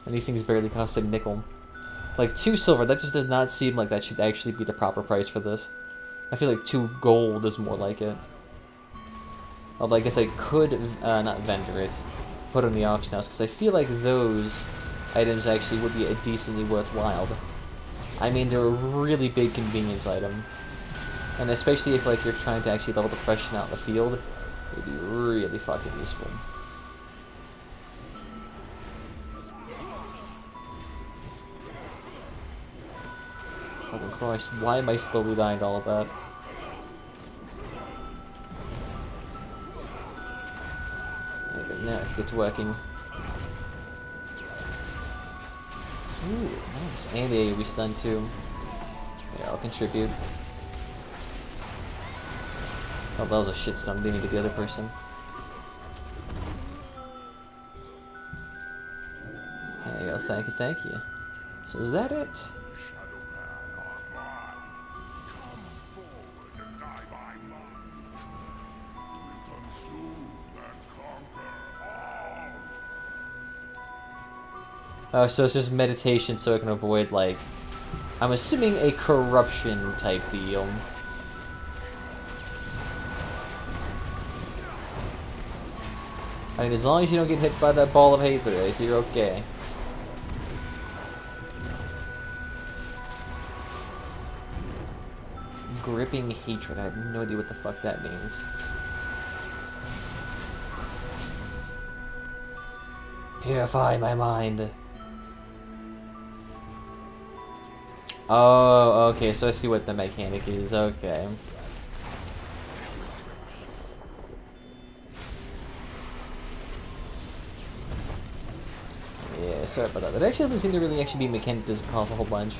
And these things barely cost a nickel. Like, 2 silver, that just does not seem like that should actually be the proper price for this. I feel like 2 gold is more like it. Although I guess I could not vendor it, put it in the auction house, because I feel like those items actually would be a decently worthwhile. I mean, they're a really big convenience item. And especially if like you're trying to actually level the question out in the field, it'd be really fucking useful. Fucking Christ, why am I slowly dying to all of that? There we go, now it gets working. Ooh, nice. And the AoE stun too. Yeah, I'll contribute. Oh, that was a shit stun. Didn't need the other person. There you go. Thank you, thank you. So is that it? Oh, so it's just meditation so I can avoid, like, I'm assuming a corruption type deal. I mean, as long as you don't get hit by that ball of hatred, you're okay. Gripping hatred. I have no idea what the fuck that means. Purify my mind. Oh, okay, so I see what the mechanic is. Okay. Yeah, sorry about that. That actually doesn't seem to really be a mechanic that doesn't cost a whole bunch.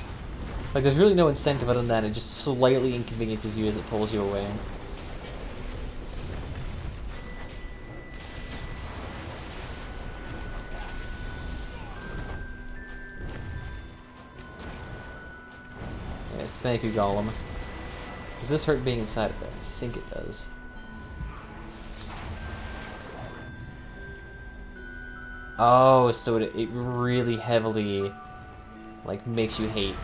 Like, there's really no incentive other than that. It just slightly inconveniences you as it pulls you away. Yes, thank you, Golem. Does this hurt being inside of it? I think it does. Oh, so it really heavily, like, makes you hate.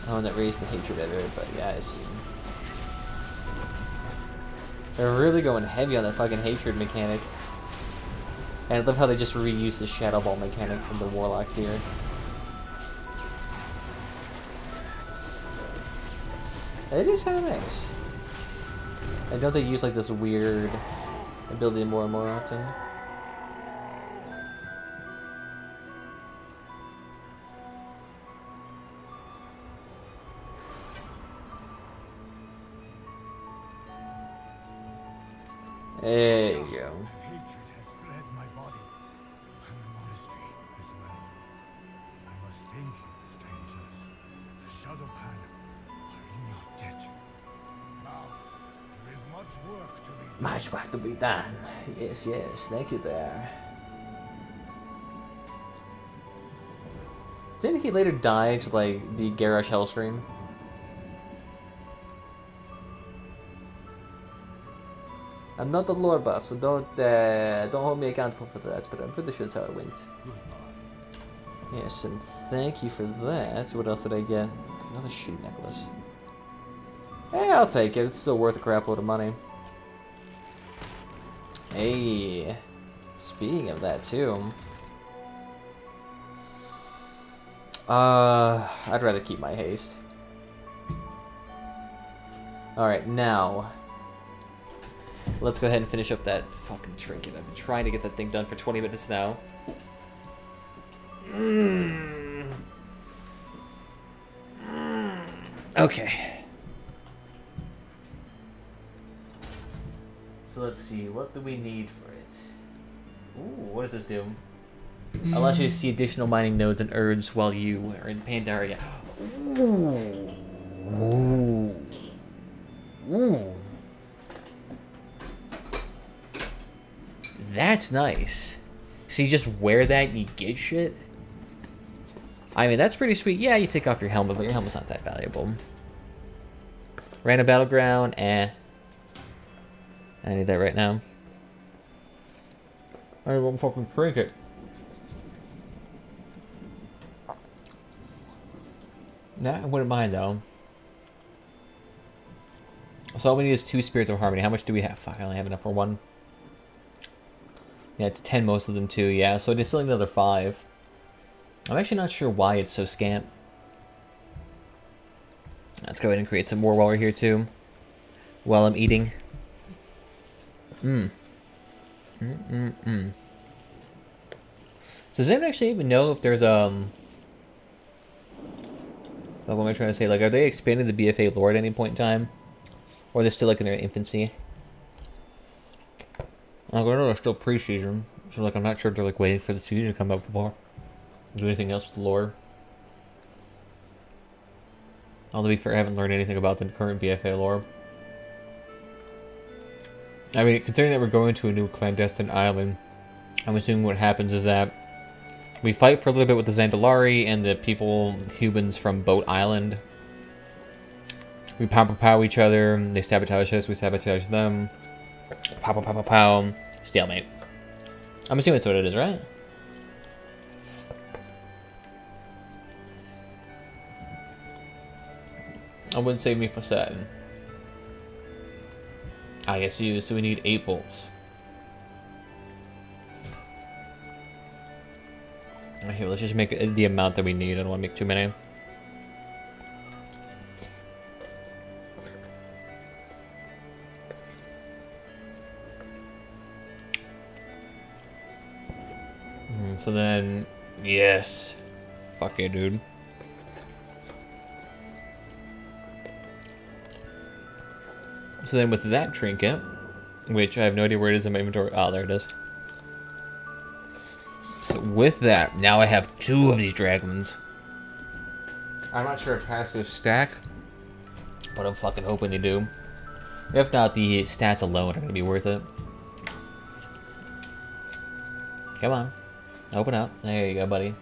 Oh, and that raised the hatred of it, but yeah, I see. They're really going heavy on that fucking hatred mechanic. And I love how they just reuse the Shadow Ball mechanic from the Warlocks here. It is kind of nice. And don't they use like this weird ability more and more often? There you go. Hatred has fled my body, and the monastery as well. I must thank you, strangers. The Shadowpan are in your debt. Now, there is much work to be done. Much work to be done. Yes, yes, thank you there. Didn't he later die to like the Garrosh Hellscream? I'm not the lore buff, so don't hold me accountable for that, but I'm pretty sure that's how it went. Yes, and thank you for that. What else did I get? Another shoe necklace. Hey, I'll take it. It's still worth a crap load of money. Hey, speaking of that too. I'd rather keep my haste. Alright, now let's go ahead and finish up that fucking trinket. I've been trying to get that thing done for 20 minutes now. Okay. So let's see, what do we need for it? Ooh, what does this do? Allows you to see additional mining nodes and herbs while you are in Pandaria. Ooh. Ooh. Ooh. That's nice. So you just wear that and you get shit? I mean, that's pretty sweet. Yeah, you take off your helmet, but your helmet's not that valuable. Random battleground, eh. I need that right now. I won't fucking drink it. Nah, I wouldn't mind though. So all we need is 2 Spirits of Harmony. How much do we have? Fuck, I only have enough for 1. Yeah, it's 10 most of them too, yeah. So it's still another 5. I'm actually not sure why it's so scant. Let's go ahead and create some more while we're here too. While I'm eating. So does anyone actually even know if there's like, what am I trying to say? Like, are they expanding the BfA lore at any point in time? Or are they still like in their infancy? I know they're still pre-season, so like I'm not sure if they're like waiting for the season to come out before do anything else with the lore. Although to be fair, I haven't learned anything about the current BfA lore. I mean, considering that we're going to a new clandestine island, I'm assuming what happens is that we fight for a little bit with the Zandalari and the humans from Boat Island. We pow each other, they sabotage us, we sabotage them. Pow. Stalemate. I'm assuming that's what it is, right? I wouldn't save me for Saturn. ISU, so we need 8 bolts. Okay, let's just make the amount that we need. I don't want to make too many. So then, yes. Fuck yeah, dude. So then with that trinket, which I have no idea where it is in my inventory. Oh, there it is. So with that, now I have 2 of these dragons. I'm not sure if passive stack, but I'm fucking hoping they do. If not, the stats alone are going to be worth it. Come on. Open up. There you go, buddy.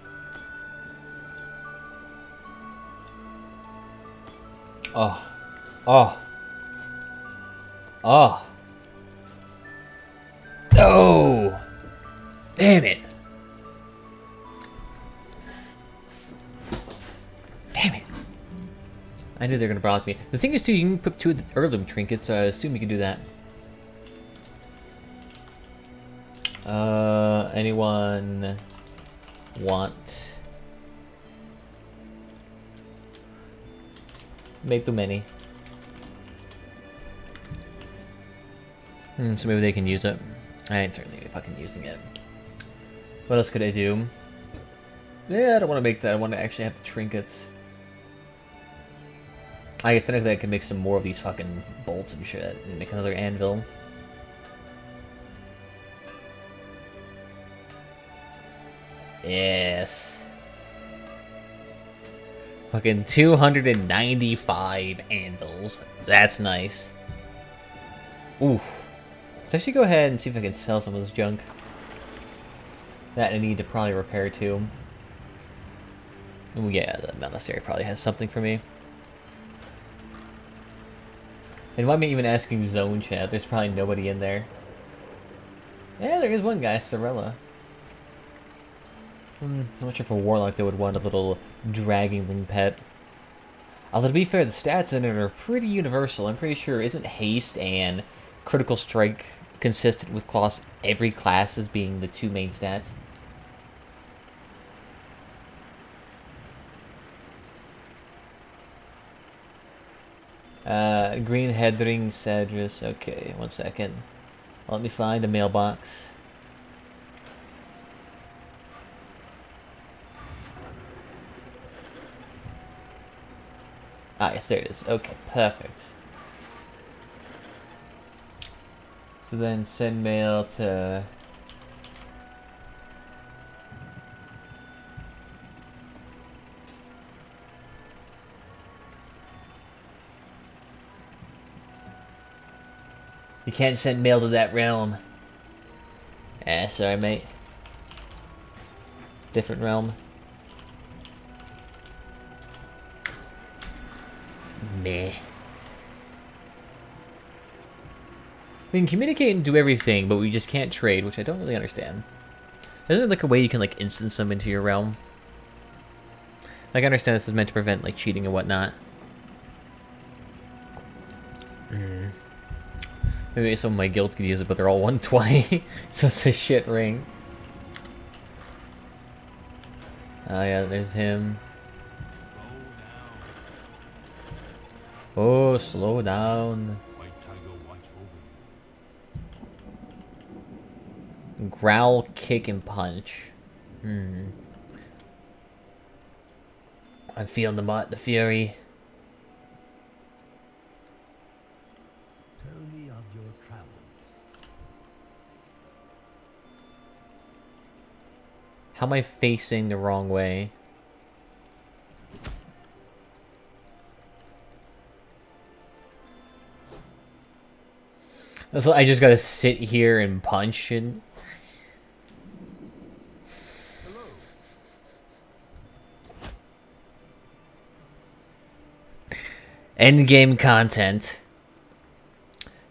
Oh. Oh. Oh. No! Damn it. Damn it. I knew they were going to block me. The thing is, too, you can put 2 of the heirloom trinkets, so I assume you can do that. Anyone want... Make too many. So maybe they can use it. I ain't certainly fucking using it. What else could I do? Yeah, I don't want to make that. I want to actually have the trinkets. I guess technically I could make some more of these fucking bolts and shit and make another anvil. Yes. Fucking 295 anvils. That's nice. Oof. Let's actually go ahead and see if I can sell some of this junk. That I need to probably repair too. Oh yeah, the monastery probably has something for me. And why am I even asking zone chat? There's probably nobody in there. Yeah, there is one guy, Sorella. I'm not sure if a warlock that would want a little dragonling pet. Although to be fair, the stats in it are pretty universal. I'm pretty sure isn't haste and critical strike consistent with every class as being the 2 main stats. Green headring Cedrus. Okay, 1 second. Let me find a mailbox. Ah, yes, there it is. Okay, perfect. So then send mail to... You can't send mail to that realm. Ah, sorry, mate. Different realm. Meh. We can communicate and do everything, but we just can't trade, which I don't really understand. Isn't there like a way you can like instance them into your realm? Like I understand this is meant to prevent like cheating and whatnot. Maybe some of my guilds could use it, but they're all 120, so it's a shit ring. Oh yeah, there's him. Oh, slow down. White Tiger watch over you. Growl, kick, and punch. I'm feeling the fury. Tell me of your travels. How am I facing the wrong way? So I just gotta sit here and punch and... Endgame content.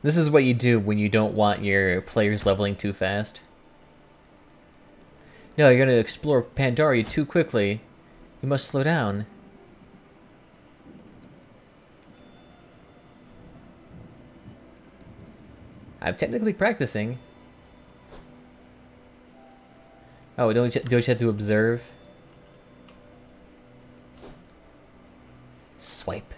This is what you do when you don't want your players leveling too fast. No, you're gonna explore Pandaria too quickly. You must slow down. I'm technically practicing. Oh, don't you have to observe? Swipe.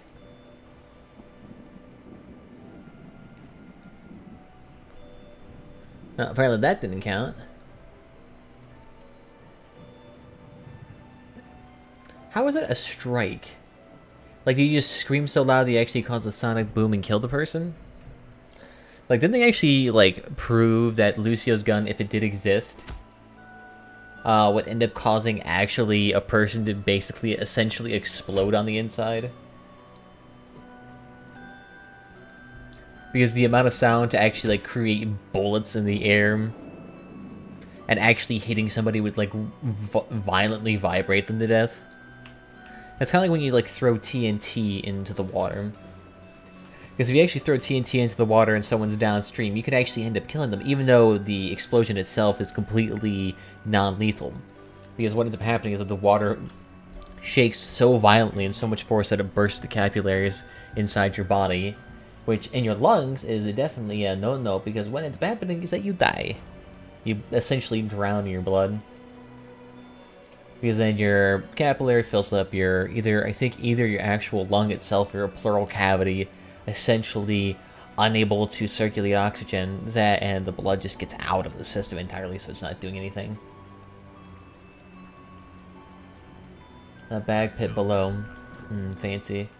No, apparently that didn't count. How is it a strike? Like, do you just scream so loud that you actually cause a sonic boom and kill the person? Like, didn't they actually, like, prove that Lucio's gun, if it did exist, would end up causing actually a person to basically essentially explode on the inside? Because the amount of sound to actually, like, create bullets in the air and actually hitting somebody would, like, violently vibrate them to death. It's kind of like when you, like, throw TNT into the water. Because if you actually throw TNT into the water and someone's downstream, you could actually end up killing them, even though the explosion itself is completely non-lethal. Because what ends up happening is that the water shakes so violently and so much force that it bursts the capillaries inside your body, which in your lungs is definitely a no-no, because what ends up happening is that you die. You essentially drown in your blood. Because then your capillary fills up your, either your actual lung itself or your pleural cavity, essentially unable to circulate oxygen, that and the blood just gets out of the system entirely, so it's not doing anything. A bag pit below. Fancy.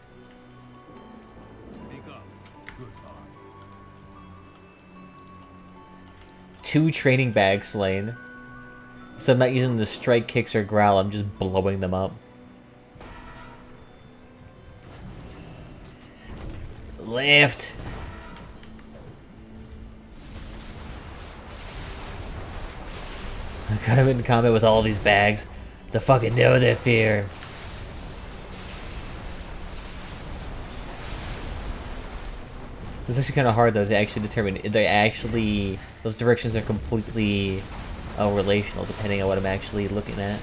Two training bags slain. So I'm not using the strike, kicks, or growl, I'm just blowing them up. Left! I got him in combat with all these bags. To fucking know their fear. It's actually kind of hard though to actually determine if they actually, those directions are completely relational depending on what I'm actually looking at.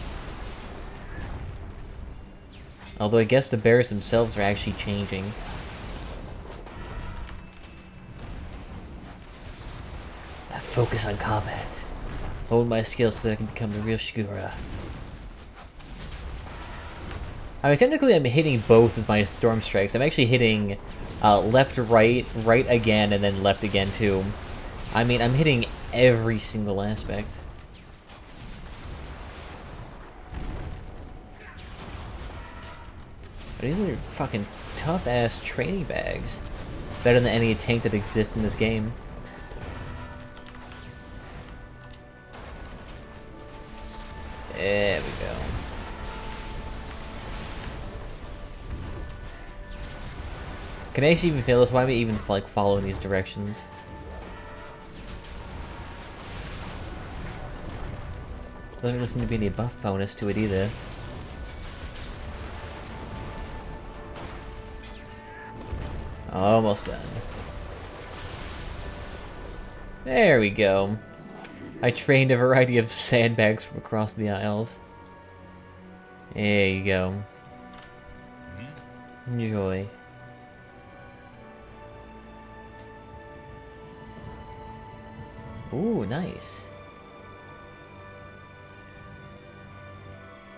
Although I guess the bears themselves are actually changing. I focus on combat. Hold my skills so that I can become the real Shigura. I mean, technically I'm hitting both of my storm strikes. I'm actually hitting left, right, right again, and then left again too. I mean, I'm hitting every single aspect. But these are fucking tough-ass training bags. Better than any tank that exists in this game. There we go. Can I actually even fail this? Why am I even like following these directions? Doesn't seem to be any buff bonus to it either. Almost done. There we go. I trained a variety of sandbags from across the aisles. There you go. Enjoy. Ooh, nice.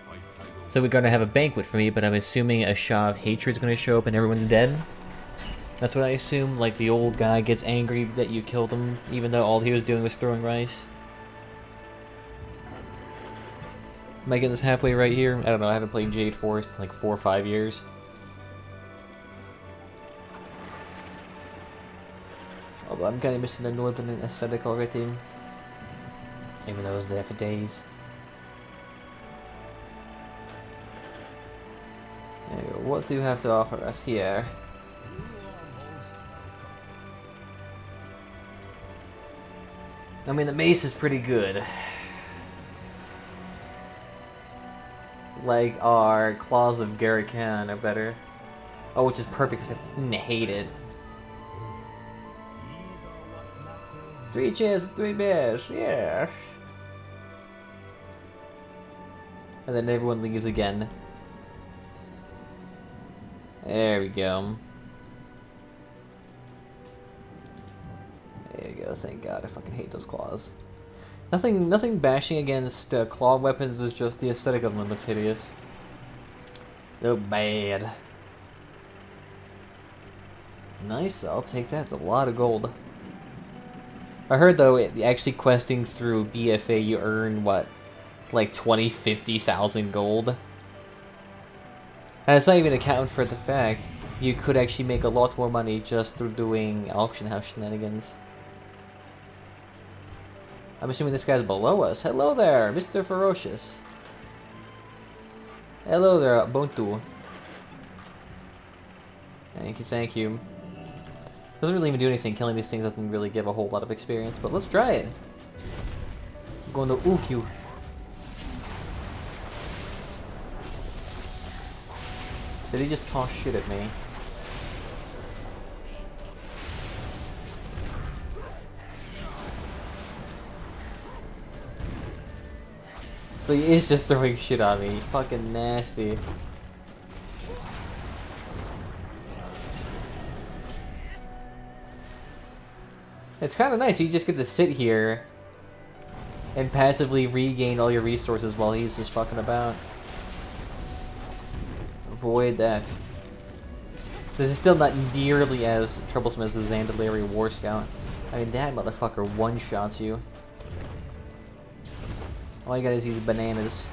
White Tiger So we're going to have a banquet for me, but I'm assuming a Shah of Hatred is going to show up and everyone's dead. That's what I assume. Like the old guy gets angry that you killed him, even though all he was doing was throwing rice. Am I getting this halfway right here? I don't know. I haven't played Jade Forest in like 4 or 5 years. Although I'm kind of missing the northern aesthetic already. Even though I was there for days. There you go. What do you have to offer us here? I mean, the mace is pretty good. Like our Claws of Garakan are better. Oh, which is perfect because I hate it. 3 chairs, 3 bears, yeah. And then everyone leaves again. There we go. There you go, thank God. I fucking hate those claws. Nothing bashing against claw weapons, was just the aesthetic of them looked hideous. Look bad. Nice, I'll take that. It's a lot of gold. I heard though, actually questing through BfA, you earn what, like 20, 50,000 gold. And it's not even accounting for the fact you could actually make a lot more money just through doing auction house shenanigans. I'm assuming this guy's below us. Hello there, Mr. Ferocious. Hello there, Ubuntu. Thank you, thank you. Doesn't really even do anything. Killing these things doesn't really give a whole lot of experience, but let's try it. I'm going to ook you. Did he just toss shit at me? So he is just throwing shit at me. Fucking nasty. It's kind of nice. You just get to sit here and passively regain all your resources while he's just fucking about. Avoid that. This is still not nearly as troublesome as the Zandalari War Scout. I mean, that motherfucker one-shots you. All you gotta is use bananas.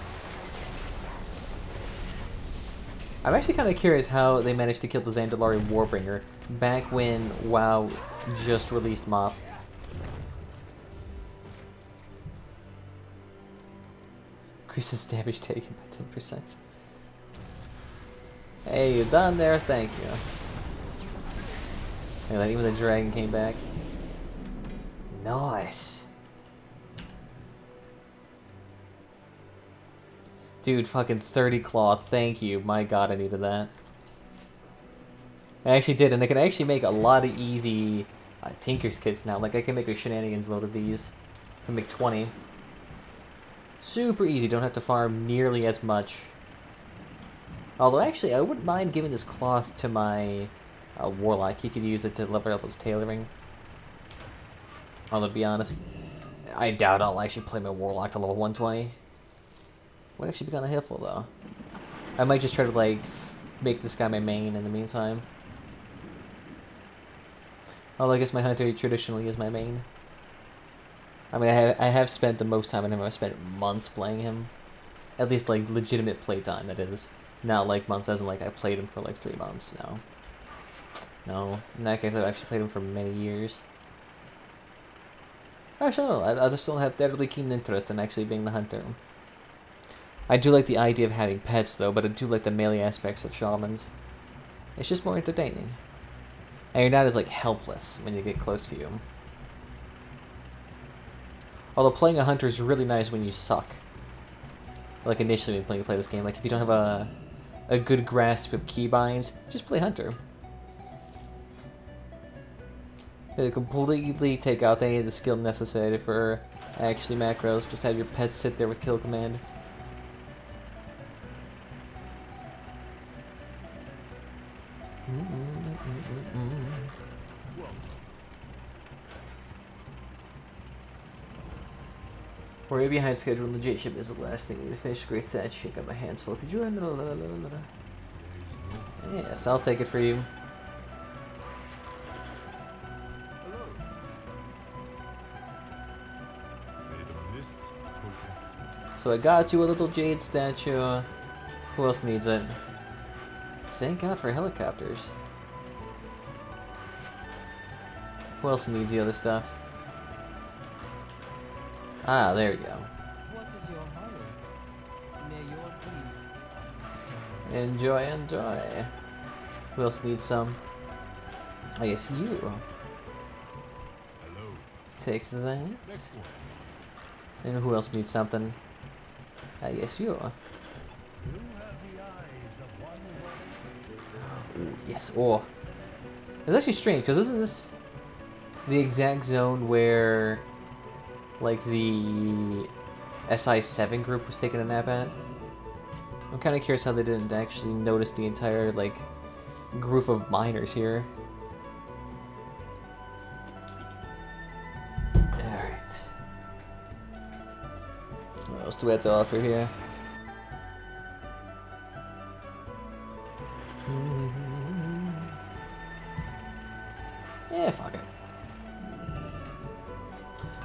I'm actually kind of curious how they managed to kill the Zandalari Warbringer back when WoW just released Mop. Increases damage taken by 10%. Hey, you done there? Thank you. Anyway, even the dragon came back. Nice. Dude, fucking 30 claw, thank you. My god, I needed that. I actually did, and I can actually make a lot of easy Tinker's kits now. Like, I can make a shenanigans load of these. I can make 20. Super easy, don't have to farm nearly as much. Although, actually, I wouldn't mind giving this cloth to my Warlock. He could use it to level up his tailoring. Although, to be honest, I doubt I'll actually play my Warlock to level 120. Would actually be kind of helpful, though. I might just try to, like, make this guy my main in the meantime. Although I guess my Hunter traditionally is my main. I mean, I have spent the most time on him. I've spent months playing him. At least, like, legitimate playtime, that is. Not, like, months as in, like, I played him for, like, 3 months. No. No. In that case, I've actually played him for many years. Actually, no. I just don't have deadly keen interest in actually being the Hunter. I do like the idea of having pets, though, but I do like the melee aspects of shamans. It's just more entertaining. And you're not as, like, helpless when you get close to you. Although playing a hunter is really nice when you suck. Like, initially when you play this game. Like, if you don't have a good grasp of keybinds, just play hunter. It'll completely take out any of the skill necessary for actually macros. Just have your pets sit there with kill command. We're way behind schedule and the J ship is the last thing we need to finish. Great set. Shit, got my hands full. Could you run? Yes, I'll take it for you. So I got you a little jade statue. Who else needs it? Thank God for helicopters. Who else needs the other stuff? Ah, there we go. What is your hurry? May your dream. Enjoy, enjoy. Who else needs some? I guess you. Hello. Take that. Next one. And who else needs something? I guess you. You have the eyes of one woman. Ooh, yes. Oh. It's actually strange, because isn't this the exact zone where, like, the SI-7 group was taking a nap at? I'm kind of curious how they didn't actually notice the entire, like, group of miners here. Alright. What else do we have to offer here? Yeah, fuck it.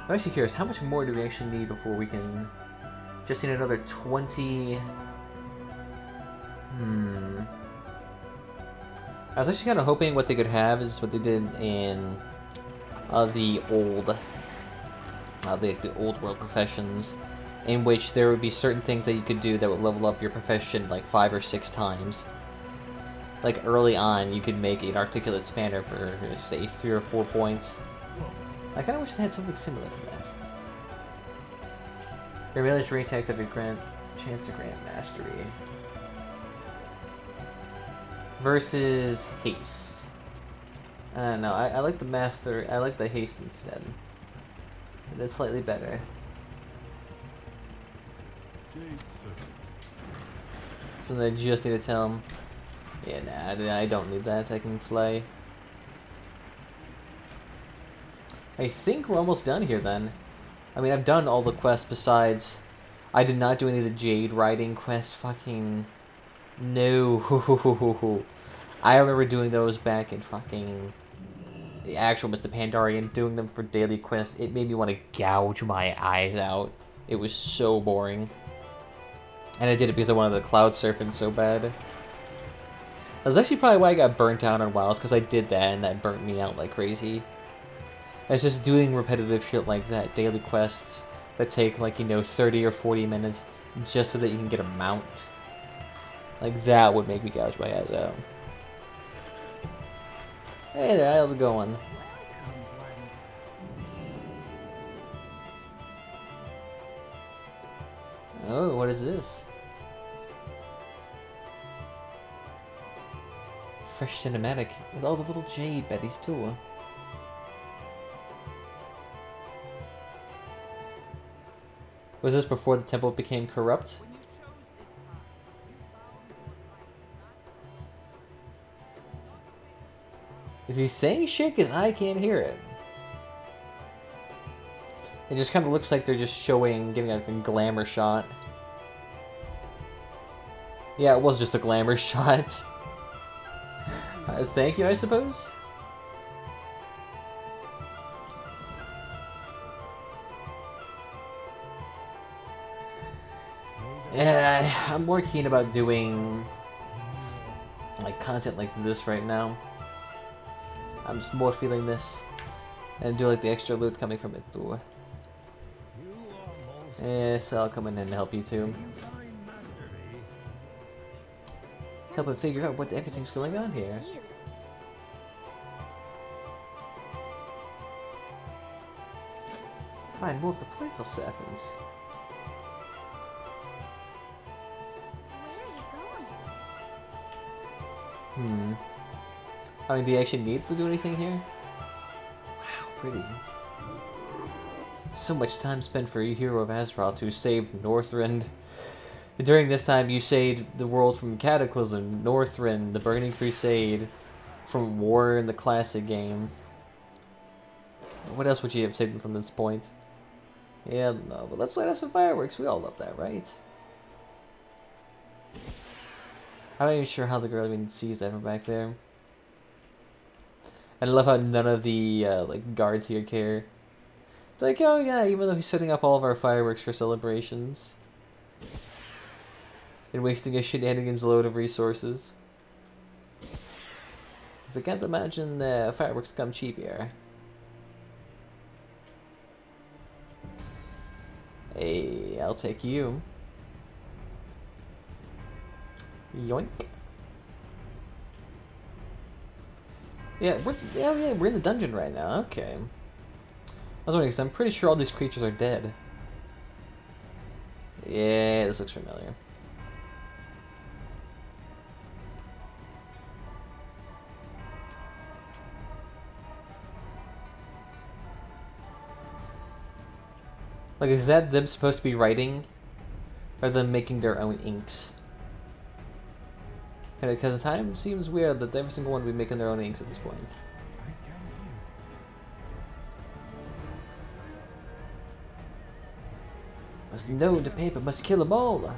I'm actually curious, how much more do we actually need before we can just need another 20? I was actually kind of hoping what they could have is what they did in the old world professions, in which there would be certain things that you could do that would level up your profession like 5 or 6 times. Like early on, you could make an articulate spanner for, say, 3 or 4 points. I kind of wish they had something similar to that. Your village re-attacks have a chance to grant mastery. Versus haste. I don't know, I like the master, I like the haste instead. It is slightly better. So then I just need to tell him, yeah, nah, I don't need that, I can fly. I think we're almost done here then. I mean, I've done all the quests besides... I did not do any of the Jade Riding quest, fucking... No. I remember doing those back in fucking... the actual Mr. Pandarian, doing them for daily quest. It made me want to gouge my eyes out. It was so boring. And I did it because I wanted the cloud surfing so bad. That's actually probably why I got burnt out on WoW, because I did that and that burnt me out like crazy. It's just doing repetitive shit like that, daily quests that take like, 30 or 40 minutes just so that you can get a mount. Like that would make me gouge my eyes out. Hey there, how's it going? Oh, what is this? Fresh cinematic with all the little jade betties too. Was this before the temple became corrupt? Is he saying shit? Because I can't hear it. It just kind of looks like they're just showing, giving a glamour shot. Yeah, it was just a glamour shot. Thank you, I suppose? Yeah, I'm more keen about doing like content like this right now. I'm just more feeling this, and do like the extra loot coming from it too. Yes, I'll come in and help you too. Help him figure out what everything's going on here. Find more of the playful Sappins. I mean, do you actually need to do anything here? Wow, pretty. So much time spent for a hero of Azeroth who saved Northrend. During this time, you saved the world from Cataclysm, Northrend, the Burning Crusade, from war in the classic game. What else would you have saved from this point? Yeah, no, but let's light up some fireworks. We all love that, right? I'm not even sure how the girl even sees that from back there. And I love how none of the like guards here care. They're like, oh yeah, even though he's setting up all of our fireworks for celebrations. And wasting a shenanigans load of resources. Because I can't imagine fireworks come cheap here. Hey, I'll take you. Yoink. Yeah, we're in the dungeon right now. Okay. I was wondering, because I'm pretty sure all these creatures are dead. Yeah, this looks familiar. Like, is that them supposed to be writing? Or them making their own inks? Because the time seems weird that every single one will be making their own inks at this point. Must know the paper must kill them all.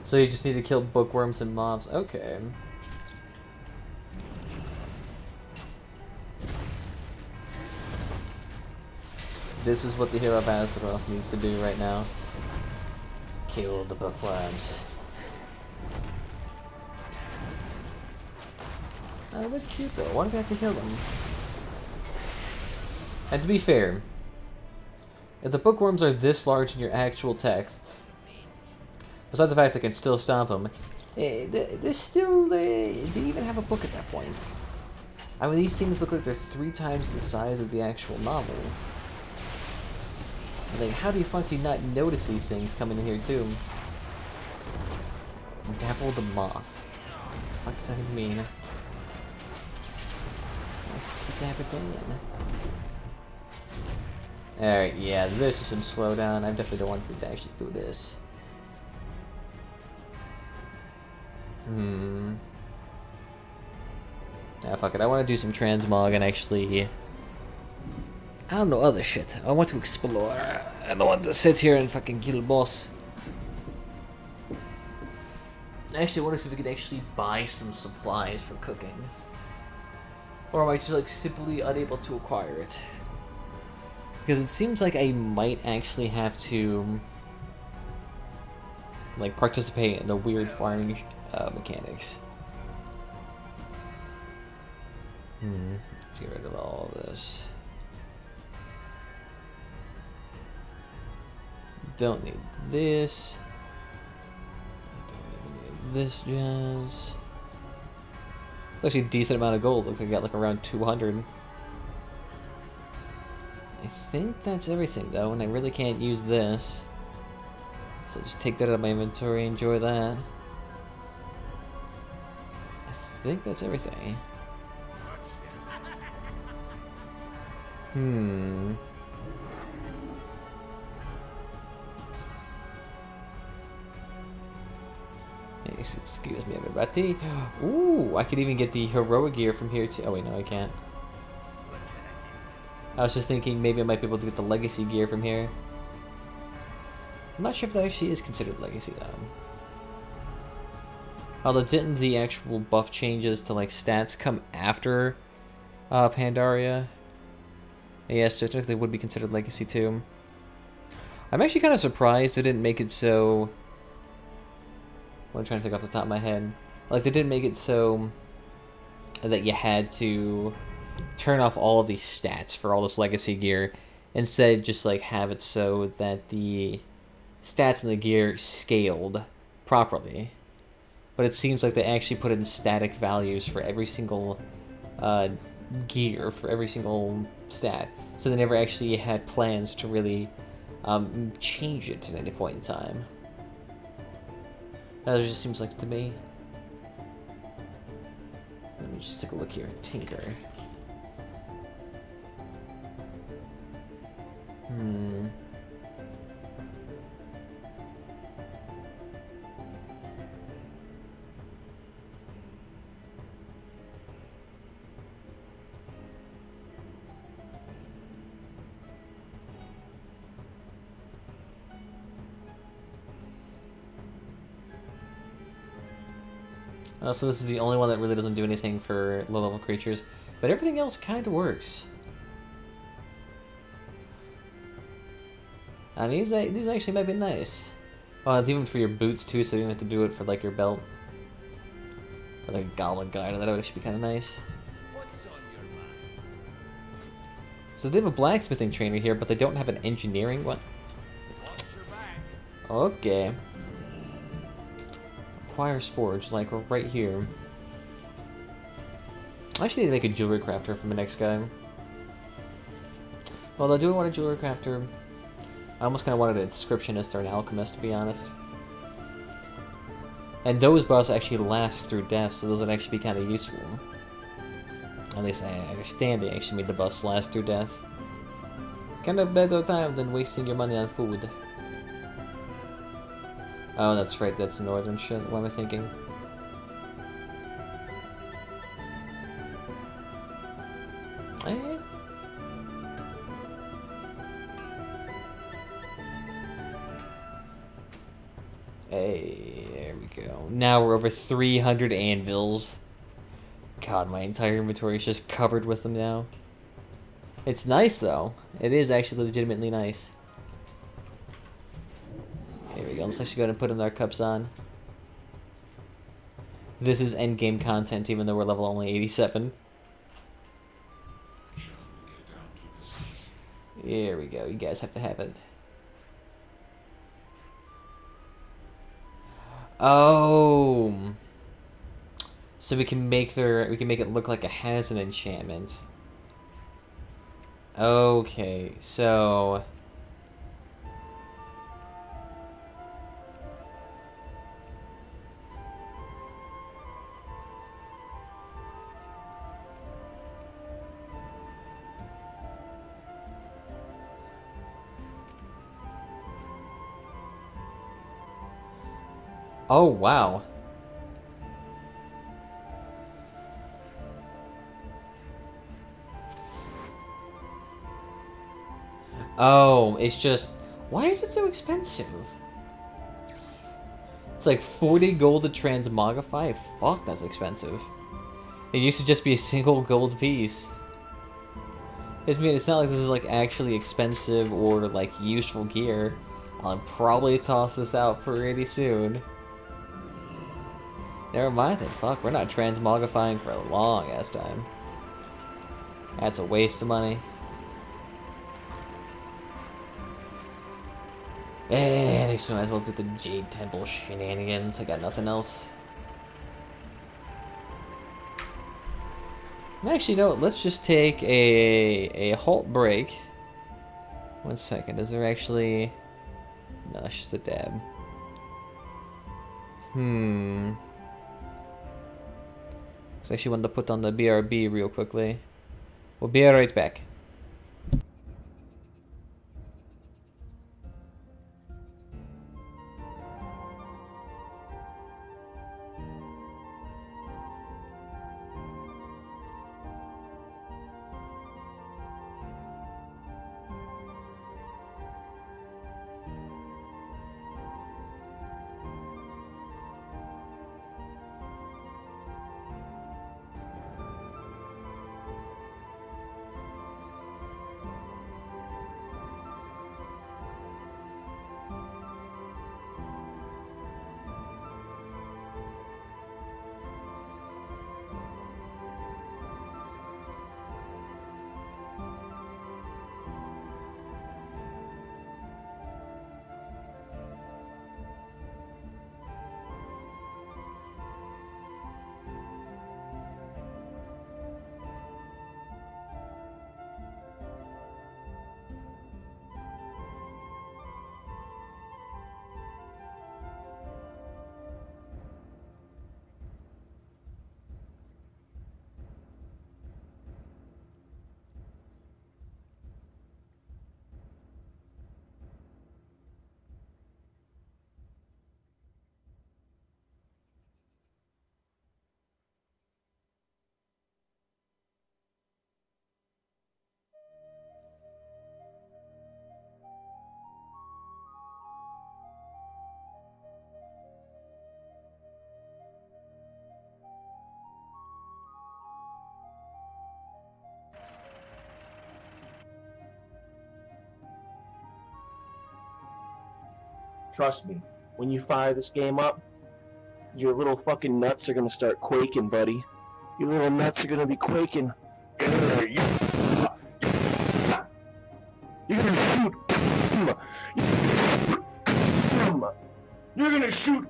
So you just need to kill bookworms and mobs. Okay. This is what the hero of Azeroth needs to do right now. Kill the bookworms. Oh, they're cute though. Why do we have to kill them? And to be fair, if the bookworms are this large in your actual text, besides the fact I can still stomp them, they're still... do you even have a book at that point? I mean, these things look like they're 3 times the size of the actual novel. Like, how do you fucking not notice these things coming in here, too? Dapple the moth. What the fuck does that even mean? Alright, yeah, this is some slowdown. I definitely don't want to actually do this. Ah, fuck it. I want to do some transmog and actually... I don't know other shit. I want to explore. I don't want to sit here and fucking kill a boss. Actually, I want to see if we can actually buy some supplies for cooking. Or am I just like simply unable to acquire it? Because it seems like I might actually have to like participate in the weird farming mechanics. Let's get rid of all this. Don't need this. Don't need this jazz. It's actually a decent amount of gold. Looks like I got like around 200. I think that's everything though, and I really can't use this. So just take that out of my inventory, enjoy that. I think that's everything. Excuse me, everybody. Ooh, I could even get the heroic gear from here too. Oh wait, no, I can't. I was just thinking maybe I might be able to get the legacy gear from here. I'm not sure if that actually is considered legacy though. Although didn't the actual buff changes to like stats come after Pandaria? Yes, so technically would be considered legacy too. I'm actually kind of surprised they didn't make it so... I'm trying to think off the top of my head. Like, they didn't make it so that you had to turn off all of these stats for all this legacy gear. Instead, just like have it so that the stats in the gear scaled properly. But it seems like they actually put in static values for every single gear, for every single stat. So they never actually had plans to really change it at any point in time. That just seems like to me. Let me just take a look here. Tinker. So this is the only one that really doesn't do anything for low-level creatures, but everything else kind of works. I mean, these actually might be nice. Oh, it's even for your boots too, so you don't have to do it for like your belt. For like a goblin guide, that would actually be kind of nice. So they have a blacksmithing trainer here, but they don't have an engineering one. Okay. Requires forge, like right here. I actually need to make a jewelry crafter for my next guy. Well, I do want a jewelry crafter. I almost kind of wanted an inscriptionist or an alchemist, to be honest. And those buffs actually last through death, so those would actually be kind of useful. At least I understand they actually made the buffs last through death. Kind of better time than wasting your money on food. Oh, that's right, that's northern shit. What am I thinking? Eh? Hey, there we go. Now we're over 300 anvils. God, my entire inventory is just covered with them now. It's nice, though. It is actually legitimately nice. Here we go. Let's actually go ahead and put in our cups on. This is endgame content, even though we're level only 87. Here we go. You guys have to have it. Oh, so we can make it look like it has an enchantment. Okay, so oh wow. Oh, it's just... Why is it so expensive? It's like 40 gold to transmogrify? Fuck, that's expensive. It used to just be a single gold piece. I mean, it's not like this is like actually expensive or like useful gear. I'll probably toss this out pretty soon. Never mind then, fuck, we're not transmogrifying for a long ass time. That's a waste of money. And I might as well do the Jade Temple shenanigans. I got nothing else. Actually, no. Let's just take a halt break. 1 second. Is there actually? No, it's just a dab. I actually wanted to put on the BRB real quickly. We'll be right back. Trust me, when you fire this game up, your little fucking nuts are gonna start quaking, buddy. Your little nuts are gonna be quaking. You're gonna shoot. You're gonna shoot.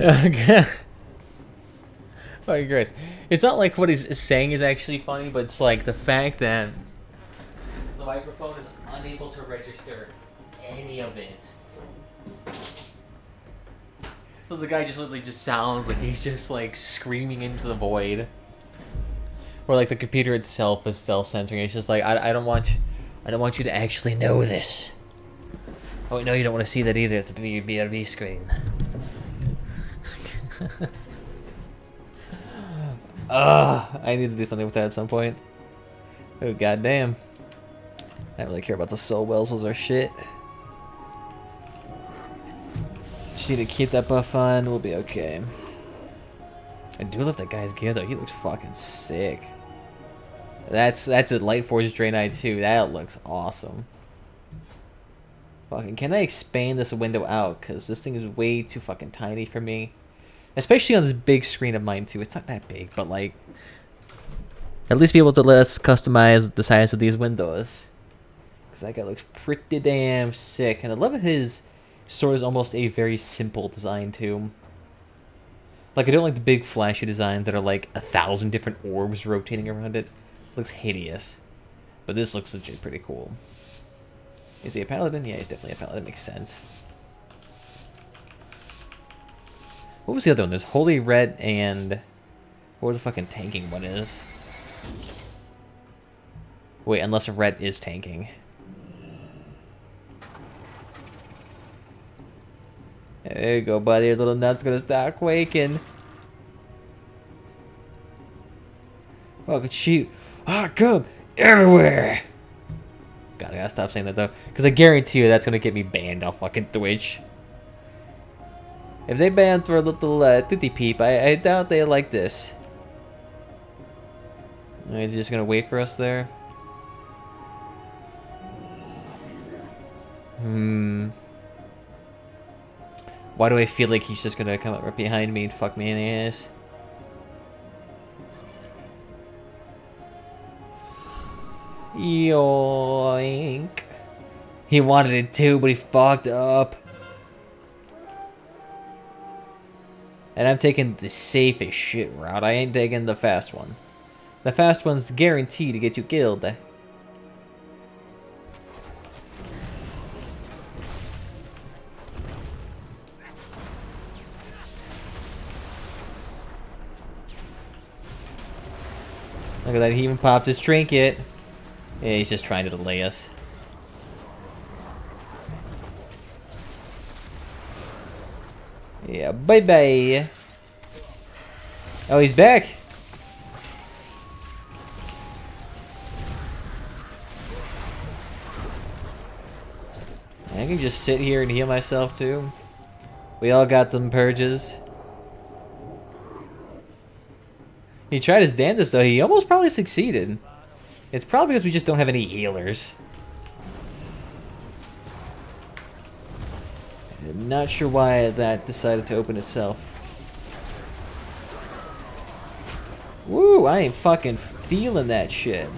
Okay. Fucking Christ. It's not like what he's saying is actually funny, but it's like the fact that the microphone is unable to register any of it. So the guy just literally just sounds like he's just like screaming into the void. Or like the computer itself is self-censoring. It's just like I don't want you to actually know this. Oh no, you don't want to see that either. It's a BfA screen. I need to do something with that at some point. Oh goddamn. I don't really care about the soul wells, those are shit. Just need to keep that buff on, we'll be okay. I do love that guy's gear though, he looks fucking sick. That's a Light Force Draenei too, that looks awesome. Fucking, can I expand this window out? Cause this thing is way too fucking tiny for me. Especially on this big screen of mine too, it's not that big, but like... At least be able to let us customize the size of these windows. Cause that guy looks pretty damn sick, and I love his sword is almost a very simple design too. Like I don't like the big flashy designs that are like 1,000 different orbs rotating around it. Looks hideous. But this looks legit pretty cool. Is he a paladin? Yeah, he's definitely a paladin, makes sense. What was the other one? There's Holy Red and... What the fucking tanking one is? Wait, unless Red is tanking. There you go, buddy. Your little nut's gonna start quaking. Fucking shoot. Ah, come everywhere. God, I gotta stop saying that though. Because I guarantee you that's gonna get me banned off fucking Twitch. If they ban for a little titty peep, I doubt they like this. Is he just gonna wait for us there? Why do I feel like he's just gonna come up right behind me and fuck me in the ass? Yoink. He wanted it too, but he fucked up. And I'm taking the safest shit route. I ain't taking the fast one. The fast one's guaranteed to get you killed. Look at that, he even popped his trinket. Yeah, he's just trying to delay us. Yeah, bye-bye. Oh, he's back. I can just sit here and heal myself too. We all got them purges. He tried his damnedest though, he almost probably succeeded. It's probably because we just don't have any healers. I'm not sure why that decided to open itself. Woo, I ain't fucking feeling that shit.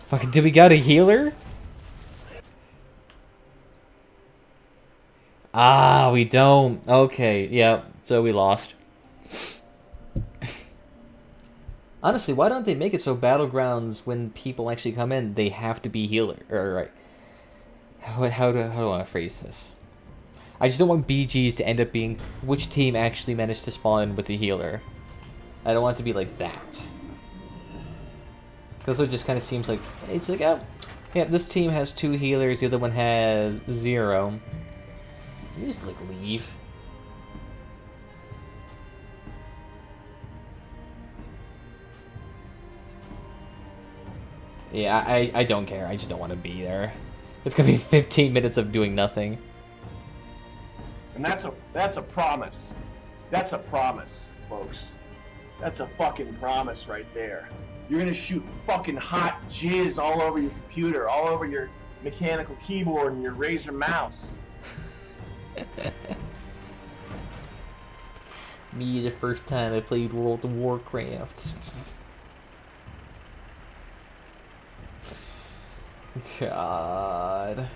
Fucking, do we got a healer? Ah, we don't. Okay, yeah, so we lost. Honestly, why don't they make it so Battlegrounds, when people actually come in, they have to be healer? Or, right. How do I want to phrase this? I just don't want BGs to end up being which team actually managed to spawn with the healer. I don't want it to be like that. Because it just kind of seems like, it's like, oh, yeah, this team has 2 healers, the other one has 0. Let me just, like, leave. Yeah, I don't care. I just don't want to be there. It's gonna be 15 minutes of doing nothing. And that's a promise. That's a promise, folks. That's a fucking promise right there. You're gonna shoot fucking hot jizz all over your computer, all over your mechanical keyboard and your Razer mouse. Me, the first time I played World of Warcraft. God.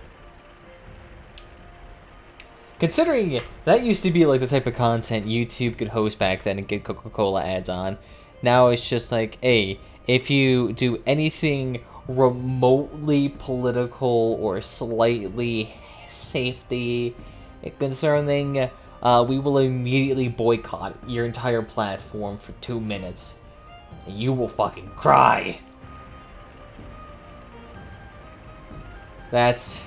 Considering that used to be like the type of content YouTube could host back then and get Coca-Cola ads on, now it's just like, hey, if you do anything remotely political or slightly safety concerning, we will immediately boycott your entire platform for 2 minutes. And you will fucking cry. That's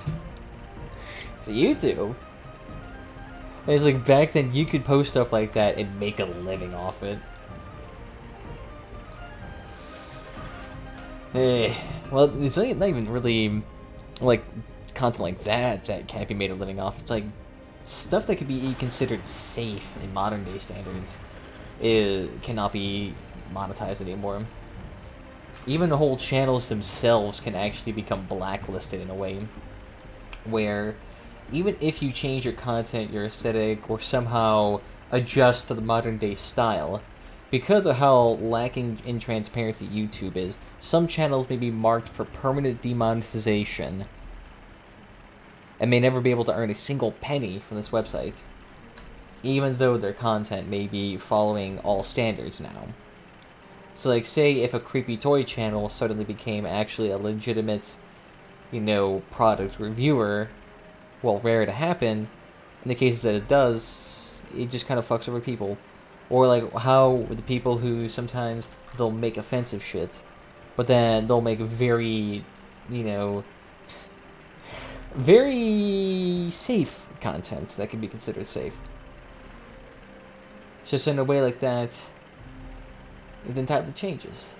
YouTube. And it's like back then you could post stuff like that and make a living off it. Well, it's not even really like content like that can't be made a living off. It's like stuff that could be considered safe in modern day standards cannot be monetized anymore. Even the whole channels themselves can actually become blacklisted in a way where even if you change your content, your aesthetic, or somehow adjust to the modern day style, because of how lacking in transparency YouTube is, some channels may be marked for permanent demonetization and may never be able to earn a single penny from this website, even though their content may be following all standards now. So like, say if a creepy toy channel suddenly became actually a legitimate, you know, product reviewer, well, rare to happen, in the cases that it does, it just kind of fucks over people. Or like how the people who sometimes they'll make offensive shit, but then they'll make very, you know, very safe content that can be considered safe. Just in a way like that, it entirely changes.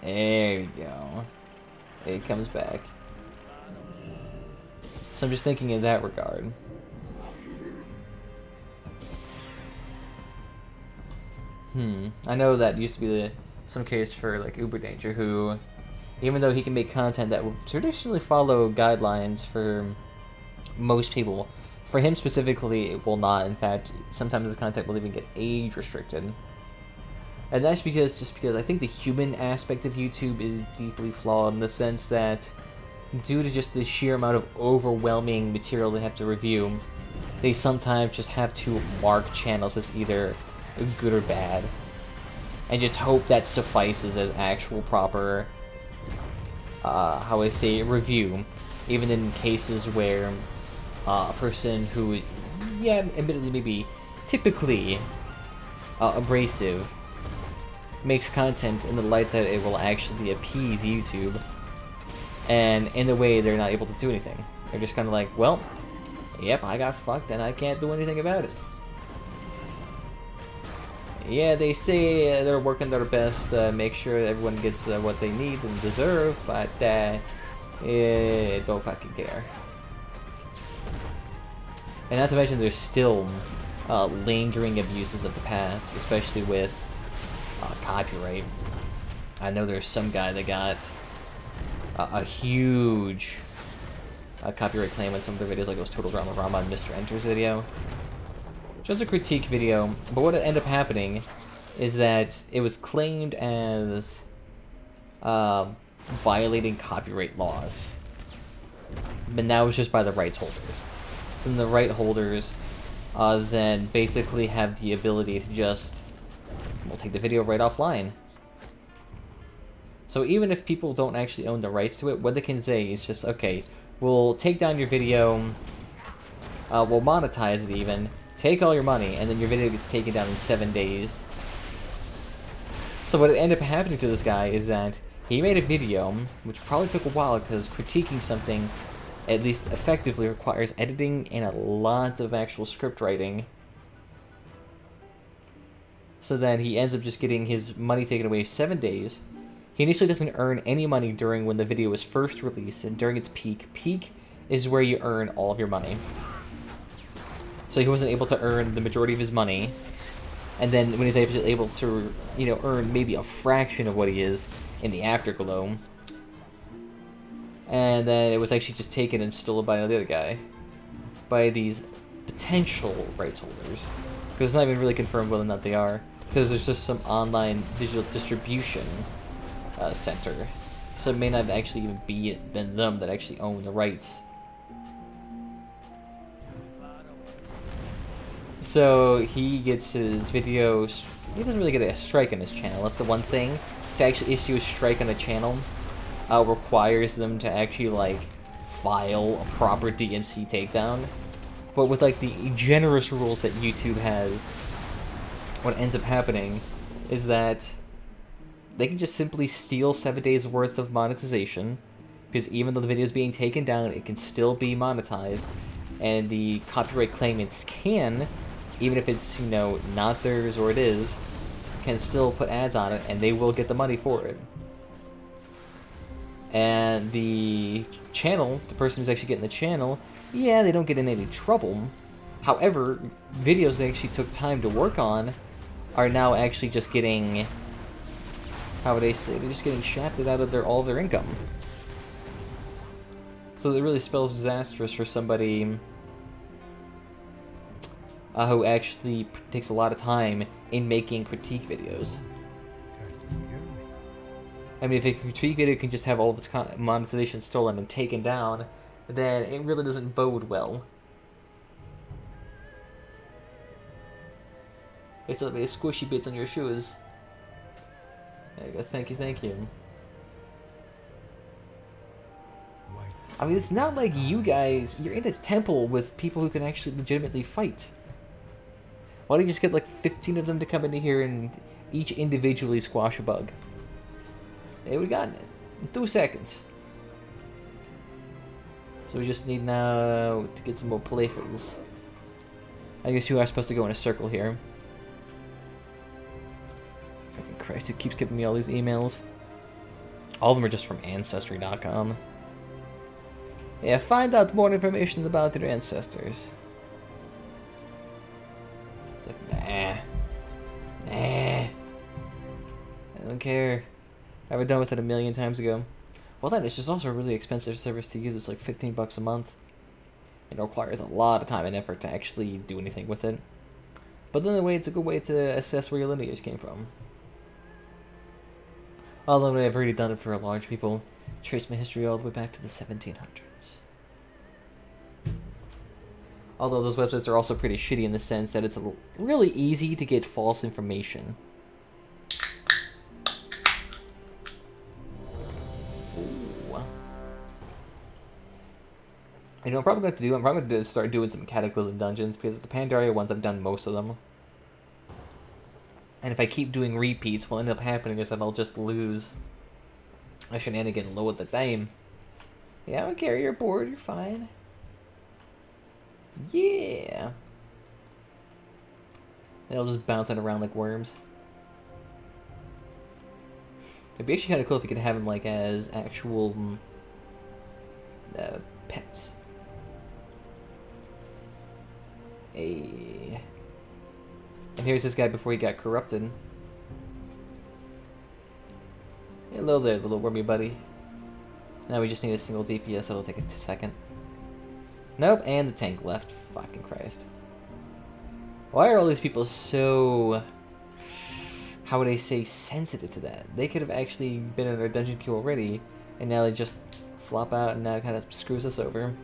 There we go. It comes back. So I'm just thinking in that regard. I know that used to be some case for like Uber Danger, who, even though he can make content that would traditionally follow guidelines for most people, for him specifically, it will not. In fact, sometimes his content will even get age restricted. And that's because I think the human aspect of YouTube is deeply flawed in the sense that due to just the sheer amount of overwhelming material they have to review, they sometimes just have to mark channels as either good or bad, and just hope that suffices as actual proper, how I say, review, even in cases where a person who, yeah, admittedly maybe typically abrasive, makes content in the light that it will actually appease YouTube, and in a way they're not able to do anything. They're just kind of like, well, yep, I got fucked and I can't do anything about it. Yeah, they say they're working their best to make sure everyone gets what they need and deserve, but don't fucking care. And not to mention there's still lingering abuses of the past, especially with copyright. I know there's some guy that got a huge copyright claim on some of the videos, like it was Total Drama Rama and Mr. Enter's video. Just a critique video, but what ended up happening is that it was claimed as violating copyright laws, but that was just by the rights holders. So then the right holders then basically have the ability to just, we'll take the video right offline. So even if people don't actually own the rights to it, what they can say is just, okay, we'll take down your video, we'll monetize it even, take all your money, and then your video gets taken down in 7 days. So what ended up happening to this guy is that he made a video, which probably took a while because critiquing something, at least effectively, requires editing and a lot of actual script writing. So then he ends up just getting his money taken away 7 days. He initially doesn't earn any money during when the video was first released, and during its peak is where you earn all of your money. so he wasn't able to earn the majority of his money. And then when he's able to, you know, earn maybe a fraction of what he is in the Afterglow, and then it was actually just taken and stolen by another guy, by these potential rights holders, because it's not even really confirmed whether or not they are, because there's just some online digital distribution center, so it may not actually even be been them that actually own the rights. So he gets his videos. He doesn't really get a strike on his channel. That's the one thing. To actually issue a strike on a channel requires them to actually like file a proper DMC takedown. But with like the generous rules that YouTube has, what ends up happening is that they can just simply steal 7 days worth of monetization, because even though the video is being taken down, it can still be monetized, and the copyright claimants can, even if it's, you know, not theirs or it is, can still put ads on it, and they will get the money for it. And the channel, the person who's actually getting the channel, yeah, they don't get in any trouble. However, videos they actually took time to work on are now actually just getting, how would I say, they're just getting shafted out of all their income. So it really spells disastrous for somebody who actually takes a lot of time in making critique videos. I mean, if a critique video can just have all of its monetization stolen and taken down, then it really doesn't bode well. It's a bit of squishy bits on your shoes. There you go, thank you, thank you. I mean, it's not like you guys, you're in a temple with people who can actually legitimately fight. Why don't you just get like 15 of them to come into here and each individually squash a bug? Hey, we got it in 2 seconds. So we just need now to get some more playthroughs. I guess you are supposed to go in a circle here. Fucking Christ, who keeps giving me all these emails? All of them are just from Ancestry.com. Yeah, find out more information about your ancestors. It's like, nah. I don't care. I was done with it a million times ago. Well, then it's just also a really expensive service to use. It's like 15 bucks a month. It requires a lot of time and effort to actually do anything with it. But then it's a good way to assess where your lineage came from. Although I've already done it for large people, trace my history all the way back to the 1700s. Although those websites are also pretty shitty in the sense that it's really easy to get false information. You know, I'm probably going to start doing some Cataclysm dungeons, because the Pandaria ones, I've done most of them. And if I keep doing repeats, what will end up happening is that I'll just lose a shenanigan low at the time. Yeah, I don't care, you're bored, you're fine. Yeah. They'll just bouncing around like worms. It'd be actually kind of cool if you could have them like as actual pets. Hey. And here's this guy before he got corrupted. Hello there, little wormy buddy. Now we just need a single DPS, it'll take a second. Nope, and the tank left. Fucking Christ. Why are all these people so, how would I say, sensitive to that? They could have actually been in our dungeon queue already, and now they just flop out and now it kind of screws us over.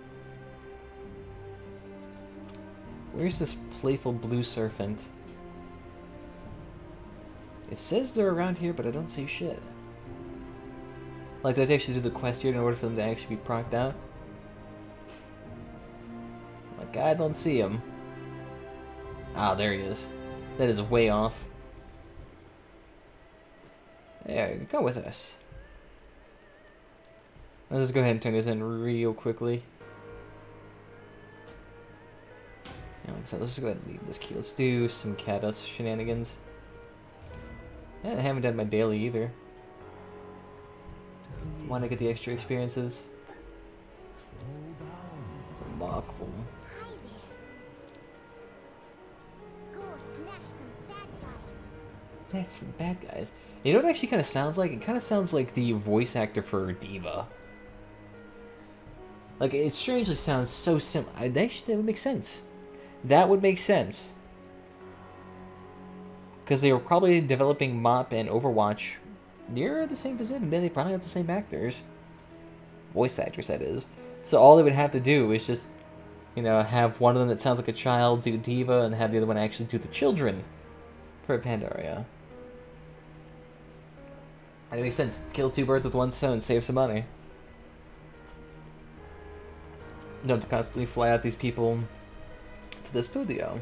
Where's this playful blue serpent? It says they're around here, but I don't see shit. Like, do I actually do the quest here in order for them to actually be procced out? Like, I don't see him. Ah, there he is. That is way off. There, go with us. Let's just go ahead and turn this in real quickly. Yeah, like I said, let's just go ahead and leave this key. Let's do some Kados shenanigans. Yeah, I haven't done my daily either. Want to get the extra experiences? Remarkable. That's the bad guys. You know what it actually kind of sounds like? It kind of sounds like the voice actor for Diva. Like, it strangely sounds so similar. Actually, that would make sense. That would make sense. Because they were probably developing MoP and Overwatch near the same position. Then they probably have the same actors. Voice actors, that is. So all they would have to do is just, you know, have one of them that sounds like a child do Diva, and have the other one actually do the children for Pandaria. That makes sense. Kill two birds with one stone, save some money. You don't have to constantly fly out these people to the studio.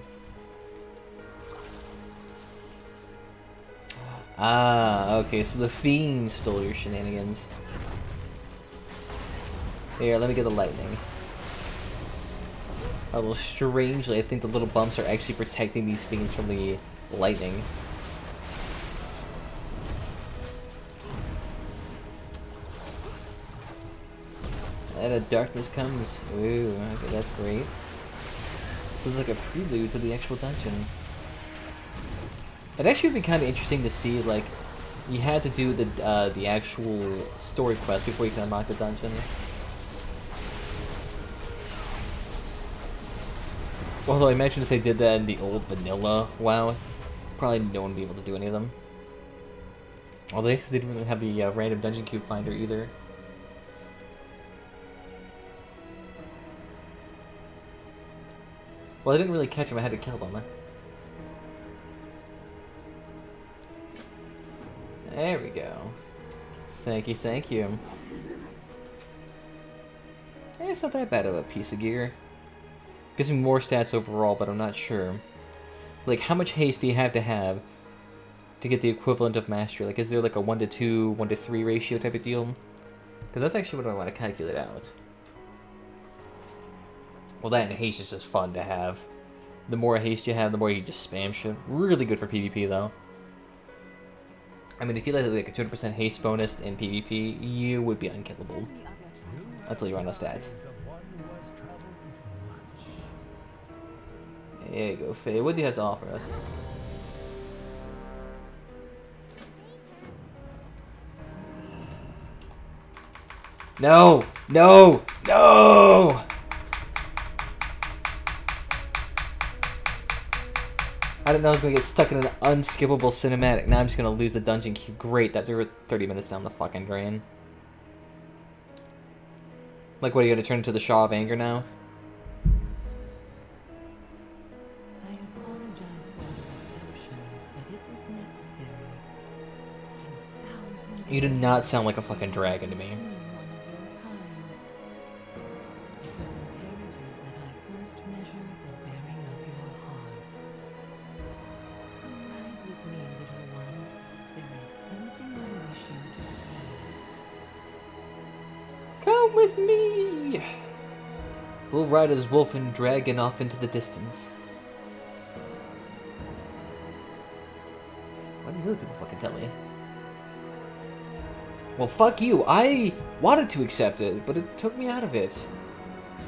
Ah, okay, so the Fiend stole your shenanigans. Here, let me get the lightning. Although, strangely, I think the little bumps are actually protecting these Fiends from the lightning. And a darkness comes. Ooh, okay, that's great. This is like a prelude to the actual dungeon. It actually would be kind of interesting to see, like, you had to do the actual story quest before you can unlock the dungeon. Although I imagine if they did that in the old vanilla WoW, probably no one would be able to do any of them. Although they didn't even have the random dungeon cube finder either. Well, I didn't really catch him, I had to kill them. There we go. Thank you, thank you. Eh, it's not that bad of a piece of gear. Gives me more stats overall, but I'm not sure. Like, how much haste do you have to get the equivalent of mastery? Like, is there like a 1 to 2, 1 to 3 ratio type of deal? Because that's actually what I want to calculate out. Well, that and haste is just fun to have. The more haste you have, the more you just spam shit. Really good for PvP, though. I mean, if you had like a 200% haste bonus in PvP, you would be unkillable. Until you run out of stats. There you go, Faye. What do you have to offer us? No! No! No! I didn't know I was going to get stuck in an unskippable cinematic. Now I'm just going to lose the dungeon queue. Great, that's over 30 minutes down the fucking drain. Like, what, are you going to turn into the Shaw of Anger now? I apologize for the deception, but it was necessary. Thousands You do not sound like a fucking dragon to me. of one of your kind. It was imperative that I first measure the bearing of your heart. Come ride with me, little one. There is something I wish you to see. Come with me! We'll ride as wolf and dragon off into the distance. Why do the other people fucking tell me? Well, fuck you. I wanted to accept it, but it took me out of it.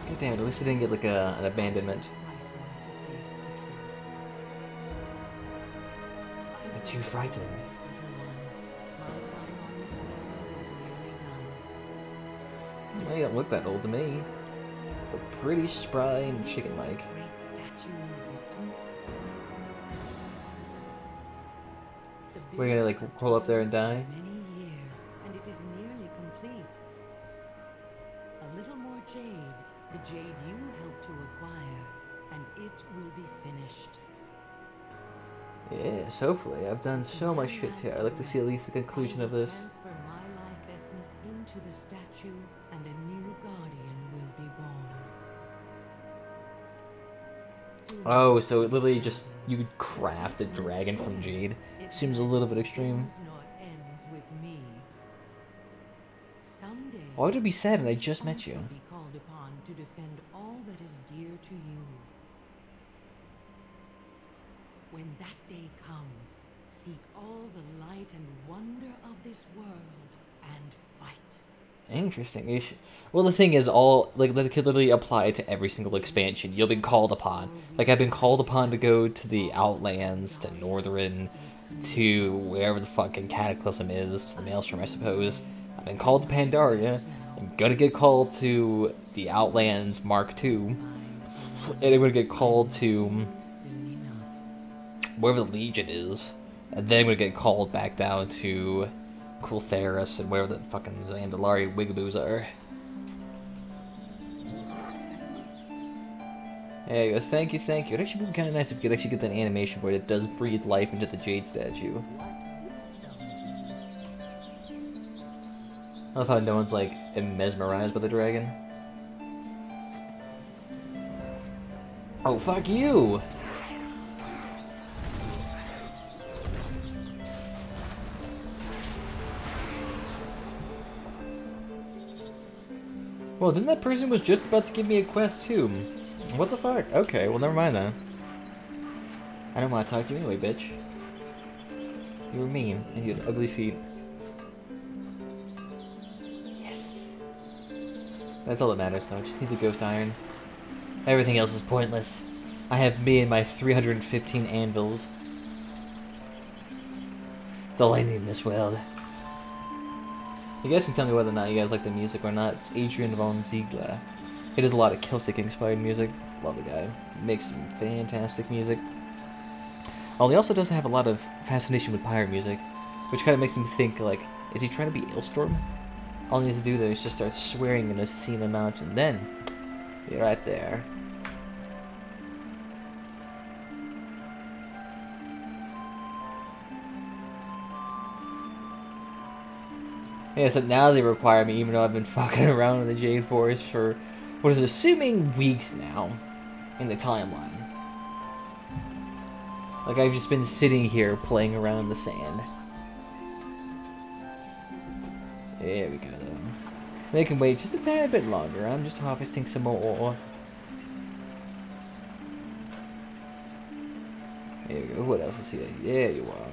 God damn it, at least I didn't get like an abandonment. Frightened to face the truth. They're too frightened. Little one, my time on this world is nearly done. Well, you don't look that old to me. But pretty spry and chicken-like. Great statue in the distance. The We're gonna, like, buildings have roll up there and toiled die? for many years, and it is nearly complete. A little more jade, the jade you helped to acquire, and it will be finished. Yes, hopefully. I've done so much shit here. I'd like to see at least the conclusion of this. Transfer my life essence into the statue, and a new guardian will be born. Oh, so it literally just, you could craft a dragon from jade. Seems a little bit extreme. Nor ends with me. Someday, Why would it be sad and I just met you? also be called upon to defend all that is dear to you. When that day comes, seek all the light and wonder of this world and fight. Interesting. Well, the thing is, that could literally apply to every single expansion. You'll be called upon. Like, I've been called upon to go to the Outlands, to Northern, to wherever the fucking cataclysm is, to the Maelstrom, I suppose. I've been called to Pandaria. I'm gonna get called to the Outlands Mark II. And I'm gonna get called to wherever the Legion is. And then I'm gonna get called back down to Kultheris and wherever the fucking Zandalari Wigaboos are. There you go, thank you, thank you. It'd actually be kind of nice if you could actually get that animation where it does breathe life into the Jade statue. I love how no one's like mesmerized by the dragon. Oh, fuck you! Well, didn't that person was just about to give me a quest too? What the fuck? Okay, well never mind then. I don't want to talk to you anyway, bitch. You were mean, and you had ugly feet. Yes. That's all that matters though, I just need the ghost iron. Everything else is pointless. I have me and my 315 anvils. That's all I need in this world. You guys can tell me whether or not you guys like the music or not. It's Adrian Von Zeigler. He does a lot of Celtic-inspired music. Love the guy. Makes some fantastic music. Well, he also does have a lot of fascination with pirate music, which kind of makes him think, like, is he trying to be Ailstorm? All he needs to do, though, is just start swearing an obscene amount, and then you're right there. Yeah, so now they require me, even though I've been fucking around in the Jade Forest for what is assuming weeks now in the timeline. Like, I've just been sitting here playing around in the sand. There we go, though. They can wait just a tad bit longer. I'm just harvesting some more ore. There we go. What else is here? There you are.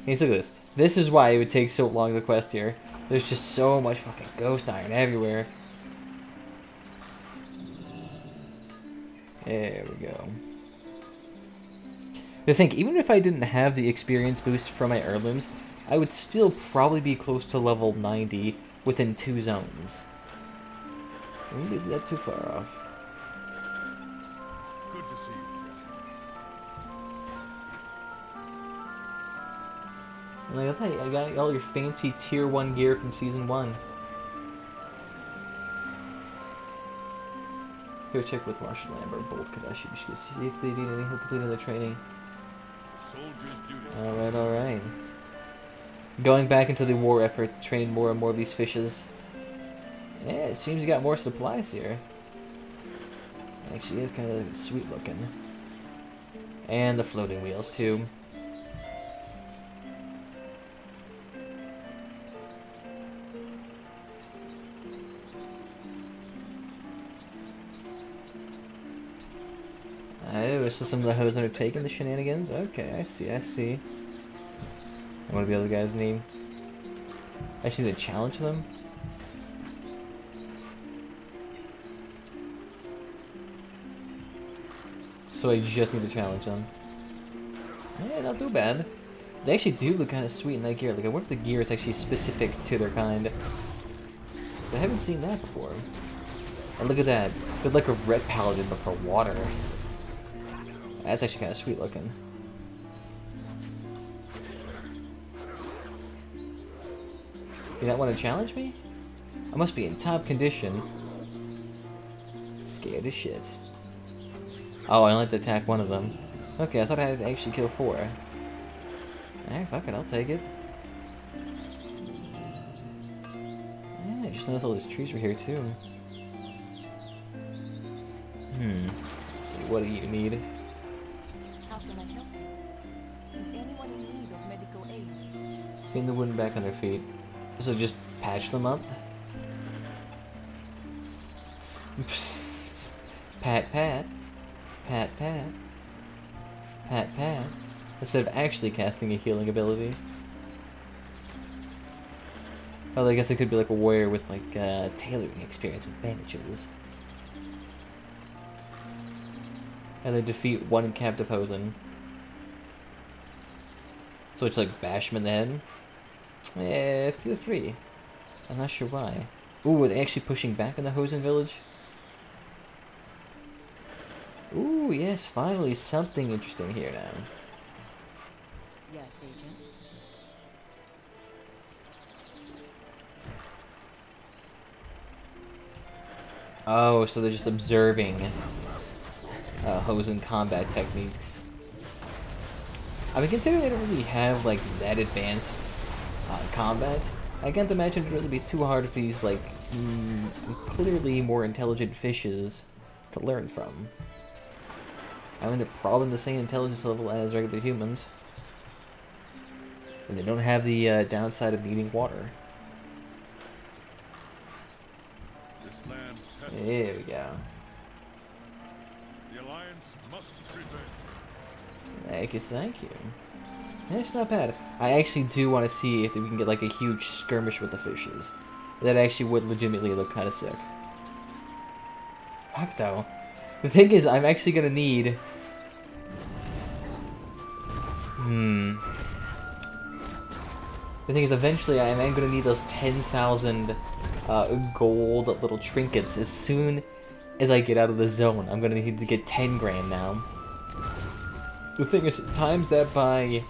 Hey, look at this. This is why it would take so long to quest here. There's just so much fucking ghost iron everywhere. There we go. I think, even if I didn't have the experience boost from my heirlooms, I would still probably be close to level 90 within 2 zones. I wouldn't be that too far off. Good to see you. Like, I got all your fancy tier 1 gear from season 1. Go check with Marshal Lambert, Bolt Kadashi, to see if they need any help completing their training. Soldier's duty. Alright, alright. Going back into the war effort to train more and more of these fishes. Yeah, it seems you got more supplies here. Actually, is kind of sweet looking. And the floating wheels, too. Oh, so some of the hoes that are taking the shenanigans? Okay, I see, I see. And what are the other guy's name? I just need to challenge them? So I just need to challenge them. Yeah, not too bad. They actually do look kind of sweet in that gear. Like, I wonder if the gear is actually specific to their kind. So I haven't seen that before. And look at that. They're like a red paladin, but for water. That's actually kind of sweet looking. You not want to challenge me? I must be in top condition. Scared as shit. Oh, I only have to attack one of them. Okay, I thought I had to actually kill 4. Alright, fuck it, I'll take it. Yeah, I just noticed all these trees were here too. Let's see, what do you need? How can I help you? Is anyone in need of medical aid? Getting the wooden back on their feet. So just patch them up? Pat, pat. Pat, pat. Pat, pat. Instead of actually casting a healing ability. Oh, I guess it could be like a warrior with like tailoring experience with bandages. And they defeat one captive Hosen. So it's like bash him in the head. Feel free. I'm not sure why. Ooh, are they actually pushing back on the Hosen village? Ooh, yes, finally something interesting here now. Yes, Agent. Oh, so they're just observing Hosen combat techniques. I mean, considering they don't really have, like, that advanced combat, I can't imagine it'd really be too hard for these, like, clearly more intelligent fishes to learn from. I mean, they're probably the same intelligence level as regular humans. And they don't have the downside of needing water. This land tests. There we go. The Alliance must prevail. Thank you, thank you. That's not bad. I actually do want to see if we can get like a huge skirmish with the fishes. That actually would legitimately look kind of sick. Fuck though. The thing is, I'm actually gonna need... The thing is, eventually I am gonna need those 10,000 gold little trinkets as soon as I get out of the zone. I'm gonna need to get 10 grand now. The thing is, times that by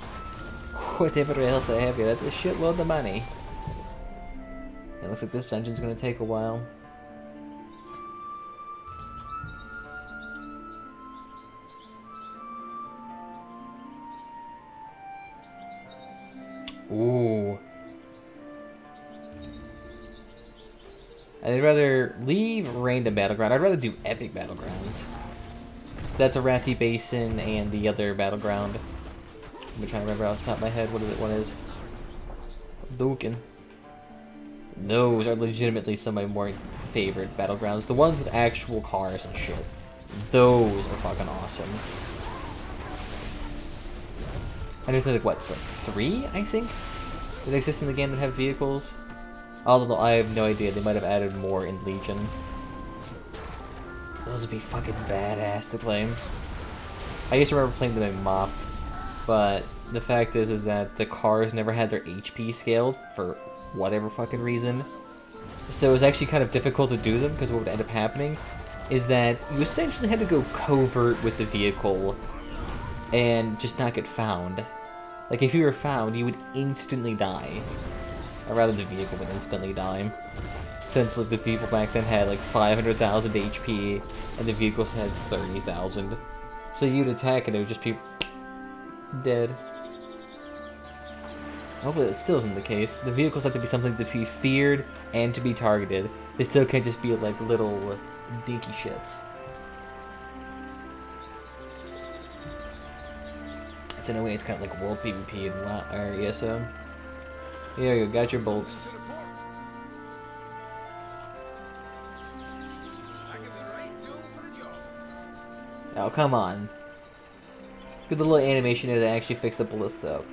whatever else I have here, that's a shitload of money. It looks like this dungeon's gonna take a while. Ooh. I'd rather leave random battleground. I'd rather do epic battlegrounds. That's Arathi Basin and the other battleground. I'm trying to remember off the top of my head what one is. Dukin. Those are legitimately some of my more favorite battlegrounds. The ones with actual cars and shit. Those are fucking awesome. And there's like, what, 3, I think? That exist in the game that have vehicles? Although I have no idea, they might have added more in Legion. Those would be fucking badass to play. I used to remember playing them in MoP, but the fact is that the cars never had their HP scaled for whatever fucking reason. So it was actually kind of difficult to do them, because what would end up happening is that you essentially had to go covert with the vehicle and just not get found. Like, if you were found, you would instantly die. Or rather, the vehicle would instantly die. Since, like, the people back then had, like, 500,000 HP, and the vehicles had 30,000. So you'd attack, and it would just be dead. Hopefully that still isn't the case. The vehicles have to be something to be feared and to be targeted. They still can't just be, like, little dinky shits. So in a way, it's kind of like world PvP and ESO. Here you go, got your bolts. Oh, come on. Good little animation there that actually fixed the ballista up.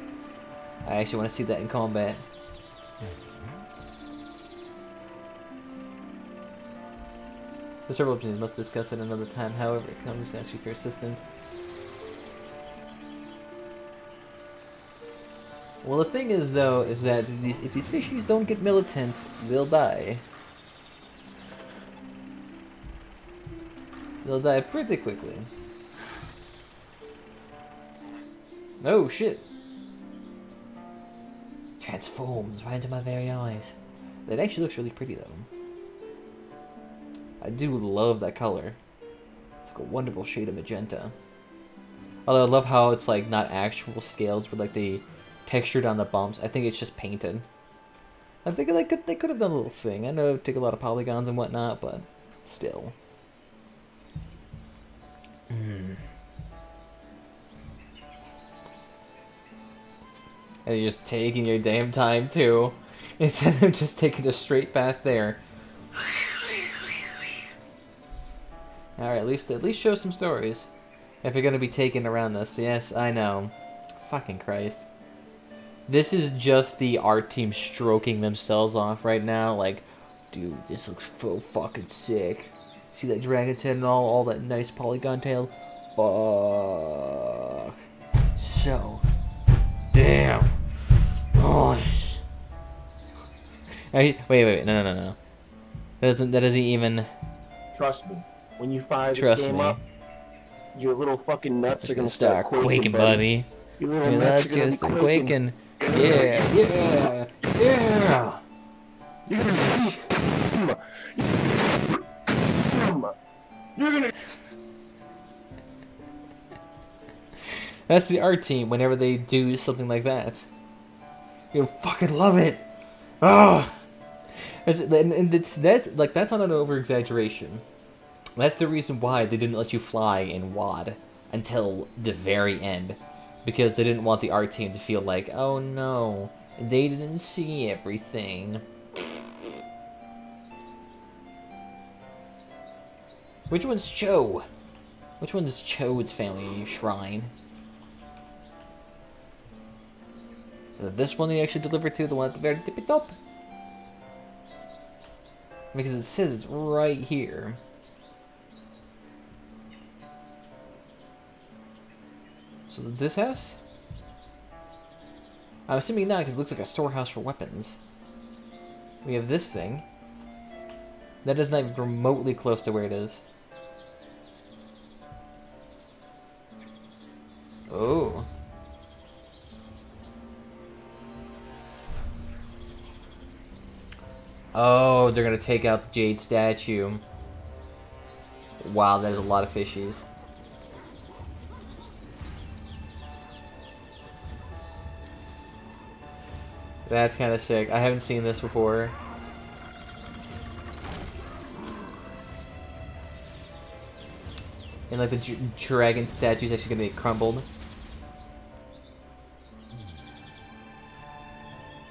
I actually want to see that in combat. The several options must discuss it another time, however it comes to ask you for assistance. Well, the thing is, though, is that if these fishies don't get militant, they'll die. They'll die pretty quickly. Oh, shit. Transforms right into my very eyes. That actually looks really pretty, though. I do love that color. It's like a wonderful shade of magenta. Although I love how it's like not actual scales, but like the textured on the bumps. I think it's just painted. I think they could have done a little thing. I know it took a lot of polygons and whatnot, but still. And you're just taking your damn time too, instead of just taking a straight path there. All right, at least show some stories. If you're gonna be taken around this, yes, I know. Fucking Christ. This is just the art team stroking themselves off right now, like, dude, this looks so fucking sick. See that dragon's head and all that nice polygon tail? Fuck. So. Damn. Oh. Wait. No. That doesn't even. Trust me. When you fire this Trust game me. up, your little fucking nuts It's are gonna gonna start quaking, buddy. Your little Your nuts nuts are gonna be start quaking. Yeah. You're gonna. That's the art team whenever they do something like that. You'll fucking love it. Oh. That's not an over-exaggeration. That's the reason why they didn't let you fly in WoD until the very end. Because they didn't want the art team to feel like, oh no, they didn't see everything. Which one's Cho? Which one's Cho's family shrine? Is it this one they actually delivered to? The one at the very tippy top? Because it says it's right here. So this house? I'm assuming not, because it looks like a storehouse for weapons. We have this thing. That is not even remotely close to where it is. Oh. Oh, they're gonna take out the Jade statue. Wow, that is a lot of fishies. That's kind of sick. I haven't seen this before. And like the dragon statue is actually gonna get crumbled.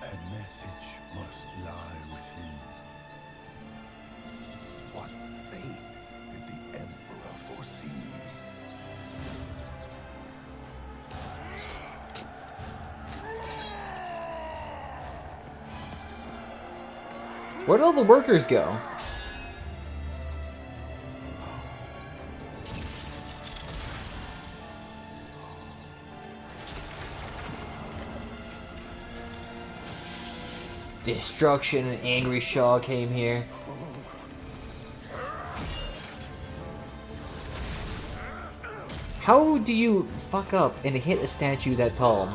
A message must lie within. What fate did the Emperor foresee? Where'd all the workers go? Destruction and Angry Shaw came here. How do you fuck up and hit a statue that tall?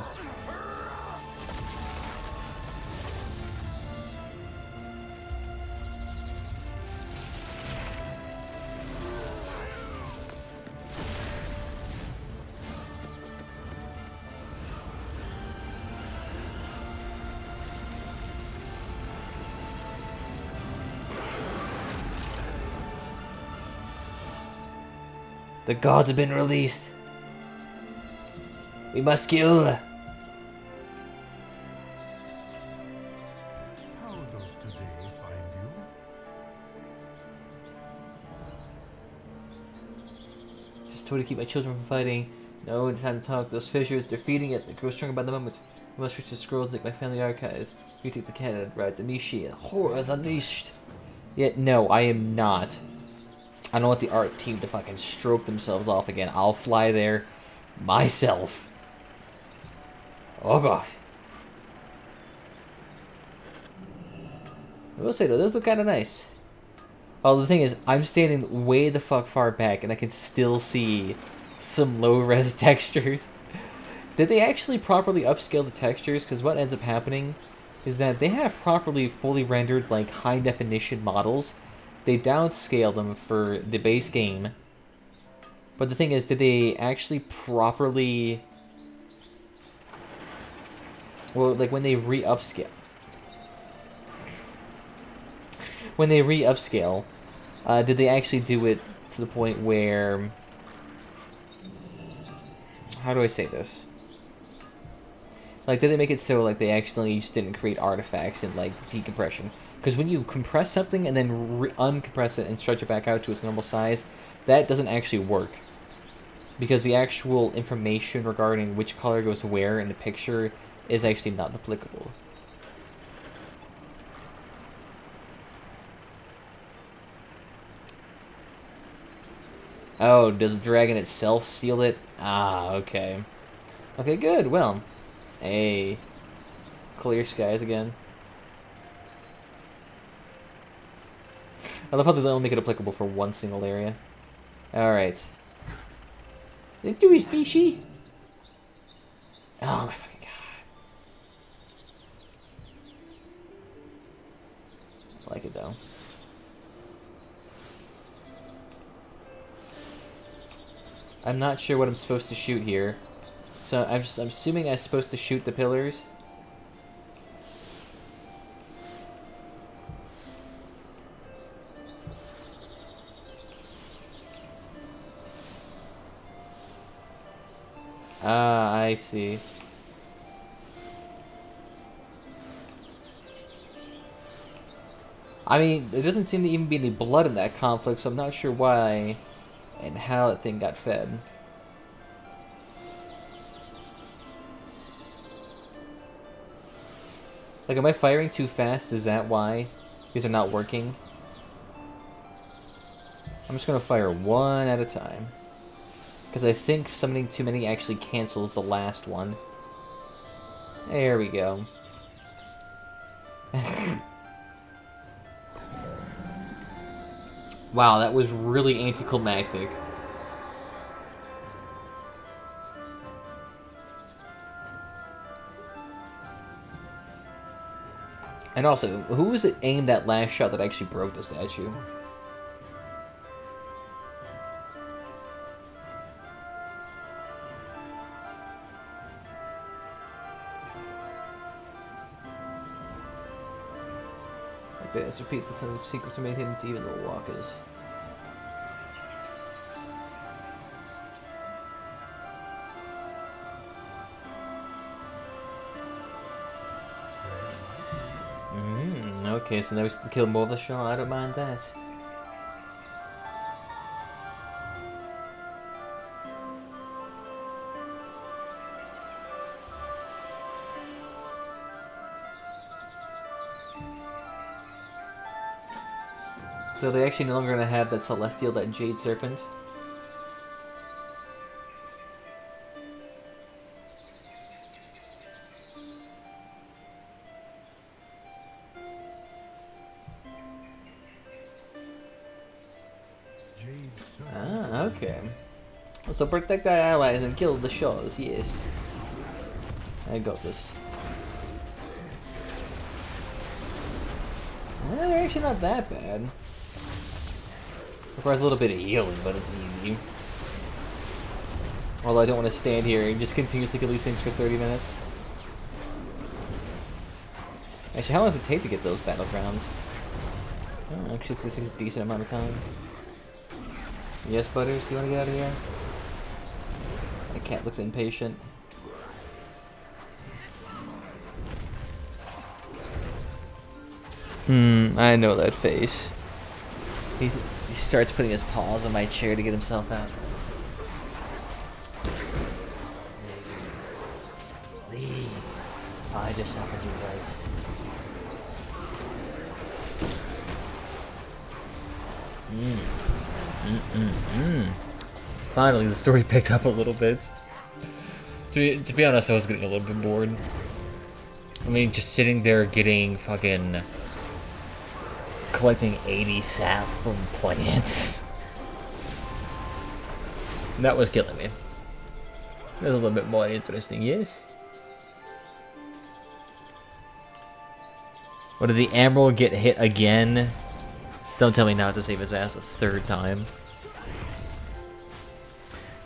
The gods have been released. We must kill. How does today find you? Just told to keep my children from fighting. No, it's time to talk. Those fissures, they're feeding it. They grow stronger by the moment. We must reach the scrolls like my family archives. You take the cannon, ride the Nishi, and horrors unleashed. Yet, no, I am not. I don't want the art team to fucking stroke themselves off again. I'll fly there myself. Oh gosh. I will say though, those look kind of nice. Oh, the thing is, I'm standing way the fuck far back and I can still see some low-res textures. Did they actually properly upscale the textures? Because what ends up happening is that they have properly fully rendered like high-definition models. They downscale them for the base game. But the thing is, did they actually properly... Well, like when they re-upscale... When they re-upscale, did they actually do it to the point where... How do I say this? Like, did they make it so like they actually just didn't create artifacts and like decompression? Because when you compress something and then uncompress it and stretch it back out to its normal size, that doesn't actually work. Because the actual information regarding which color goes where in the picture is actually not applicable. Oh, does the dragon itself seal it? Ah, okay. Okay, good. Well, hey, clear skies again. I love how they only make it applicable for one single area. Alright. Do his species. Oh my fucking god. I like it though. I'm not sure what I'm supposed to shoot here. So I'm assuming I'm supposed to shoot the pillars. Ah, I see. I mean, there doesn't seem to even be any blood in that conflict, so I'm not sure why and how that thing got fed. Like, am I firing too fast? Is that why these are not working? I'm just gonna fire one at a time. Because I think summoning too many actually cancels the last one. There we go. Wow, that was really anticlimactic. And also, who was it aimed that last shot that actually broke the statue? Let's repeat the same secrets are made hidden to even the walkers. Okay, so now we have to kill more of the show. I don't mind that. So they're actually no longer going to have that Celestial, that Jade Serpent? Ah, okay. So protect our allies and kill the shows, yes. I got this. They're actually not that bad. Requires a little bit of healing, but it's easy. Although I don't want to stand here and just continuously kill these things for 30 minutes. Actually, how long does it take to get those battlegrounds? Oh, actually, it takes a decent amount of time. Yes, Butters, do you want to get out of here? My cat looks impatient. I know that face. He starts putting his paws on my chair to get himself out. Leave. I just offered you advice. Finally, the story picked up a little bit. To be honest, I was getting a little bit bored. I mean, just sitting there getting fucking... collecting 80 sap from plants. That was killing me. It was a little bit more interesting, yes? What, did the Emerald get hit again? Don't tell me now to save his ass a third time.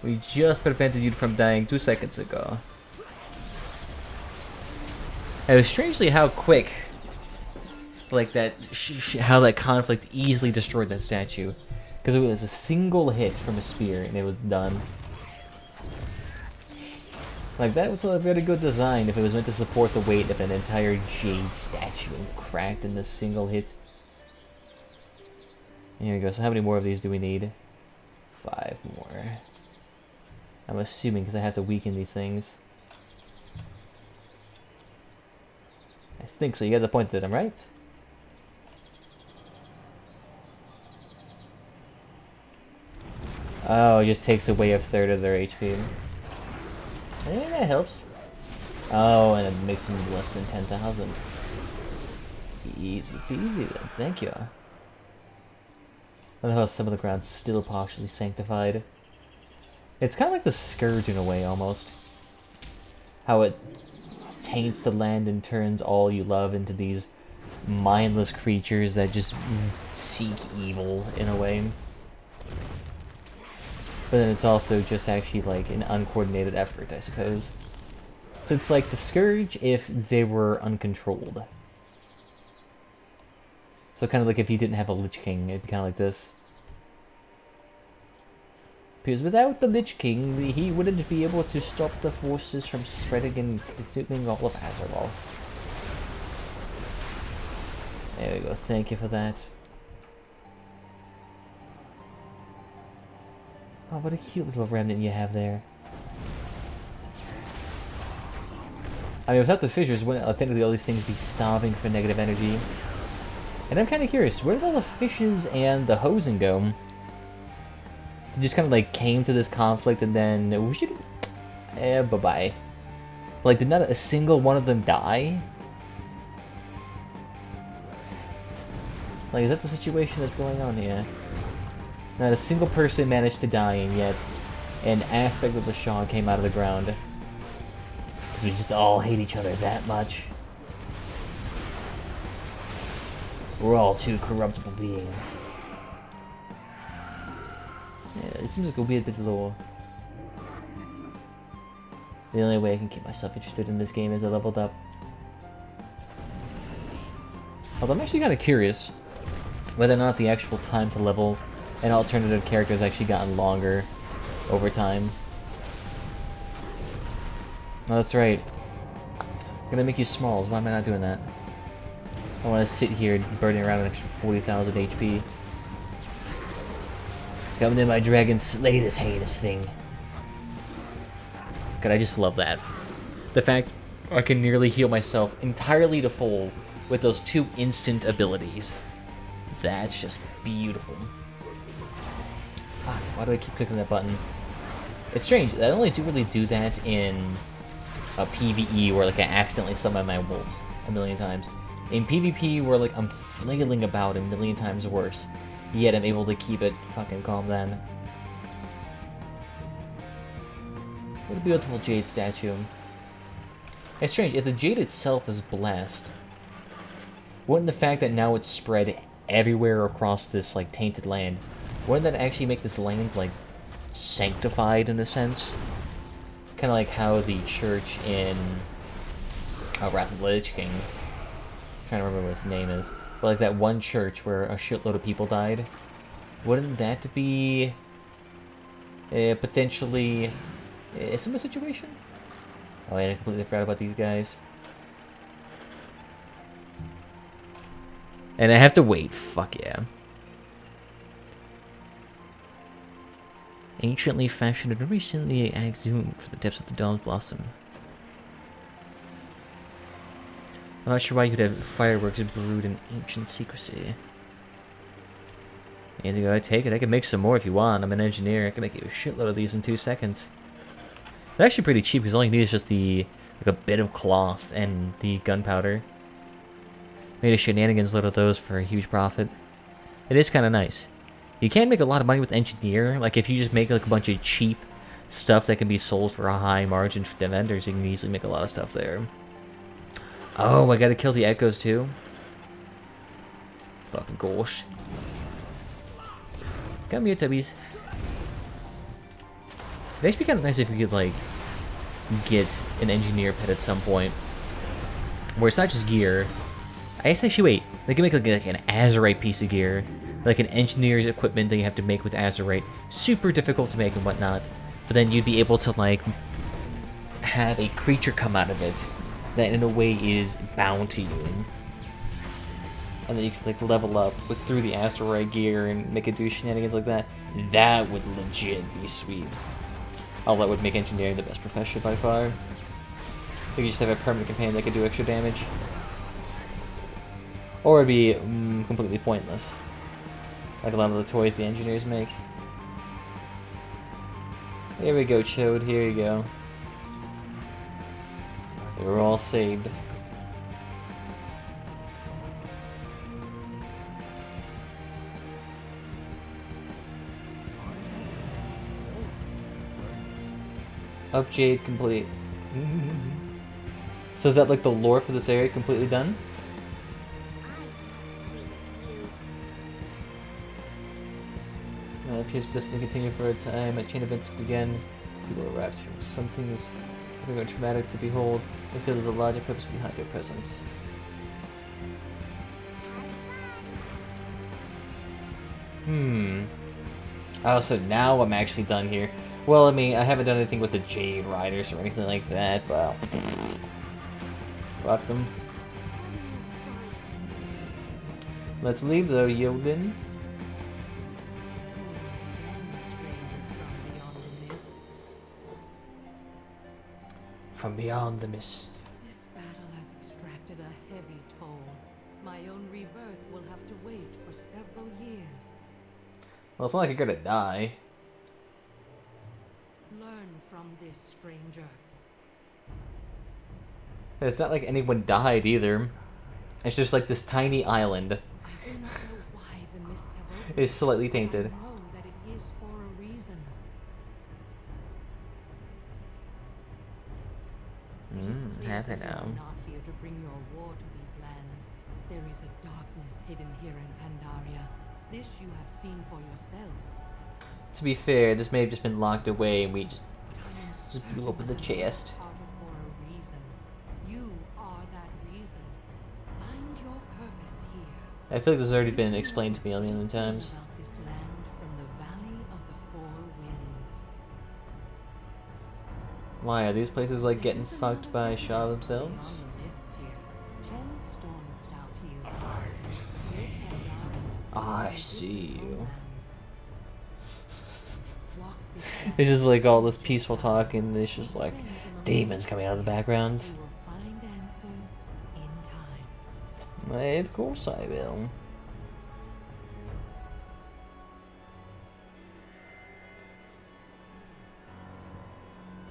We just prevented you from dying 2 seconds ago. It was strangely how quick, like that, how that conflict easily destroyed that statue. Because it was a single hit from a spear and it was done. Like, that was a very good design if it was meant to support the weight of an entire jade statue and cracked in a single hit. Here we go. So how many more of these do we need? 5 more. I'm assuming because I have to weaken these things. I think so. You got the point that I'm right. Oh, it just takes away a third of their HP. Eh, that helps. Oh, and it makes them less than 10,000. Easy peasy then, thank you. I love how some of the ground's still partially sanctified. It's kind of like the Scourge in a way, almost. How it taints the land and turns all you love into these mindless creatures that just seek evil, in a way. But then it's also just actually like an uncoordinated effort, I suppose. So it's like the Scourge if they were uncontrolled. So kind of like if you didn't have a Lich King, it'd be kind of like this. Because without the Lich King, he wouldn't be able to stop the forces from spreading and consuming all of Azeroth. There we go, thank you for that. Oh, what a cute little remnant you have there. I mean, without the fissures, wouldn't technically all these things be starving for negative energy? And I'm kind of curious, where did all the fishes and the hosen go? They just kind of like came to this conflict and then bye-bye. Like, did not a single one of them die? Like, is that the situation that's going on here? Not a single person managed to die, and yet an aspect of the Shaw came out of the ground. Because we just all hate each other that much. We're all two corruptible beings. Yeah, it seems like it'll be a bit low. The only way I can keep myself interested in this game is I leveled up. Although I'm actually kind of curious whether or not the actual time to level an alternative character has actually gotten longer over time. Oh, that's right. I'm gonna make you smalls. Why am I not doing that? I want to sit here burning around an extra 40,000 HP. Come in, my dragon, slay this heinous thing. God, I just love that. The fact I can nearly heal myself entirely to full with those 2 instant abilities. That's just beautiful. Fuck, why do I keep clicking that button? It's strange, I only really do that in a PvE where like I accidentally summon my wolves a million times. In PvP where like I'm flailing about a million times worse, yet I'm able to keep it fucking calm then. What a beautiful jade statue. It's strange, if the jade itself is blessed, wouldn't the fact that now it's spread everywhere across this like tainted land, wouldn't that actually make this land like sanctified in a sense? Kind of like how the church in Wrath of the Lich King, I'm trying to remember what his name is, but like that one church where a shitload of people died, wouldn't that be potentially a similar situation? Oh, and I completely forgot about these guys. And I have to wait. Fuck yeah. Anciently fashioned and recently exhumed from the depths of the Dawn's Blossom. I'm not sure why you could have fireworks brewed in ancient secrecy. And I take it. I can make some more if you want. I'm an engineer. I can make you a shitload of these in 2 seconds. They're actually pretty cheap because all you need is just the like a bit of cloth and the gunpowder. Made a shenanigans load of those for a huge profit. It is kind of nice. You can make a lot of money with engineer. Like if you just make like a bunch of cheap stuff that can be sold for a high margin for the vendors, you can easily make a lot of stuff there. Oh, I gotta kill the echoes too. Fucking gosh. Come here, Tubbies. It'd actually be kind of nice if you could like get an engineer pet at some point, where it's not just gear. I guess actually wait. They can make like an Azerite piece of gear, like an engineer's equipment that you have to make with Azerite. Super difficult to make and whatnot, but then you'd be able to like have a creature come out of it that in a way is bound to you, and then you can like level up with through the Azerite gear and make it do shenanigans like that. That would legit be sweet. Oh, that would make engineering the best profession by far. You could just have a permanent companion that could do extra damage. Or it'd be completely pointless. Like a lot of the toys the engineers make. Here we go, Chode. Here you go. They were all saved. Up Jade complete. So is that like the lore for this area completely done? Appears destined to continue for a time. At chain events begin. People are wrapped here. Something is very traumatic to behold. I feel there's a logic purpose behind your presence. Oh, so now I'm actually done here. Well, I mean, I haven't done anything with the Jade Riders or anything like that, but... fuck them. Let's leave, though, Yoden. From beyond the mist. This battle has extracted a heavy toll. My own rebirth will have to wait for several years. Well, it's not like you're gonna die. Learn from this, stranger. It's not like anyone died either. It's just like this tiny island I do not know why the mists have opened. is slightly tainted. I know that it is for a reason. Happy Think that now. you are not here to bring your war to these lands. There is a darkness hidden here in Pandaria. This you have seen for yourself. To be fair, this may have just been locked away and we just I am blew certain open the that chest. you are parted for a reason. You are that reason. Find your purpose here. I feel like this has already been explained to me a million times. About this land from the Valley of the Four Winds. Why, are these places like getting fucked by Shaw themselves? I see you. It's just like all this peaceful talk and there's just like demons coming out of the backgrounds. Of course I will.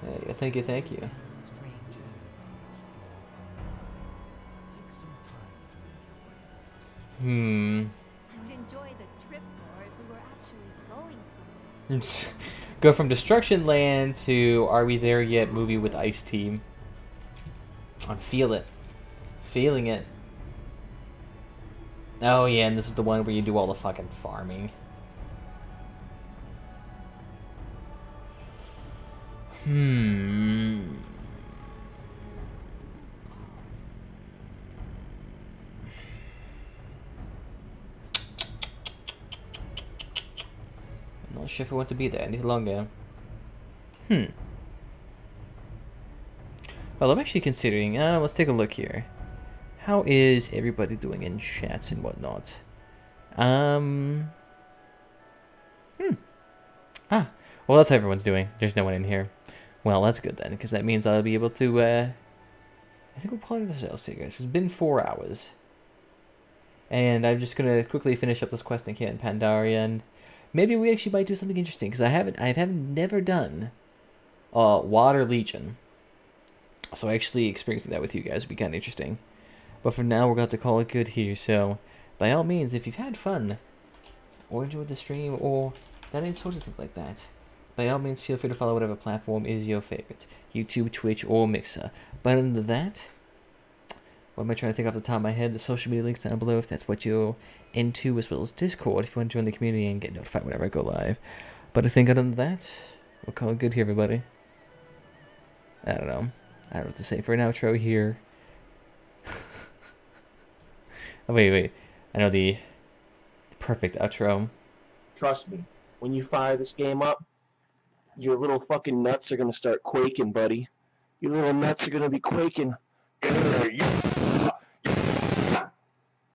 Hey, thank you, thank you. I would enjoy the trip more if we were actually going somewhere. Go from Destruction Land to Are We There Yet movie with Ice-T. On Feel It. Feeling it. Oh yeah, and this is the one where you do all the fucking farming. I'm not sure if I want to be there any longer. Well, I'm actually considering, let's take a look here. How is everybody doing in chats and whatnot? Well, that's how everyone's doing. There's no one in here. Well, that's good then, because that means I'll be able to, I think we'll probably do this else here, guys. It's been 4 hours. And I'm just going to quickly finish up this quest and in Pandaria, and maybe we actually might do something interesting, because I haven't never done Water Legion. So actually experiencing that with you guys would be kind of interesting. But for now, we're going to have to call it good here. So, by all means, if you've had fun, or enjoyed the stream, or that any sort of thing like that, by all means, feel free to follow whatever platform is your favorite. YouTube, Twitch, or Mixer. But other than that, what am I trying to think off the top of my head? The social media links down below if that's what you're into, as well as Discord if you want to join the community and get notified whenever I go live. But I think other than that, we'll call it good here, everybody. I don't know what to say for an outro here. Oh, wait. I know the perfect outro. Trust me, when you fire this game up, your little fucking nuts are gonna start quaking, buddy. Your little nuts are gonna be quaking.